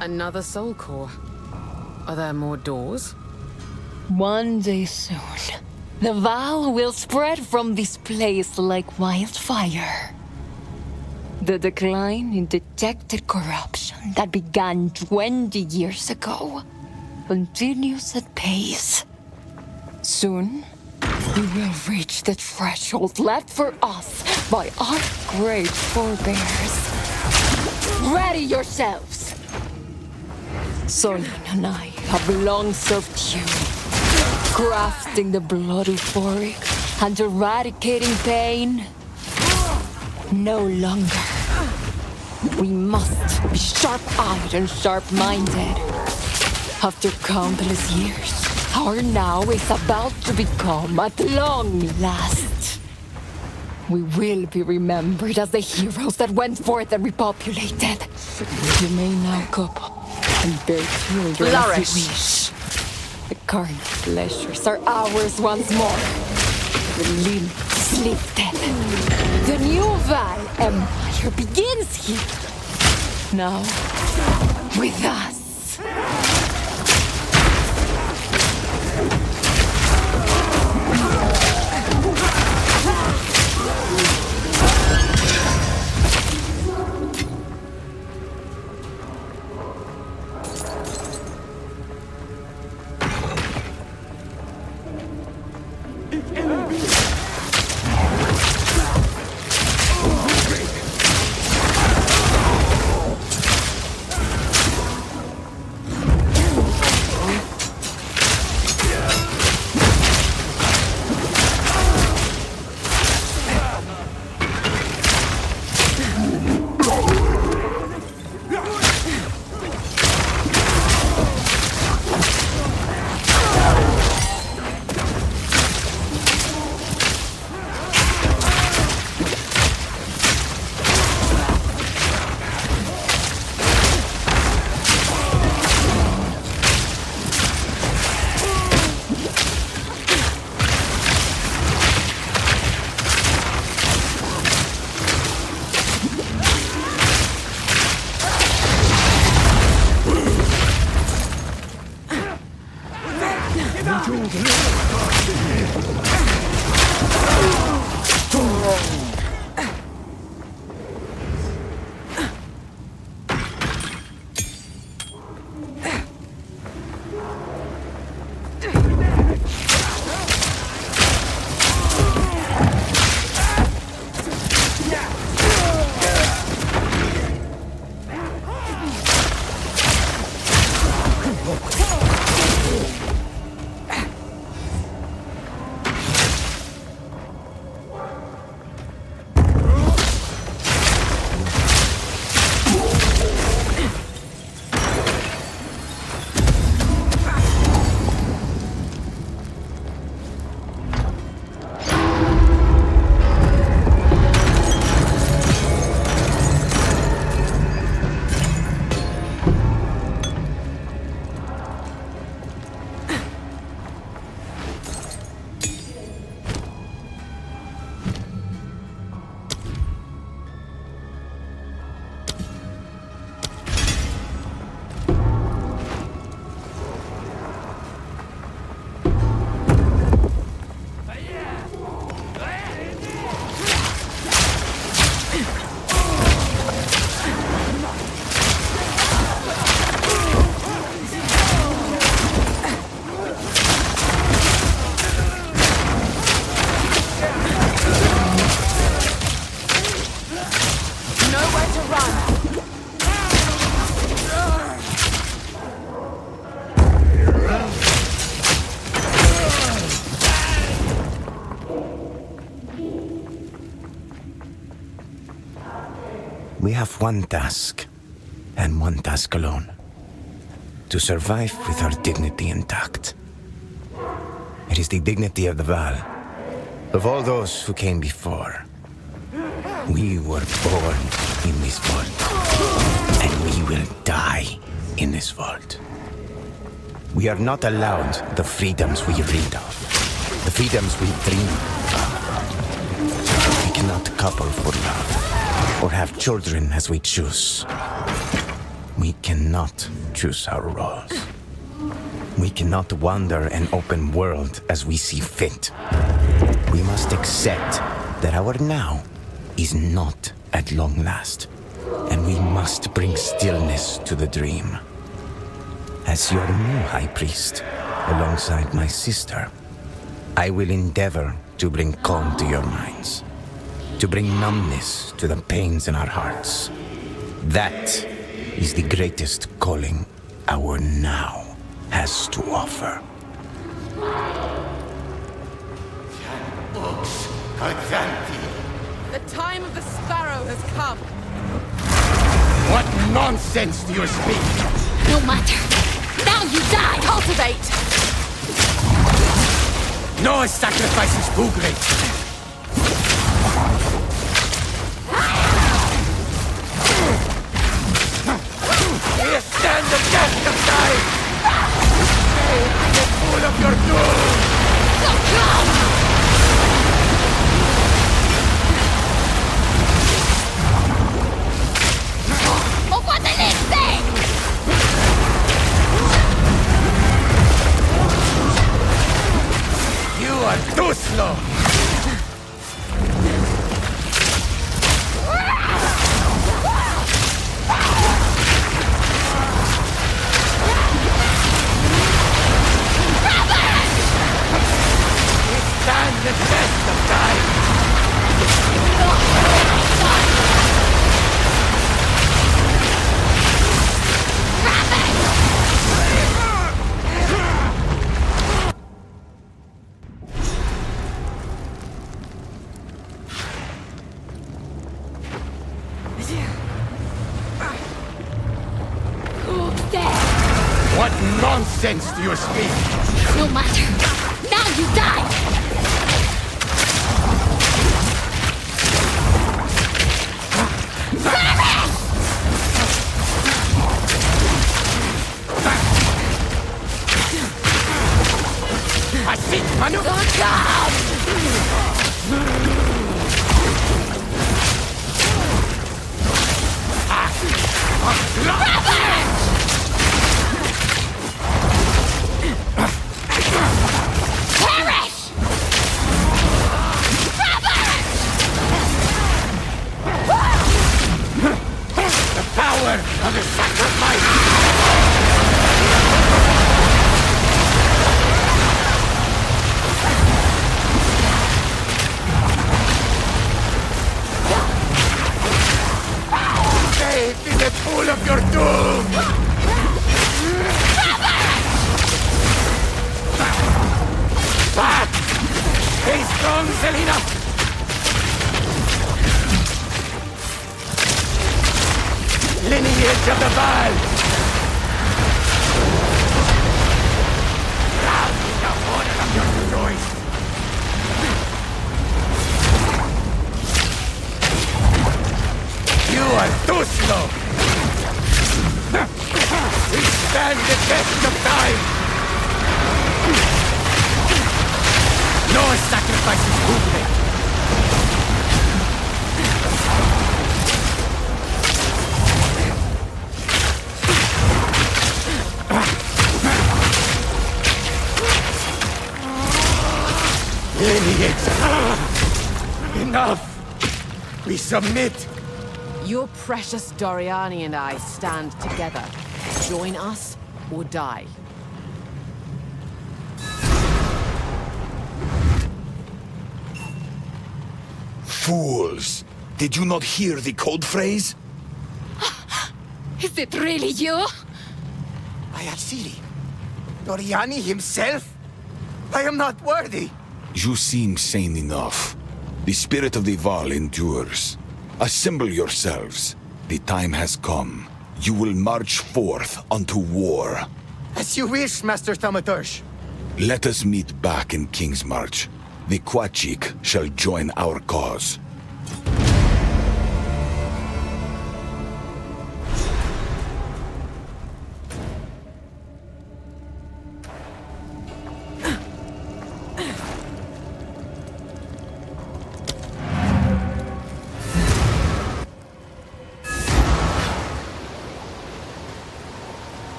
Another soul core. Are there more doors? One day soon, the Vaal will spread from this place like wildfire. The decline in detected corruption that began 20 years ago continues at pace. Soon, we will reach the threshold left for us by our great forebears. Ready yourselves! Solon and I have long served you, crafting the blood euphoric and eradicating pain. No longer. We must be sharp-eyed and sharp-minded. After countless years, our now is about to become at long last. We will be remembered as the heroes that went forth and repopulated. You may now couple and bear children as you wish. The current pleasures are ours once more. The limbs lifted. The new Vaal Empire begins here. Now, with us. We have one task, and one task alone. To survive with our dignity intact. It is the dignity of the Vaal, of all those who came before. We were born in this vault, and we will die in this vault. We are not allowed the freedoms we read of, the freedoms we dream of. We cannot couple for love, or have children as we choose. We cannot choose our roles. We cannot wander an open world as we see fit. We must accept that our now is not at long last, and we must bring stillness to the dream. As your new high priest, alongside my sister, I will endeavor to bring calm to your minds, to bring numbness to the pains in our hearts. That is the greatest calling our now has to offer. The time of the sparrow has come. What nonsense do you speak? No matter. Now you die! Cultivate! No sacrifice is too great. You stand the test of time! Stay in the pool of your doom! You are too slow! Stand the test of time! What nonsense do you speak? No matter. Now you die! I see, Manu! Power of the sacrifice! Safe in the pool of your doom! Back! Stay strong, Selena! Lineage of the Vaal! Proud in the order of your choice! You are too slow! We stand the test of time! No sacrifice is too great! Lineage! Enough! We submit! Your precious Doriani and I stand together. Join us or die. Fools! Did you not hear the code phrase? Is it really you? Vastiri? Doriani himself? I am not worthy! You seem sane enough. The spirit of the Vaal endures. Assemble yourselves. The time has come. You will march forth unto war. As you wish, Master Thaumaturge. Let us meet back in King's March. The Quachik shall join our cause.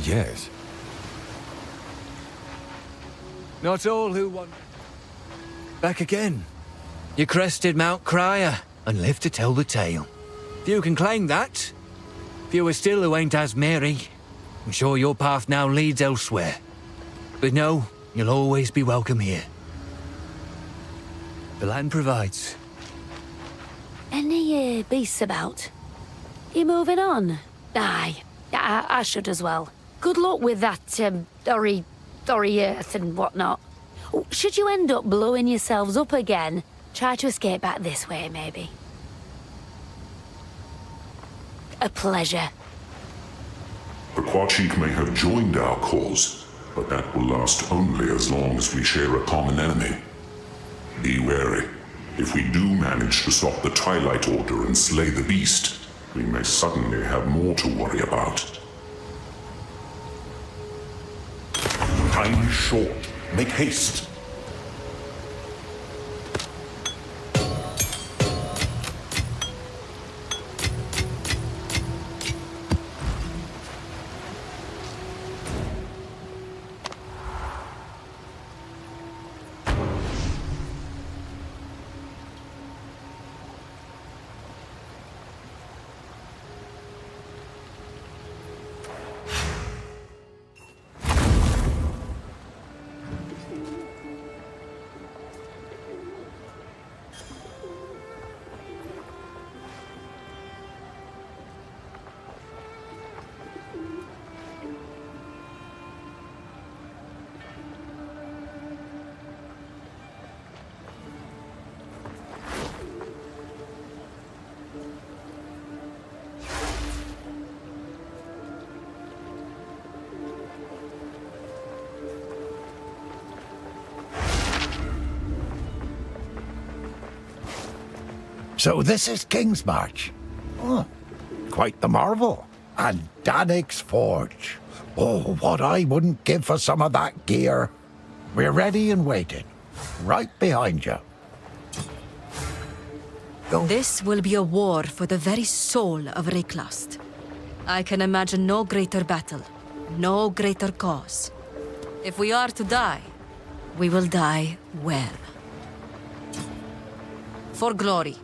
Yes. Not all who want... Back again. You crested Mount Crier and live to tell the tale. Few can claim that. Fewer still who ain't as merry. I'm sure your path now leads elsewhere. But no, you'll always be welcome here. The land provides. Any beasts about? You moving on? Aye, I should as well. Good luck with that, Dory Earth and whatnot. Should you end up blowing yourselves up again, try to escape back this way, maybe. A pleasure. The Quachik may have joined our cause, but that will last only as long as we share a common enemy. Be wary. If we do manage to stop the Twilight Order and slay the beast, we may suddenly have more to worry about. Time is short. Make haste. So this is King's March. Oh, quite the marvel. And Danik's Forge. Oh, what I wouldn't give for some of that gear. We're ready and waiting. Right behind you. This will be a war for the very soul of Wraeclast. I can imagine no greater battle, no greater cause. If we are to die, we will die well. For glory.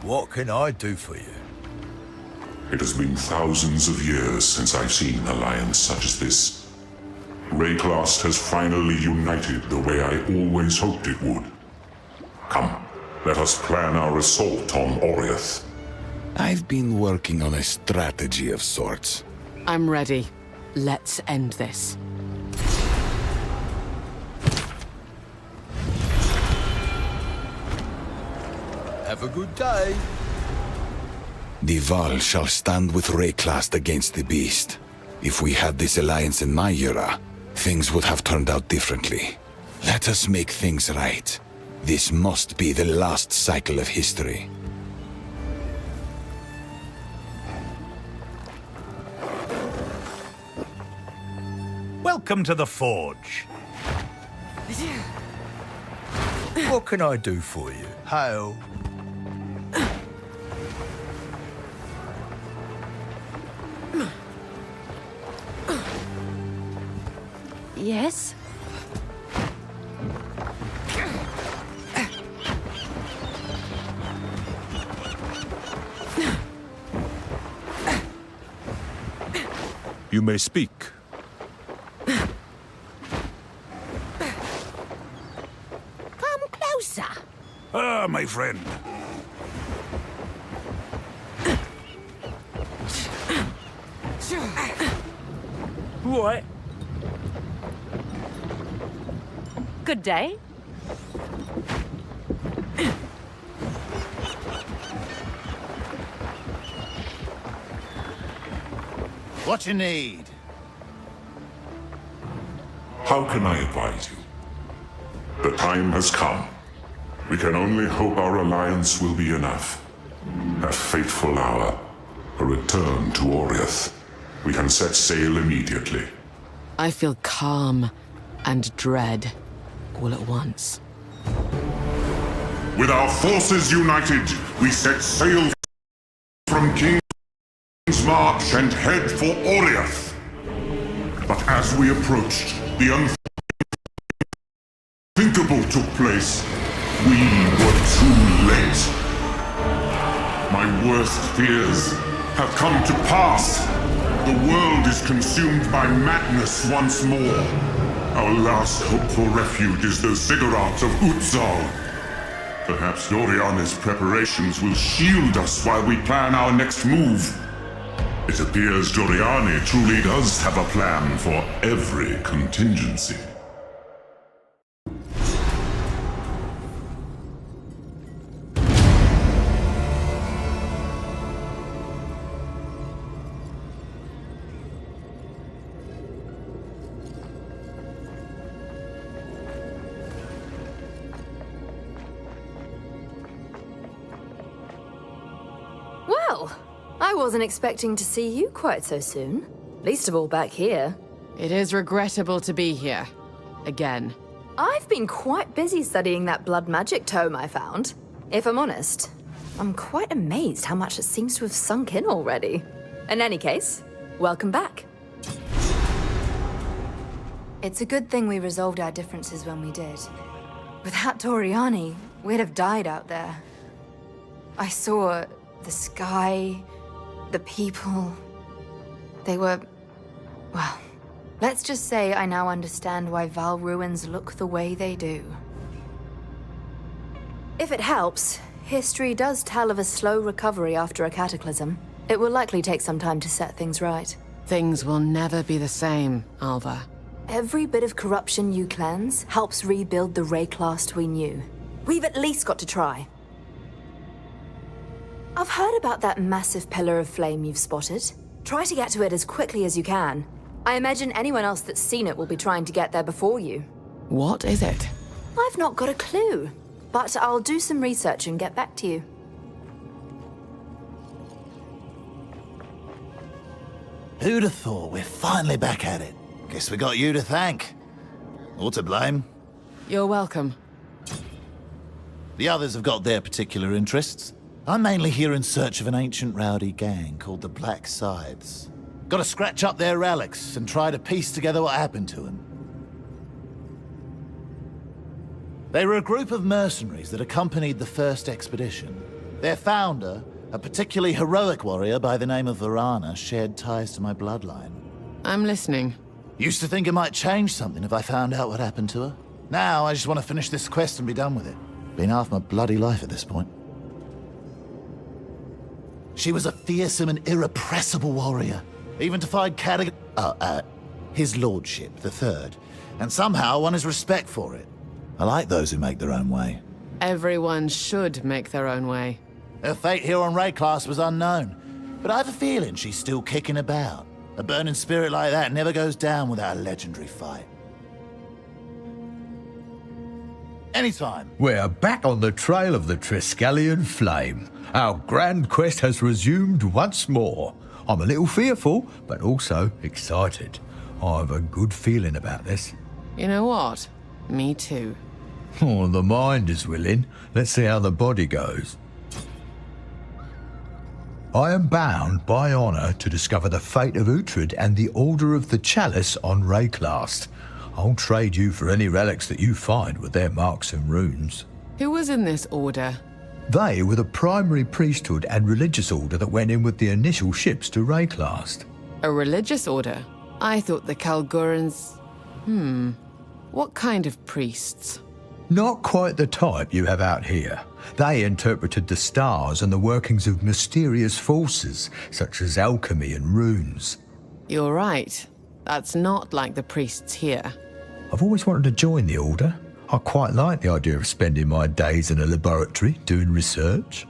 What can I do for you? It has been thousands of years since I've seen an alliance such as this. Wraeclast has finally united the way I always hoped it would. Come, let us plan our assault on Oriath. I've been working on a strategy of sorts. I'm ready. Let's end this. Have a good day. The Vaal shall stand with Wraeclast against the beast. If we had this alliance in my era, things would have turned out differently. Let us make things right. This must be the last cycle of history. Welcome to the Forge. What can I do for you? Hail. Yes? You may speak. Come closer. Ah, my friend. What? Good day. What you need? How can I advise you? The time has come. We can only hope our alliance will be enough. That fateful hour, a return to Oriath. We can set sail immediately. I feel calm and dread all at once. With our forces united, we set sail from King's March and head for Oriath. But as we approached, the took place, we were too late. My worst fears have come to pass. The world is consumed by madness once more. Our last hope for refuge is the ziggurat of Utzal. Perhaps Doriana's preparations will shield us while we plan our next move. It appears Doriani truly does have a plan for every contingency. I wasn't expecting to see you quite so soon. Least of all back here. It is regrettable to be here. Again. I've been quite busy studying that blood magic tome I found. If I'm honest, I'm quite amazed how much it seems to have sunk in already. In any case, welcome back. It's a good thing we resolved our differences when we did. Without Doriani, we'd have died out there. I saw the sky, the people. They were... well, let's just say I now understand why Vaal ruins look the way they do. If it helps, history does tell of a slow recovery after a cataclysm. It will likely take some time to set things right. Things will never be the same, Alva. Every bit of corruption you cleanse helps rebuild the Wraeclast we knew. We've at least got to try. I've heard about that massive pillar of flame you've spotted. Try to get to it as quickly as you can. I imagine anyone else that's seen it will be trying to get there before you. What is it? I've not got a clue, but I'll do some research and get back to you. Who'd have thought we're finally back at it? Guess we got you to thank. Or to blame. You're welcome. The others have got their particular interests. I'm mainly here in search of an ancient rowdy gang called the Black Sides. Got to scratch up their relics and try to piece together what happened to them. They were a group of mercenaries that accompanied the first expedition. Their founder, a particularly heroic warrior by the name of Varana, shared ties to my bloodline. I'm listening. Used to think it might change something if I found out what happened to her. Now I just want to finish this quest and be done with it. Been half my bloody life at this point. She was a fearsome and irrepressible warrior. Even defied his lordship, the third. And somehow won his respect for it. I like those who make their own way. Everyone should make their own way. Her fate here on Wraeclast was unknown. But I have a feeling she's still kicking about. A burning spirit like that never goes down without a legendary fight. Anytime. We're back on the trail of the Triskelion Flame. Our grand quest has resumed once more. I'm a little fearful, but also excited. I have a good feeling about this. You know what? Me too. Oh, the mind is willing. Let's see how the body goes. I am bound by honor to discover the fate of Uhtred and the Order of the Chalice on Wraeclast. I'll trade you for any relics that you find with their marks and runes. Who was in this order? They were the primary priesthood and religious order that went in with the initial ships to Wraeclast. A religious order? I thought the Kalgurans... What kind of priests? Not quite the type you have out here. They interpreted the stars and the workings of mysterious forces, such as alchemy and runes. You're right. That's not like the priests here. I've always wanted to join the order. I quite like the idea of spending my days in a laboratory doing research.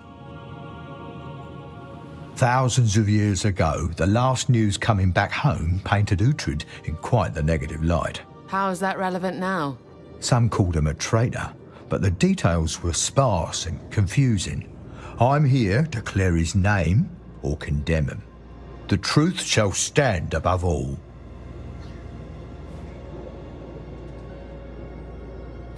Thousands of years ago, the last news coming back home painted Uhtred in quite the negative light. How is that relevant now? Some called him a traitor, but the details were sparse and confusing. I'm here to clear his name or condemn him. The truth shall stand above all.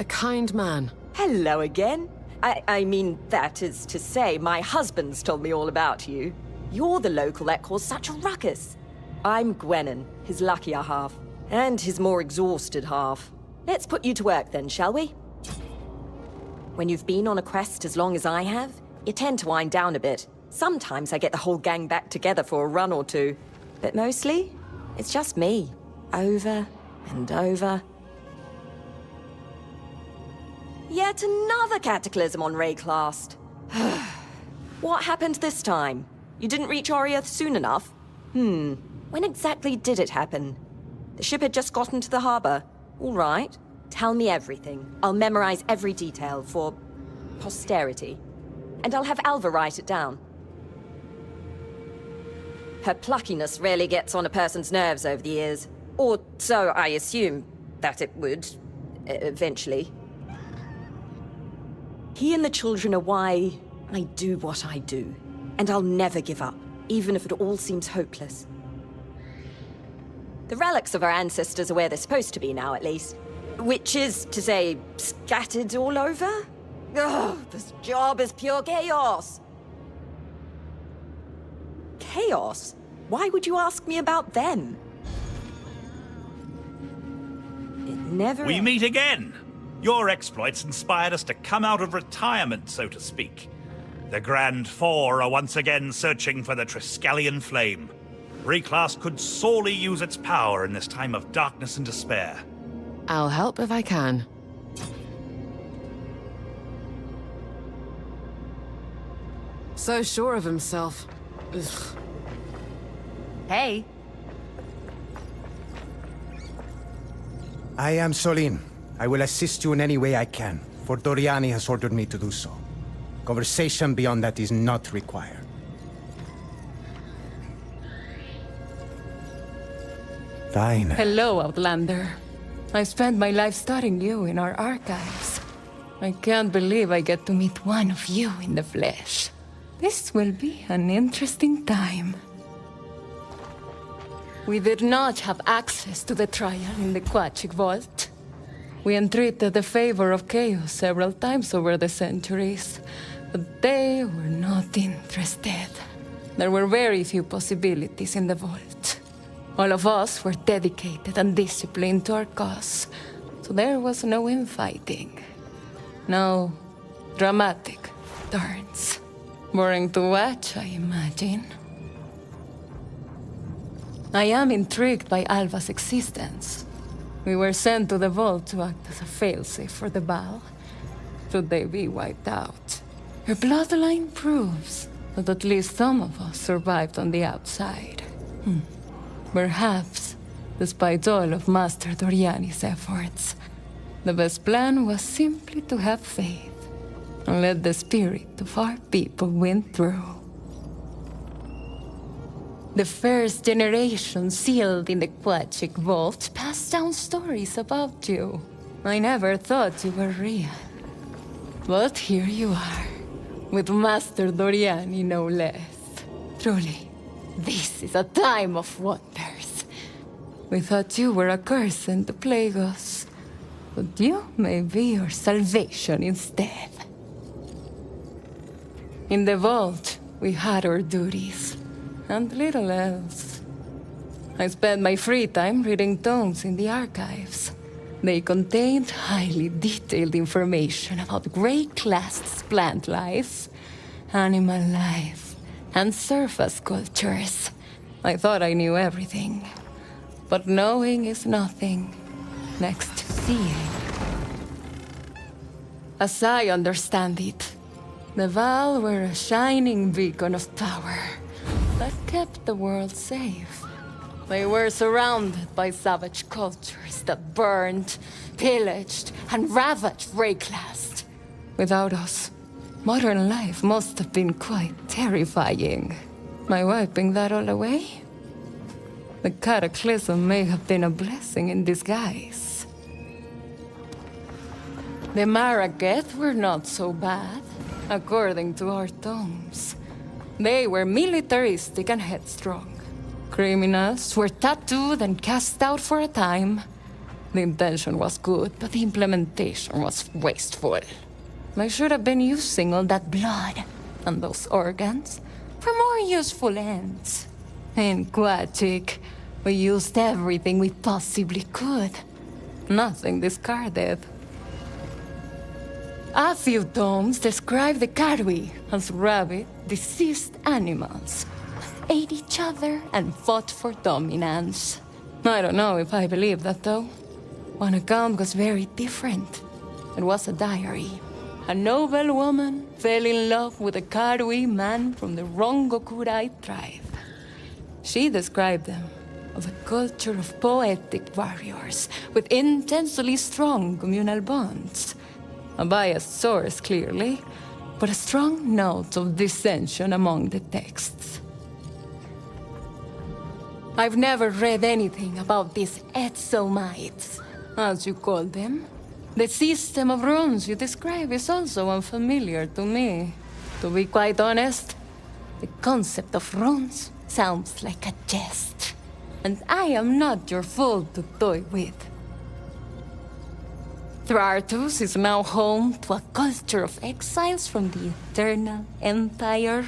A kind man. Hello again. I mean, that is to say, my husband's told me all about you. You're the local that caused such a ruckus. I'm Gwenin, his luckier half, and his more exhausted half. Let's put you to work then, shall we? When you've been on a quest as long as I have, you tend to wind down a bit. Sometimes I get the whole gang back together for a run or two. But mostly, it's just me. Over and over. Yet another cataclysm on Wraeclast. What happened this time? You didn't reach Oriath soon enough? When exactly did it happen? The ship had just gotten to the harbor. All right. Tell me everything. I'll memorize every detail for posterity. And I'll have Alva write it down. Her pluckiness rarely gets on a person's nerves over the years. Or so I assume that it would, eventually. He and the children are why I do what I do. And I'll never give up, even if it all seems hopeless. The relics of our ancestors are where they're supposed to be now, at least. Which is to say, scattered all over? Ugh, this job is pure chaos. Chaos? Why would you ask me about them? It never... We meet again! Your exploits inspired us to come out of retirement, so to speak. The Grand Four are once again searching for the Triskelion flame. Wraeclast could sorely use its power in this time of darkness and despair. I'll help if I can. So sure of himself. Ugh. Hey. I am Solin. I will assist you in any way I can, for Doriani has ordered me to do so. Conversation beyond that is not required. Fine. Hello, Outlander. I spent my life studying you in our archives. I can't believe I get to meet one of you in the flesh. This will be an interesting time. We did not have access to the trial in the Quachik Vault. We entreated the favor of Chaos several times over the centuries, but they were not interested. There were very few possibilities in the vault. All of us were dedicated and disciplined to our cause, so there was no infighting. No dramatic turns. Boring to watch, I imagine. I am intrigued by Alva's existence. We were sent to the vault to act as a failsafe for the Vaal, should they be wiped out. Her bloodline proves that at least some of us survived on the outside. Perhaps, despite all of Master Doriani's efforts, the best plan was simply to have faith and let the spirit of our people win through. The first generation sealed in the Quachik Vault passed down stories about you. I never thought you were real. But here you are, with Master Doriani no less. Truly, this is a time of wonders. We thought you were a curse sent to plague us, but you may be your salvation instead. In the vault, we had our duties, and little else. I spent my free time reading tomes in the archives. They contained highly detailed information about Wraeclast's plant life, animal life, and surface cultures. I thought I knew everything. But knowing is nothing next to seeing. As I understand it, the Vaal were a shining beacon of power that kept the world safe. They were surrounded by savage cultures that burned, pillaged, and ravaged Wraeclast. Without us, modern life must have been quite terrifying. By wiping that all away, the cataclysm may have been a blessing in disguise. The Maraketh were not so bad, according to our tomes. They were militaristic and headstrong. Criminals were tattooed and cast out for a time. The intention was good, but the implementation was wasteful. I should have been using all that blood and those organs for more useful ends. In Quachik, we used everything we possibly could. Nothing discarded. A few tomes describe the Karwi as rabid, deceased animals. Ate each other and fought for dominance. I don't know if I believe that, though. One account was very different. It was a diary. A noble woman fell in love with a Karwi man from the Rongokurai tribe. She described them as a culture of poetic warriors with intensely strong communal bonds. A biased source, clearly, but a strong note of dissension among the texts. I've never read anything about these Etzomites, as you call them. The system of runes you describe is also unfamiliar to me. To be quite honest, the concept of runes sounds like a jest, and I am not your fool to toy with. Thrartus is now home to a culture of exiles from the Eternal Empire.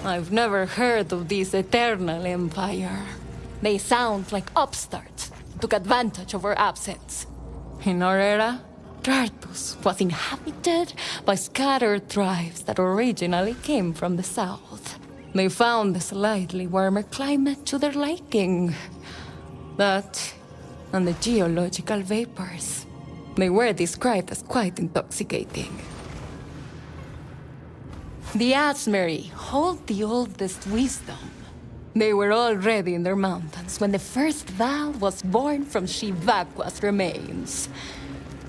I've never heard of this Eternal Empire. They sound like upstarts who took advantage of our absence. In our era, Thrartus was inhabited by scattered tribes that originally came from the south. They found the slightly warmer climate to their liking. That, and the geological vapors. They were described as quite intoxicating. The Asmeri hold the oldest wisdom. They were already in their mountains when the first Vaal was born from Shivaqua's remains.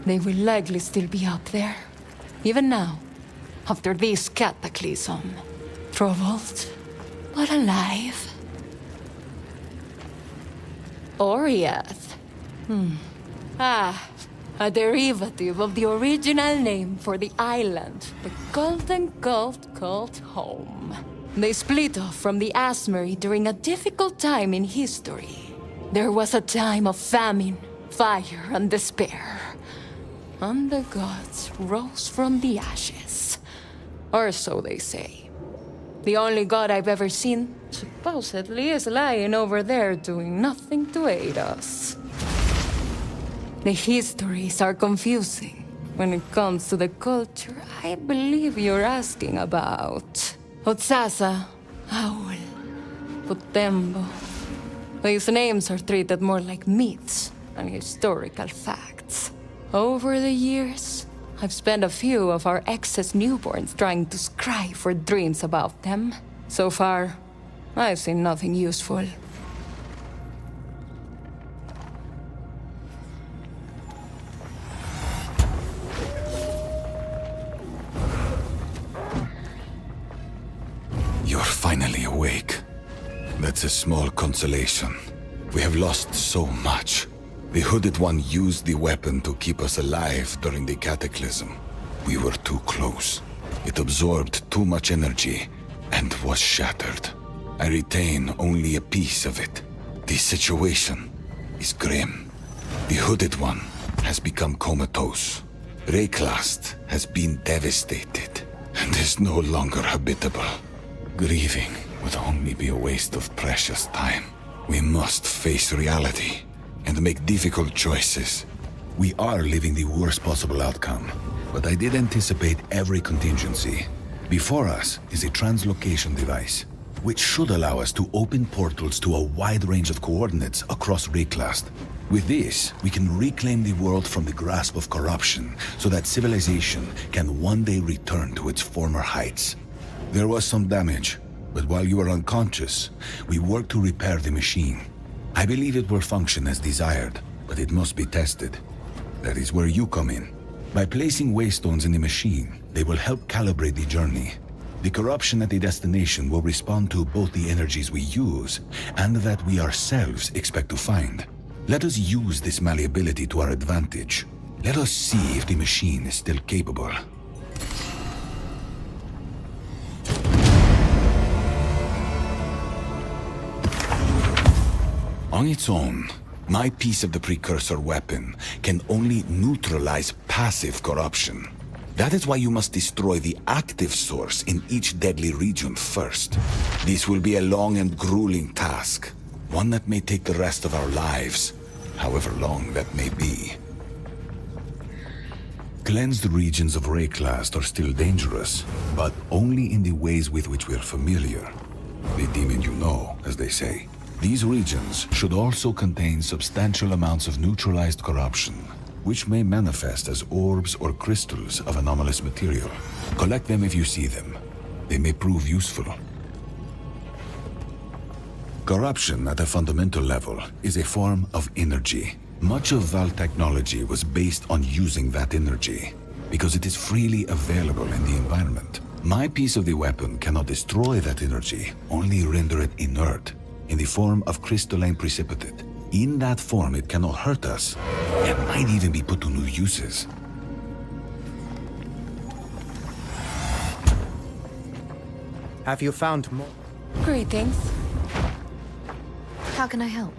They will likely still be up there, even now, after this cataclysm. Troubled, but alive. Oriath. A derivative of the original name for the island the Golden Cult called home. They split off from the Asmeri during a difficult time in history. There was a time of famine, fire, and despair. And the gods rose from the ashes. Or so they say. The only god I've ever seen, supposedly, is lying over there doing nothing to aid us. The histories are confusing. When it comes to the culture I believe you're asking about. Otsasa, Aul, Putembo. These names are treated more like myths than historical facts. Over the years, I've spent a few of our excess newborns trying to scry for dreams about them. So far, I've seen nothing useful. You're finally awake. That's a small consolation. We have lost so much. The Hooded One used the weapon to keep us alive during the cataclysm. We were too close. It absorbed too much energy and was shattered. I retain only a piece of it. The situation is grim. The Hooded One has become comatose. Wraeclast has been devastated and is no longer habitable. Grieving would only be a waste of precious time. We must face reality and make difficult choices. We are living the worst possible outcome, but I did anticipate every contingency. Before us is a translocation device, which should allow us to open portals to a wide range of coordinates across Wraeclast. With this, we can reclaim the world from the grasp of corruption, so that civilization can one day return to its former heights. There was some damage, but while you were unconscious, we worked to repair the machine. I believe it will function as desired, but it must be tested. That is where you come in. By placing waystones in the machine, they will help calibrate the journey. The corruption at the destination will respond to both the energies we use and that we ourselves expect to find. Let us use this malleability to our advantage. Let us see if the machine is still capable. On its own, my piece of the precursor weapon can only neutralize passive corruption. That is why you must destroy the active source in each deadly region first. This will be a long and grueling task, one that may take the rest of our lives, however long that may be. Cleansed regions of Wraeclast are still dangerous, but only in the ways with which we're familiar. The demon you know, as they say. These regions should also contain substantial amounts of neutralized corruption, which may manifest as orbs or crystals of anomalous material. Collect them if you see them. They may prove useful. Corruption at a fundamental level is a form of energy. Much of Vaal technology was based on using that energy, because it is freely available in the environment. My piece of the weapon cannot destroy that energy, only render it inert, in the form of crystalline precipitate. In that form, it cannot hurt us. It might even be put to new uses. Have you found more? Greetings. How can I help?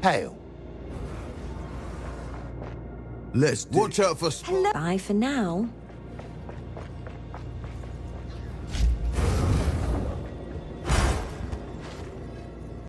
Hail. Let's watch out for. Hello. Bye for now.